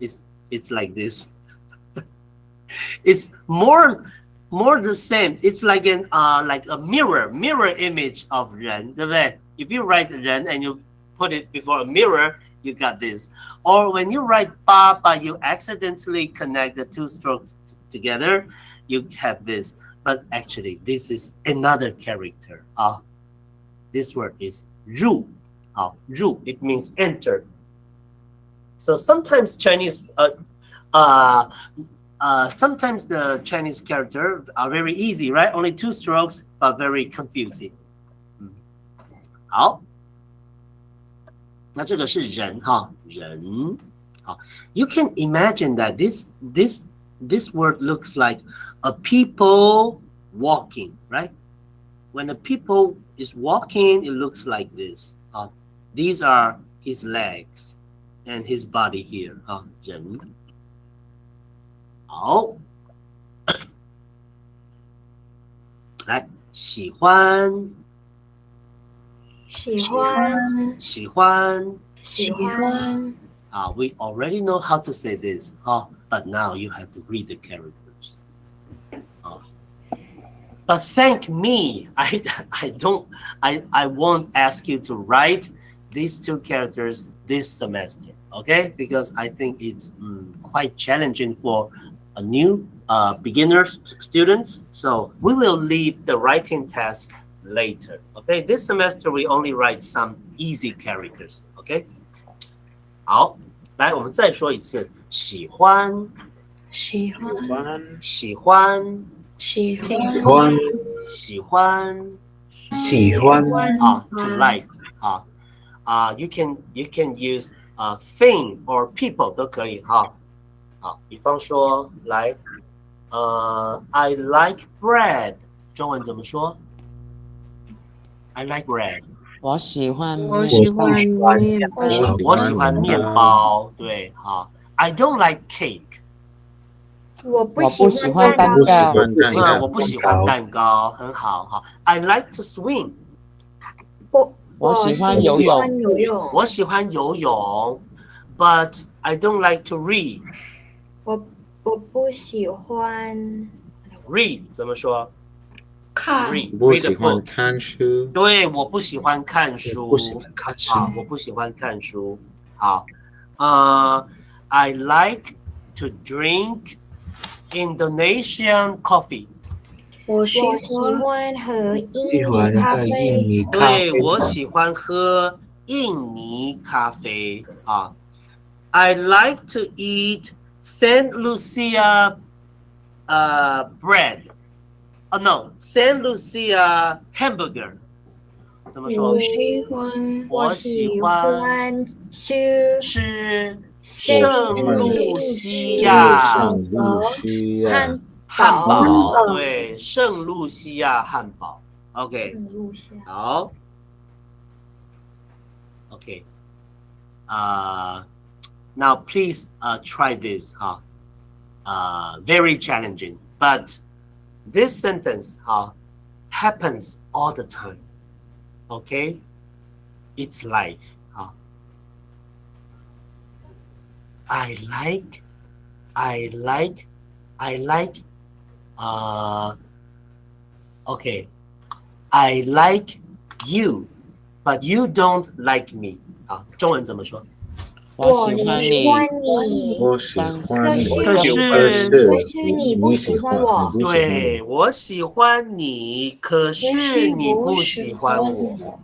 It's like this. It's more the same. It's like a mirror image of 人，对不对？ If you write 人 and you put it before a mirror, you got this. Or when you write 八 but you accidentally connect the 2 strokes together, you have this. But actually, this is another character. This word is 入. 入 it means enter. So sometimes sometimes the Chinese character are very easy, right? Only 2 strokes, but very confusing. 好，那这个是人人。You can imagine that this word looks like a people walking, right? When a people is walking, it looks like this. These are his legs and his body here. 人。好，来，喜欢。We already know how to say this, but now you have to read the characters. But thank me, I won't ask you to write these two characters this semester, okay? Because I think it's quite challenging for a new beginners students. So we will leave the writing task later, okay? This semester we only write some easy characters, okay? 好，来，我们再说一次，喜欢，喜欢，喜欢，喜喜欢，欢，喜欢。喜欢， to like you can use thing or people 都可以哈。好，比方说来I like bread， 中文怎么说 ？I like bread。我喜欢我喜欢面包。我喜欢面包，对，好。I don't like cake。我不我不喜欢蛋糕。我不喜欢蛋糕，很好哈。I like to swim。我喜欢游泳。我喜欢游泳 ，but I don't like to read。我不喜欢 read 怎么说？看。read 喜欢看书。对，我不喜欢看书。不喜欢看书。我不喜欢看书。好，I like to drink Indonesian coffee。我喜欢喝印尼咖啡。对，我喜欢喝印尼咖啡啊。I like to eat Saint Lucia bread. No, Saint Lucia hamburger. 怎么说？我喜欢吃圣露西亚汉堡，对，圣露西亚汉堡。OK， 好 ，OK， now please try this very challenging, but this sentence happens all the time. Okay, it's life. I like. Okay, I like you, but you don't like me. 中文怎么说？我喜欢你。我喜欢你，可是你不喜欢我。对，我喜欢你，可是你不喜欢我。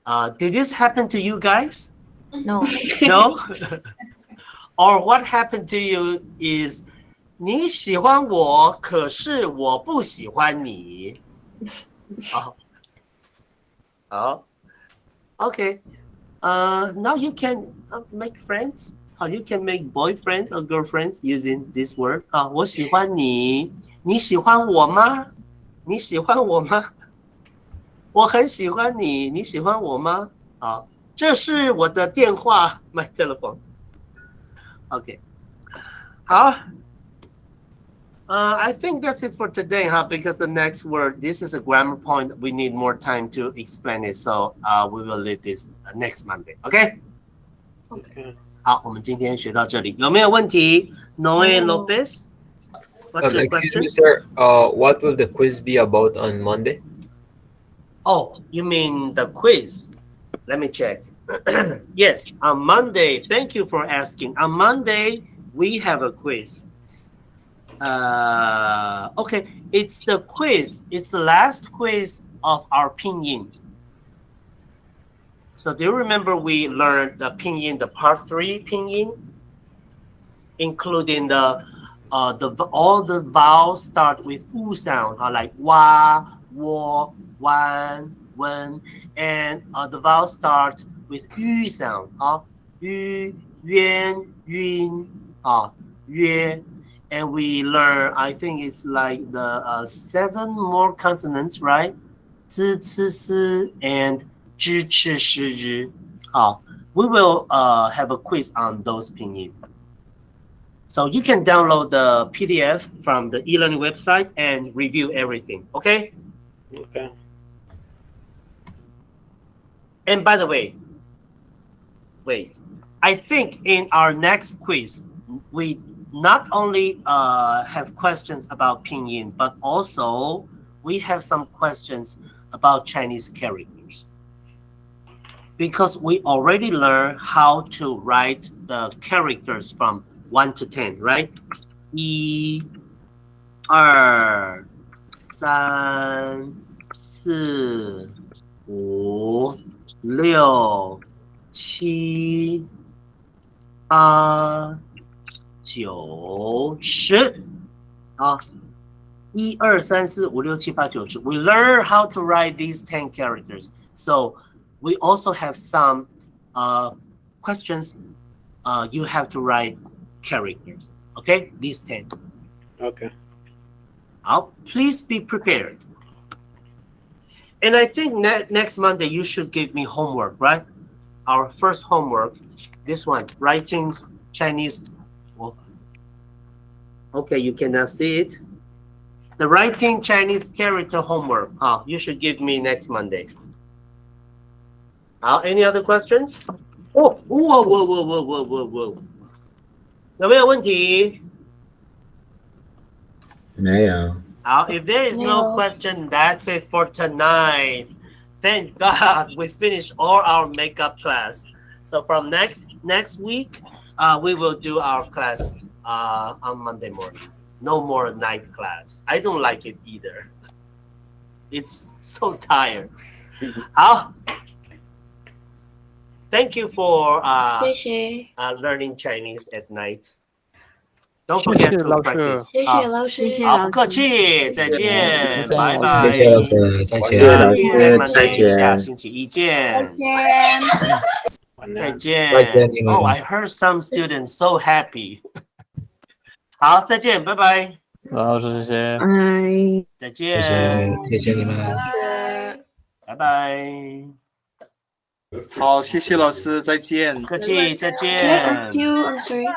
Did this happen to you guys? No. No? Or what happened to you is 你喜欢我，可是我不喜欢你。好 ，OK. Now you can make friends. You can make boyfriends or girlfriends using this word. 我喜欢你，你喜欢我吗？你喜欢我吗？我很喜欢你，你喜欢我吗？这是我的电话 ，my telephone. OK， 好。I think that's it for today, because the next word, this is a grammar point. We need more time to explain it, so we will leave this next Monday. Okay? Okay. 好，我们今天学到这里，有没有问题 ？Noe Lopez, what's your excuse question? me, sir. What will the quiz be about on Monday? Oh, you mean the quiz? Let me check. Yes, on Monday. Thank you for asking. On Monday, we have a quiz. Okay, it's the quiz. It's the last quiz of our pinyin. So do you remember we learned the pinyin, the part 3 pinyin, including all the vowels start with u sound, like wa, wo, wan, wen, and the vowels start with yu sound, yu, yuan, yun, yue. And we learn, I think it's like the 7 more consonants, right? Z, ci, si, and zhi, chi, shi, zhi. We will have a quiz on those pinyin. So you can download the PDF from the e-learning website and review everything, okay? Okay. And by the way, wait, I think in our next quiz, we not only have questions about pinyin, but also we have some questions about Chinese characters. Because we already learned how to write the characters from 1 to 10, right? 1、2、3、4、5、6、7、8、9、10。啊，1、2、3、4、5、6、7、8、9、10。We learn how to write these 10 characters. So we also have some questions. You have to write characters. Okay, these 10. Okay. Please be prepared. And I think next Monday you should give me homework, right? Our first homework, this one, writing Chinese. Well, okay, you cannot see it. The writing Chinese character homework. You should give me next Monday. Any other questions? Oh, whoa. 有没有问题？没有。If there is no question, that's it for tonight. Thank God we finished all our makeup class. So from next week, we will do our class on Monday morning. No more night class. I don't like it either. It's so tired. 好 Thank you for 谢谢 learning Chinese at night. Don't forget to practice. 谢谢老师，好，不客气，再见，拜拜。谢谢老师，再见。再见，下星期一见。再见。再见。再见，你们。Oh, I heard some students so happy. 好，再见，拜拜。老师，谢谢。再见，谢谢你们。拜拜。好，谢谢老师，再见。不客气，再见。 Can I ask you? I'm sorry.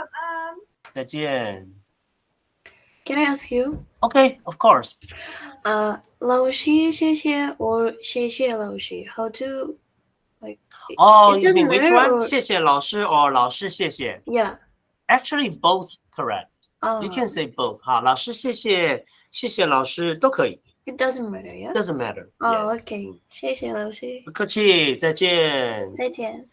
再见。 Can I ask you? Okay, of course. 老师谢谢 or 谢谢老师 how to like Oh, it you doesn't mean which matter one? or- 谢谢老师 or 老师谢谢 Yeah. Actually, both correct. Oh. You can say both. 好，老师谢谢，谢谢老师都可以。 It doesn't matter, yeah? Doesn't matter. Oh, Yes. okay. 谢谢老师。不客气，再见。再见。